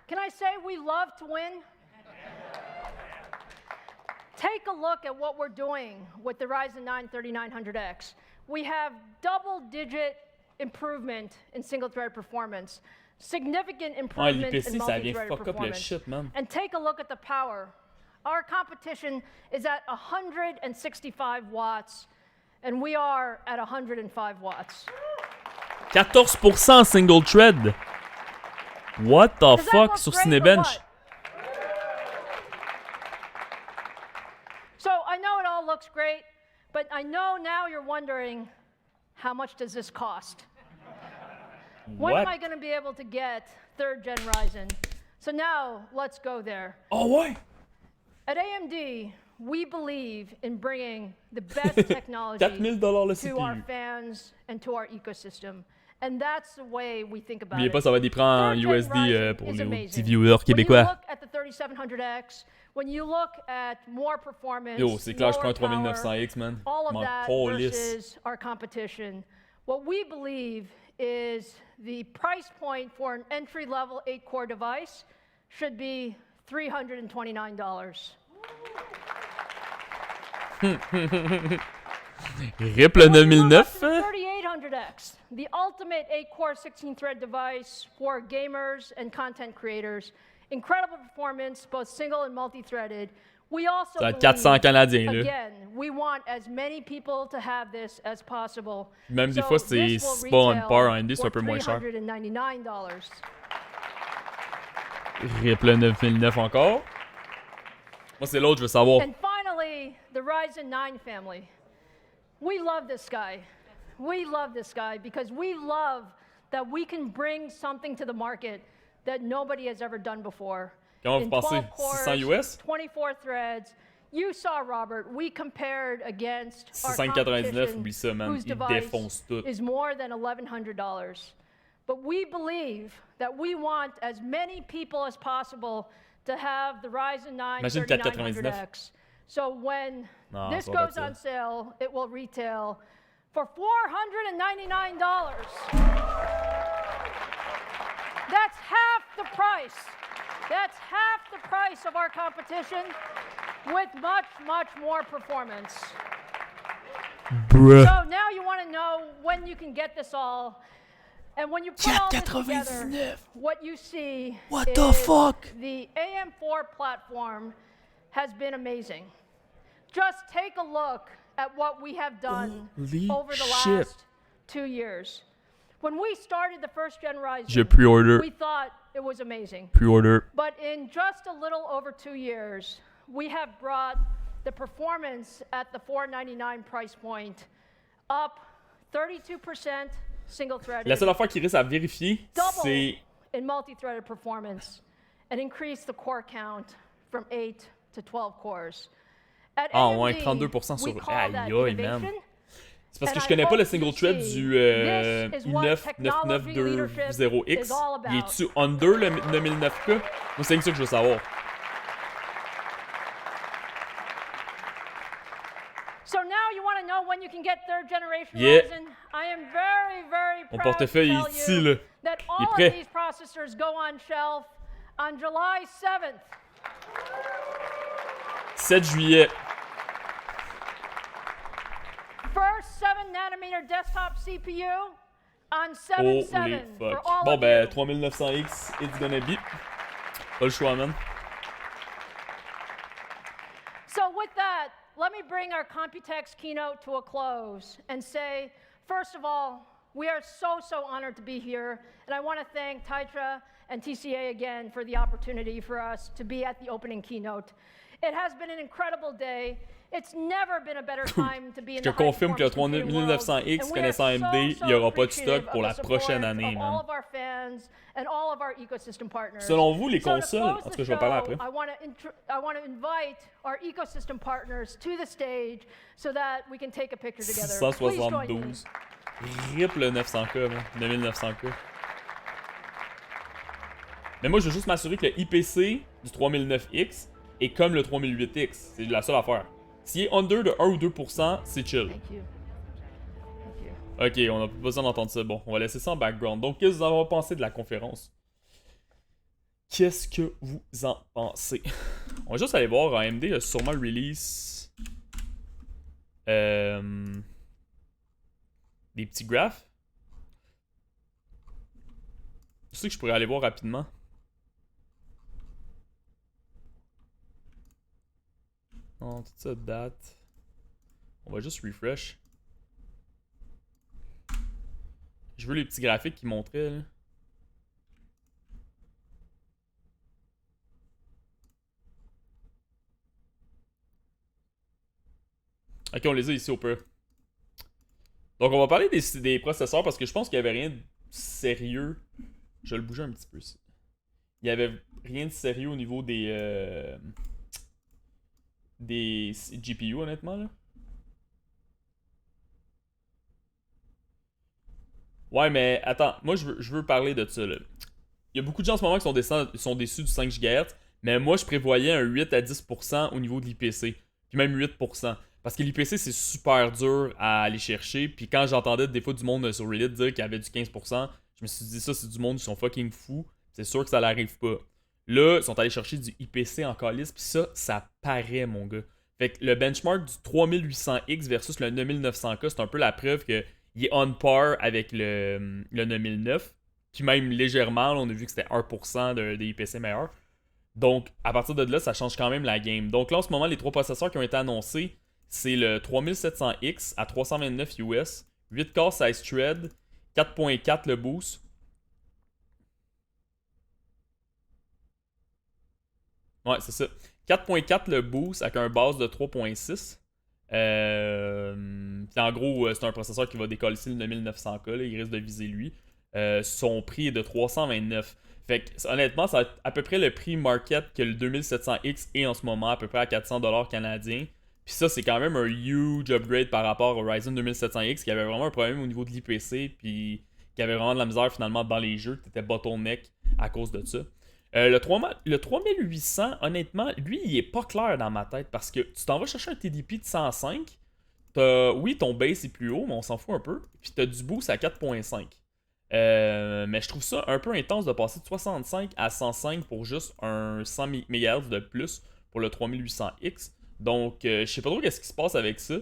Speaker 6: Can I say we love to win? Take a look at what we're doing with the Ryzen 9 3900X. We have double-digit improvement in single-thread performance, significant improvement in multi-threaded performance.
Speaker 1: Shit, man.
Speaker 6: And take a look at the power. Our competition is at 165 watts, and we are at 105 watts.
Speaker 1: 14% single thread. What the fuck sur Cinebench?
Speaker 6: So I know it all looks great, but I know now you're wondering, how much does this cost? When am I going to be able to get third-gen Ryzen? So now let's go there.
Speaker 1: Oh, why?
Speaker 6: At AMD, we believe in bringing the best technology to our fans and to our ecosystem. And that's the way we think about
Speaker 1: N'oubliez
Speaker 6: it.
Speaker 1: pas, ça va être des prends en USD pour les petits viewers québécois.
Speaker 6: When you look at the 3700X, when you look at more performance,
Speaker 1: Yo, c'est clair, je prends un
Speaker 6: power,
Speaker 1: 3900X, man.
Speaker 6: all of that versus our competition, What we believe is the price point for an entry-level 8-core device should be $329.
Speaker 1: Rip le 9009.
Speaker 6: 3800X, the ultimate 8-core 16-thread device for gamers and content creators. Incredible performance, both single and multi-threaded. We also
Speaker 1: believe, 400 Canadiens, là.
Speaker 6: Again, we want as many people to have this as possible.
Speaker 1: Même des fois, c'est pas on par AMD, c'est un peu moins cher.
Speaker 6: $399.
Speaker 1: Rip le 9009 encore. Moi, c'est l'autre, je veux savoir.
Speaker 6: And finally, the Ryzen 9 family. We love this guy. We love this guy because we love that we can bring something to the market that nobody has ever done before.
Speaker 1: Comment vous pensez? 600 US?
Speaker 6: 24 threads. You saw, Robert, we compared against our
Speaker 1: 699, oublie ça, man.
Speaker 6: whose
Speaker 1: Il
Speaker 6: device
Speaker 1: défonce tout.
Speaker 6: is more than $1,100. But we believe that we want as many people as possible to have the Ryzen 9 3900X. So when this goes on sale, it will retail for $499. That's half the price. That's half the price of our competition with much, much more performance.
Speaker 1: Bruh.
Speaker 6: So now you want to know when you can get this all. And when you put all this together, what you see
Speaker 1: What
Speaker 6: is
Speaker 1: the fuck?
Speaker 6: The AM4 platform has been amazing. Just take a look at what we have done over the last 2 years. When we started the first gen Ryzen, we thought it was amazing.
Speaker 1: Pre-order.
Speaker 6: But in just a little over 2 years, we have brought the performance at the $499 price point up 32% single-threaded.
Speaker 1: La seule affaire qui reste à vérifier, c'est
Speaker 6: in multi-threaded performance and increase the core count from 8 to 12 cores. At AMD,
Speaker 1: ouais, 32% sur... Aïe, aïe, man. C'est parce que je
Speaker 6: And
Speaker 1: connais
Speaker 6: I
Speaker 1: pas le
Speaker 6: hope
Speaker 1: single
Speaker 6: you
Speaker 1: thread
Speaker 6: see
Speaker 1: du
Speaker 6: this is what
Speaker 1: i9-9920X.
Speaker 6: is all about.
Speaker 1: Il est-tu under le 9009K? Moi, c'est ça que je veux savoir.
Speaker 6: So now you want to know when you can get third generation
Speaker 1: Yeah.
Speaker 6: Ryzen? I am very, very
Speaker 1: Mon
Speaker 6: proud to
Speaker 1: portefeuille
Speaker 6: tell
Speaker 1: est ici,
Speaker 6: you
Speaker 1: là.
Speaker 6: that
Speaker 1: Il est
Speaker 6: all
Speaker 1: prêt.
Speaker 6: of these processors go on shelf on July 7th.
Speaker 1: 7 juillet.
Speaker 6: First 7nm desktop CPU on
Speaker 1: Holy
Speaker 6: 7/7 for
Speaker 1: fuck.
Speaker 6: all
Speaker 1: Bon,
Speaker 6: of
Speaker 1: ben,
Speaker 6: you.
Speaker 1: 3900X, it's gonna be. Pas le choix, man.
Speaker 6: So with that, let me bring our Computex keynote to a close and say, first of all, we are so honored to be here, and I want to thank Taitra and TCA again for the opportunity for us to be at the opening keynote. It has been an incredible day. It's never been a better time to be in
Speaker 1: Je te
Speaker 6: the
Speaker 1: confirme que le
Speaker 6: high-performance computing world,
Speaker 1: 3900X,
Speaker 6: and we are
Speaker 1: connaissant AMD, il n'y aura pas de stock pour la prochaine année,
Speaker 6: of
Speaker 1: man.
Speaker 6: all of our fans and all of our ecosystem partners.
Speaker 1: Selon vous, les
Speaker 6: So to
Speaker 1: consoles,
Speaker 6: close
Speaker 1: en tout
Speaker 6: the
Speaker 1: cas, je vais parler
Speaker 6: show,
Speaker 1: après.
Speaker 6: I want to invite our ecosystem partners to the stage so that we can take a picture together. Please join me.
Speaker 1: 672. Rip le 900K, man. 9900K. Mais moi, je veux juste m'assurer que le IPC du 3009X est comme le 3008X. C'est la seule affaire. S'il est under de 1 ou 2%, c'est chill. Ok, on n'a pas besoin d'entendre ça. Bon, on va laisser ça en background. Donc, qu'est-ce que vous en avez pensé de la conférence? Qu'est-ce que vous en pensez? On va juste aller voir. AMD a sûrement le release. Des petits graphes. Je sais que je pourrais aller voir rapidement. Non, tout ça date. On va juste refresh. Je veux les petits graphiques qui montraient là. Ok, on les a ici au peu. Donc on va parler des processeurs parce que je pense qu'il n'y avait rien de sérieux. Je vais le bouger un petit peu ici. Il n'y avait rien de sérieux au niveau des GPU honnêtement là. Ouais mais attends, moi je veux parler de ça là. Il y a beaucoup de gens en ce moment qui sont déçus du 5 GHz, mais moi je prévoyais un 8 à 10% au niveau de l'IPC, puis même 8%. Parce que l'IPC, c'est super dur à aller chercher. Puis quand j'entendais des fois du monde sur Reddit dire qu'il y avait du 15%, je me suis dit, ça, c'est du monde qui sont fucking fous. C'est sûr que ça n'arrive pas. Là, ils sont allés chercher du IPC en calice. Puis ça paraît, mon gars. Fait que le benchmark du 3800X versus le 9900K, c'est un peu la preuve qu'il est on par avec le 9009. Puis même légèrement, là, on a vu que c'était 1% de IPC meilleur. Donc, à partir de là, ça change quand même la game. Donc là, en ce moment, les 3 processeurs qui ont été annoncés, c'est le 3700X à 329 US, 8 core 16 threads, 4.4 le boost. Ouais, c'est ça. 4.4 le boost avec un base de 3.6. En gros, c'est un processeur qui va décoller le 9900K, là, il risque de viser lui. Son prix est de 329. Fait que, honnêtement, ça va être à peu près le prix market que le 2700X est en ce moment, à peu près à 400$ canadiens. Puis ça, c'est quand même un huge upgrade par rapport au Ryzen 2700X qui avait vraiment un problème au niveau de l'IPC, puis qui avait vraiment de la misère finalement dans les jeux, qui était bottleneck à cause de ça. Le 3800, honnêtement, lui, il est pas clair dans ma tête parce que tu t'en vas chercher un TDP de 105. Oui, ton base est plus haut, mais on s'en fout un peu. Puis t'as du boost à 4.5. Mais je trouve ça un peu intense de passer de 65 à 105 pour juste un 100 MHz de plus pour le 3800X. Donc, je sais pas trop qu'est-ce qui se passe avec ça.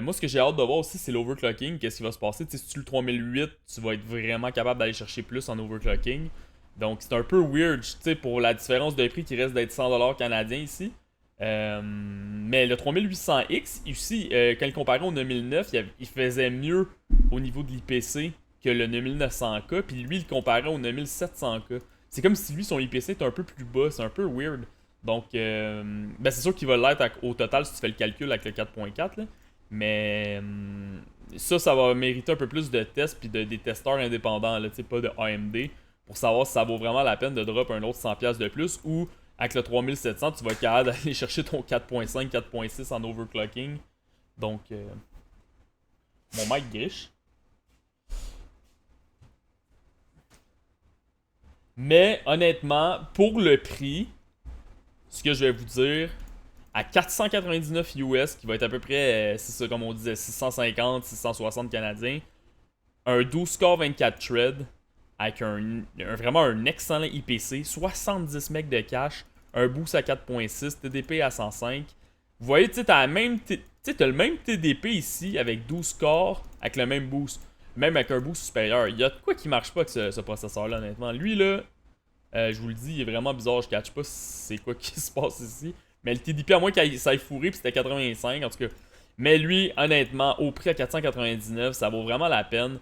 Speaker 1: Moi, ce que j'ai hâte de voir aussi, c'est l'overclocking. Qu'est-ce qui va se passer? T'sais, si tu le 3008, tu vas être vraiment capable d'aller chercher plus en overclocking. Donc, c'est un peu weird pour la différence de prix qui reste d'être 100$ canadiens ici. Mais le 3800X, ici, quand il comparait au 9009, il faisait mieux au niveau de l'IPC que le 9900K, puis lui, il comparait au 9700K. C'est comme si lui, son IPC était un peu plus bas, c'est un peu weird. Donc, c'est sûr qu'il va l'être au total si tu fais le calcul avec le 4.4, là. Mais ça va mériter un peu plus de tests, puis des testeurs indépendants, là, pas de AMD, pour savoir si ça vaut vraiment la peine de drop un autre 100$ de plus, ou avec le 3700, tu vas être capable d'aller chercher ton 4.5, 4.6 en overclocking. Donc, mon mic griche. Mais honnêtement, pour le prix, ce que je vais vous dire, à 499 US, qui va être à peu près, c'est ça comme on disait, 650, 660 canadiens, un 12 core 24 threads, avec vraiment un excellent IPC, 70 MB de cache, un boost à 4.6, TDP à 105. Vous voyez, tu sais, t'as le même TDP ici, avec 12 cores, avec le même boost. Même avec un boost supérieur. Il y a de quoi qui marche pas avec ce processeur-là, honnêtement. Lui, là, je vous le dis, il est vraiment bizarre. Je catch pas c'est quoi qui se passe ici. Mais le TDP, à moins qu'il s'aille fourrer, puis c'était 85, en tout cas. Mais lui, honnêtement, au prix à 499, ça vaut vraiment la peine.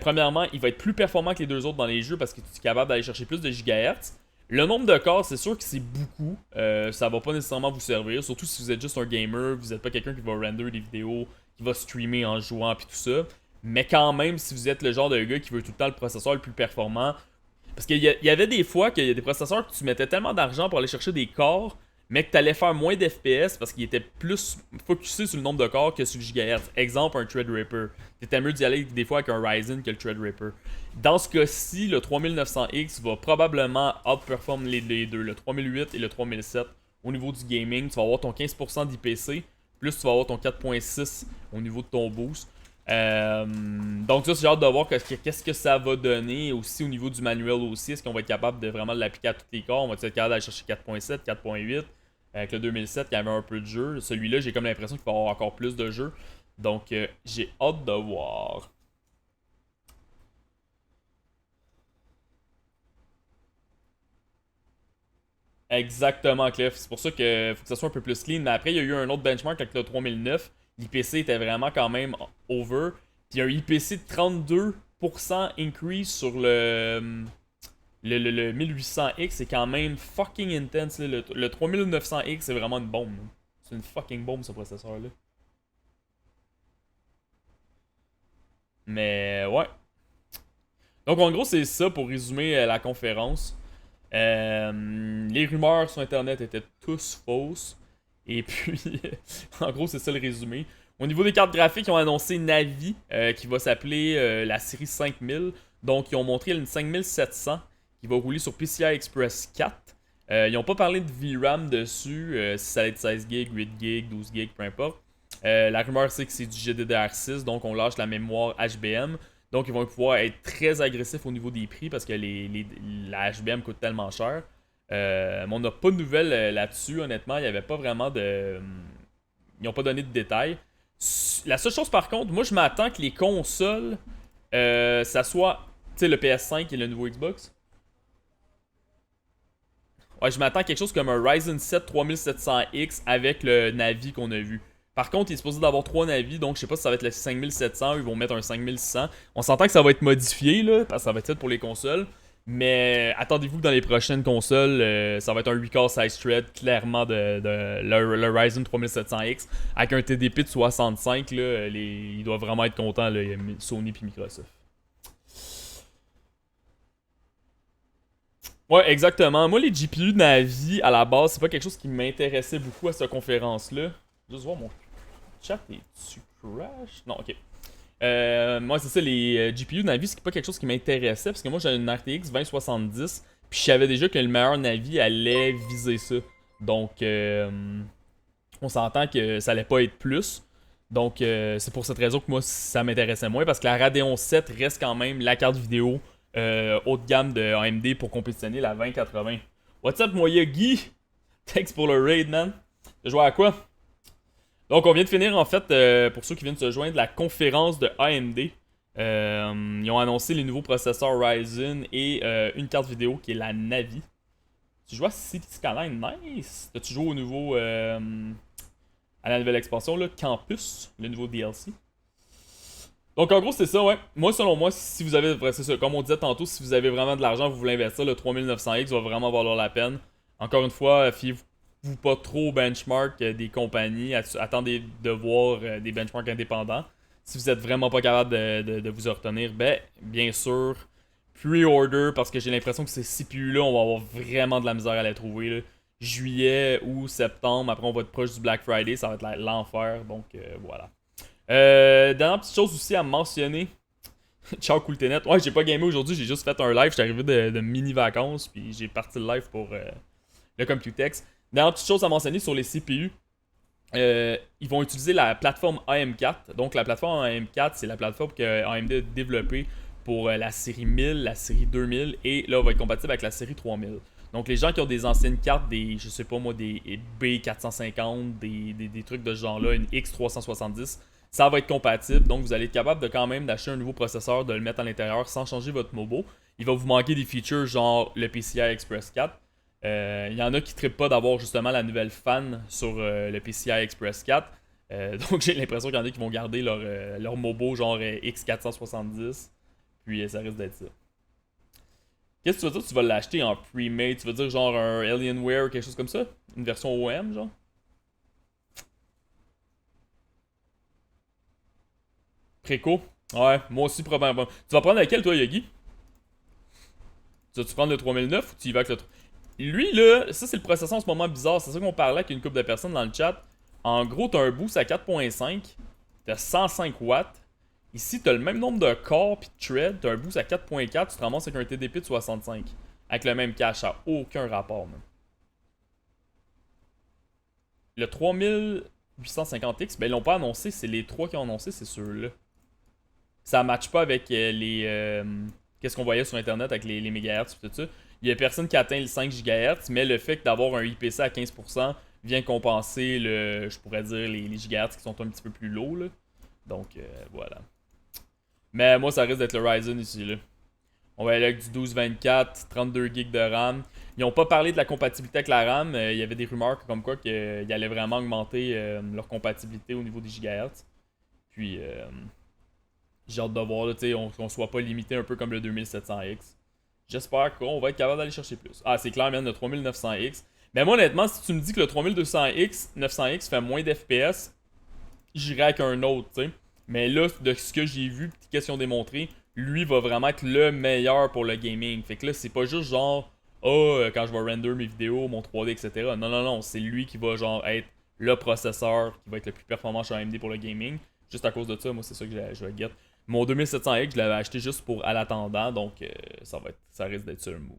Speaker 1: Premièrement, il va être plus performant que les deux autres dans les jeux parce que tu es capable d'aller chercher plus de gigahertz. Le nombre de corps, c'est sûr que c'est beaucoup. Ça va pas nécessairement vous servir. Surtout si vous êtes juste un gamer, vous n'êtes pas quelqu'un qui va render des vidéos, qui va streamer en jouant, puis tout ça. Mais quand même, si vous êtes le genre de gars qui veut tout le temps le processeur le plus performant. Parce qu'il y avait des fois qu'il y a des processeurs que tu mettais tellement d'argent pour aller chercher des corps, mais que tu allais faire moins d'FPS parce qu'il était plus focusé sur le nombre de corps que sur le gigahertz. Exemple, un Threadripper. T'étais mieux d'y aller des fois avec un Ryzen que le Threadripper. Dans ce cas-ci, le 3900X va probablement outperform les deux, le 3008 et le 3007 au niveau du gaming. Tu vas avoir ton 15% d'IPC, plus tu vas avoir ton 4.6 au niveau de ton boost. Donc ça, j'ai hâte de voir qu'est-ce que ça va donner aussi au niveau du manuel aussi. Est-ce qu'on va être capable de vraiment l'appliquer à tous les corps? On va être capable d'aller chercher 4.7, 4.8. Avec le 2007, il y avait un peu de jeu. Celui-là, j'ai comme l'impression qu'il va y avoir encore plus de jeux. Donc j'ai hâte de voir. Exactement, Clef. C'est pour ça qu'il faut que ça soit un peu plus clean. Mais après, il y a eu un autre benchmark avec le 3009. L'IPC était vraiment quand même over. Puis il y a un IPC de 32% increase sur le 1800X. C'est quand même fucking intense. Le 3900X, c'est vraiment une bombe. C'est une fucking bombe, ce processeur-là. Mais ouais. Donc en gros, c'est ça pour résumer la conférence. Les rumeurs sur Internet étaient tous fausses. Et puis, en gros, c'est ça le résumé. Au niveau des cartes graphiques, ils ont annoncé Navi, qui va s'appeler la série 5000. Donc, ils ont montré une 5700 qui va rouler sur PCI Express 4. Ils n'ont pas parlé de VRAM dessus, si ça va être 16 GB, 8 GB, 12 GB, peu importe. La rumeur, c'est que c'est du GDDR6, donc on lâche la mémoire HBM. Donc, ils vont pouvoir être très agressifs au niveau des prix parce que la HBM coûte tellement cher. Mais on n'a pas de nouvelles là-dessus, honnêtement. Il n'y avait pas vraiment de... Ils n'ont pas donné de détails. La seule chose, par contre, moi, je m'attends que les consoles, ça soit... Tu sais, le PS5 et le nouveau Xbox. Ouais, je m'attends à quelque chose comme un Ryzen 7 3700X avec le Navi qu'on a vu. Par contre, il est supposé d'avoir 3 navis, donc je sais pas si ça va être le 5700 ou ils vont mettre un 5600. On s'entend que ça va être modifié, là, parce que ça va être fait pour les consoles. Mais attendez-vous que dans les prochaines consoles, ça va être un 8 core size thread, clairement, le Ryzen 3700X. Avec un TDP de 65, là, ils doivent vraiment être contents, là, Sony et Microsoft. Ouais, exactement. Moi, les GPU Navi, à la base, c'est pas quelque chose qui m'intéressait beaucoup à cette conférence-là. Juste voir mon chat, es-tu crash? Non, ok. Moi, c'est ça, les GPU Navi, c'est pas quelque chose qui m'intéressait parce que moi, j'ai une RTX 2070, puis je savais déjà que le meilleur Navi allait viser ça. Donc, on s'entend que ça allait pas être plus. Donc, c'est pour cette raison que moi, ça m'intéressait moins parce que la Radeon 7 reste quand même la carte vidéo haut de gamme de AMD pour compétitionner la 2080. What's up, moi, Guy? Thanks pour le raid, man. Tu joué à quoi? Donc, on vient de finir, en fait, pour ceux qui viennent se joindre, la conférence de AMD. Ils ont annoncé les nouveaux processeurs Ryzen et une carte vidéo qui est la Navi. Tu joues à City Skyline? Nice! T'as-tu joué au nouveau... à la nouvelle expansion, là, Campus, le nouveau DLC? Donc, en gros, c'est ça, ouais. Moi, selon moi, si vous avez... C'est ça, comme on disait tantôt, si vous avez vraiment de l'argent, vous voulez investir, le 3900X va vraiment valoir la peine. Encore une fois, fiez-vous pas trop au benchmark des compagnies. Attendez de voir des benchmarks indépendants. Si vous êtes vraiment pas capable de vous en retenir, ben, bien sûr, pre-order, parce que j'ai l'impression que ces CPU-là, on va avoir vraiment de la misère à les trouver, là. Juillet ou septembre, après on va être proche du Black Friday, ça va être l'enfer, donc voilà. Dernière petite chose aussi à mentionner. Ciao Cooltenet. Ouais, j'ai pas gamé aujourd'hui, j'ai juste fait un live, j'étais arrivé de mini-vacances, puis j'ai parti le live pour le CompuTex. Dernière petite chose à mentionner sur les CPU. Ils vont utiliser la plateforme AM4. Donc la plateforme AM4, c'est la plateforme que AMD a développée pour la série 1000, la série 2000, et là, va être compatible avec la série 3000. Donc les gens qui ont des anciennes cartes, je sais pas moi, des B450, des trucs de ce genre-là, une X370, ça va être compatible. Donc vous allez être capable de quand même d'acheter un nouveau processeur, de le mettre à l'intérieur sans changer votre MOBO. Il va vous manquer des features genre le PCI Express 4. Il y en a qui ne trippent pas d'avoir justement la nouvelle fan sur le PCI Express 4. Donc j'ai l'impression qu'il y en a qui vont garder leur MOBO genre X470. Puis ça risque d'être ça. Qu'est-ce que tu veux dire? Tu vas l'acheter en pre-made? Tu veux dire genre un Alienware ou quelque chose comme ça? Une version OEM, genre? Préco? Ouais, moi aussi probablement. Tu vas prendre laquelle toi, Yogi? Tu vas-tu prendre le 3009 ou tu y vas avec le... Lui, là, ça c'est le processeur en ce moment bizarre. C'est ça qu'on parlait avec une couple de personnes dans le chat. En gros, t'as un boost à 4.5. T'as 105 watts. Ici, t'as le même nombre de corps pis de threads. T'as un boost à 4.4. Tu te ramasses avec un TDP de 65. Avec le même cache. Ça n'a aucun rapport, même. Le 3850X, ben ils l'ont pas annoncé. C'est les 3 qui ont annoncé, c'est ceux-là. Ça matche pas avec les... qu'est-ce qu'on voyait sur Internet avec les MHz et tout ça. Il y a personne qui atteint les 5 GHz, mais le fait d'avoir un IPC à 15% vient compenser je pourrais dire, les GHz qui sont un petit peu plus low, là. Donc, voilà. Mais moi, ça risque d'être le Ryzen ici, là. On va aller avec du 1224, 32 GB de RAM. Ils n'ont pas parlé de la compatibilité avec la RAM. Il y avait des rumeurs comme quoi qu'ils allaient vraiment augmenter leur compatibilité au niveau des GHz. Puis, j'ai hâte de voir, là, qu'on soit pas limité un peu comme le 2700X. J'espère qu'on va être capable d'aller chercher plus. Ah, c'est clair, même le 3900X. Mais moi, honnêtement, si tu me dis que le 3200X, 900X fait moins d'FPS, j'irai avec un autre, tu sais. Mais là, de ce que j'ai vu, petite question démontrée, lui va vraiment être le meilleur pour le gaming. Fait que là, c'est pas juste genre, quand je vais render mes vidéos, mon 3D, etc. Non, non, non, c'est lui qui va genre être le processeur qui va être le plus performant chez AMD pour le gaming. Juste à cause de ça, moi, c'est ça que je vais get. Mon 2700X, je l'avais acheté juste pour à l'attendant, donc ça risque d'être sur le move.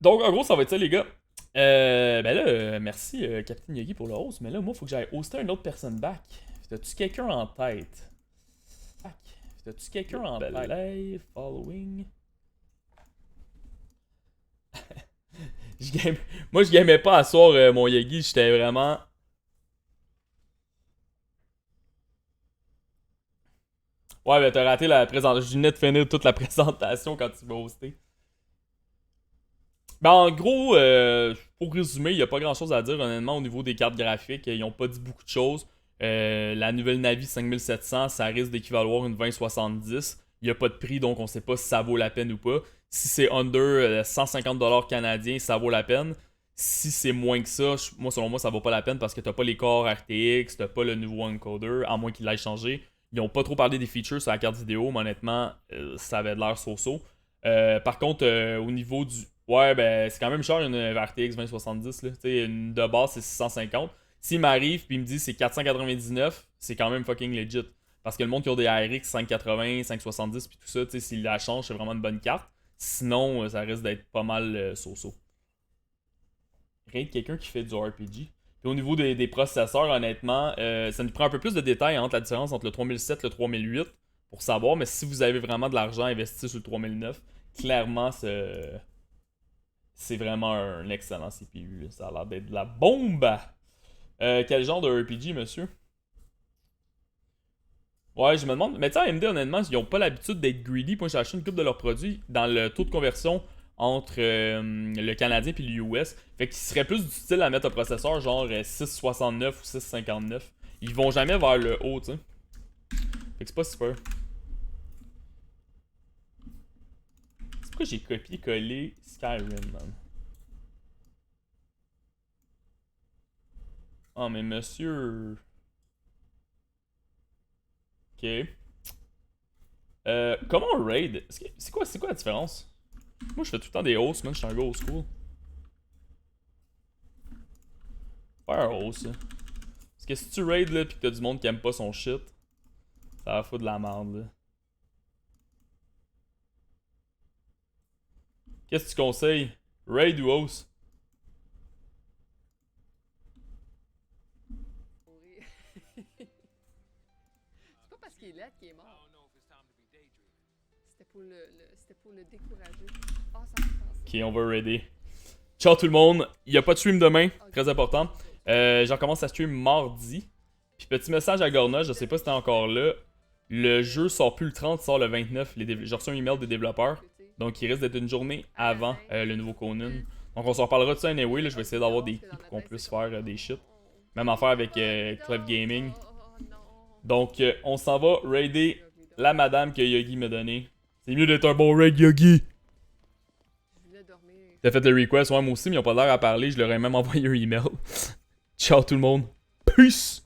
Speaker 1: Donc, en gros, ça va être ça, les gars. Ben là, merci Captain Yogi pour le host, mais là, moi, faut que j'aille hoster une autre personne back. T'as-tu quelqu'un en tête? T'as-tu quelqu'un en tête? Play, following. Moi, je gamais pas à soir, mon Yogi, j'étais vraiment. Ouais, ben t'as raté la présentation. Je venais de finir toute la présentation quand tu vas hoster. Ben en gros, pour résumer, il n'y a pas grand chose à dire honnêtement au niveau des cartes graphiques. Ils n'ont pas dit beaucoup de choses. La nouvelle Navi 5700, ça risque d'équivaloir une 2070. Il n'y a pas de prix, donc on ne sait pas si ça vaut la peine ou pas. Si c'est under 150$ canadiens, ça vaut la peine. Si c'est moins que ça, moi selon moi, ça vaut pas la peine parce que t'as pas les corps RTX, t'as pas le nouveau encoder, à moins qu'il l'aille changer. Ils ont pas trop parlé des features sur la carte vidéo, mais honnêtement, ça avait de l'air so-so. Par contre, au niveau du... Ouais, ben, c'est quand même cher une RTX 2070, là. T'sais, une de base, c'est 650. S'il m'arrive puis il me dit c'est 499, c'est quand même fucking legit. Parce que le monde qui a des RX 580, 570 puis tout ça, tu sais, s'il la change, c'est vraiment une bonne carte. Sinon, ça risque d'être pas mal so-so. Rien de quelqu'un qui fait du RPG. Puis au niveau des processeurs, honnêtement, ça nous prend un peu plus de détails entre la différence entre le 3007 et le 3008 pour savoir. Mais si vous avez vraiment de l'argent investi sur le 3009, clairement, c'est vraiment un excellent CPU. Ça a l'air d'être de la bombe. Quel genre de RPG, monsieur? Ouais, je me demande. Mais tu sais, AMD, honnêtement, ils ont pas l'habitude d'être greedy. Moi, j'ai acheté une couple de leurs produits dans le taux de conversion entre le Canadien et l'US. Fait qu'ils seraient plus du style à mettre un processeur genre 669 ou 659. Ils vont jamais vers le haut, tu sais. Fait que c'est pas super. C'est pourquoi j'ai copié-collé Skyrim, man. Oh, mais monsieur... Ok. Comment on raid? C'est quoi la différence? Moi, je fais tout le temps des hosts, man. Je suis un gars old school. Faire un host, là. Parce que si tu raid, là, pis que t'as du monde qui aime pas son shit, ça va foutre de la merde, là. Qu'est-ce que tu conseilles? Raid ou host?
Speaker 19: C'est pas parce qu'il est laid qu'il est mort. C'était pour le décourager. Ah, ça me fait
Speaker 1: Ok, on va raider. Ciao tout le monde. Il n'y a pas de stream demain. Très important. J'en commence à stream mardi. Puis petit message à Gorna, je sais pas si t'es encore là. Le jeu sort plus le 30, il sort le 29. J'ai reçu un email des développeurs. Donc il risque d'être une journée avant le nouveau Conan. Donc on s'en reparlera de ça anyway. Là. Je vais essayer d'avoir des keys pour qu'on puisse faire des shit. Même affaire avec Clef Gaming. Donc on s'en va raider la madame que Yogi m'a donnée. C'est mieux d'être un bon raid, Yogi! T'as fait le request, ouais, moi aussi, mais ils ont pas l'air à parler. Je leur ai même envoyé un email. Ciao tout le monde. Peace!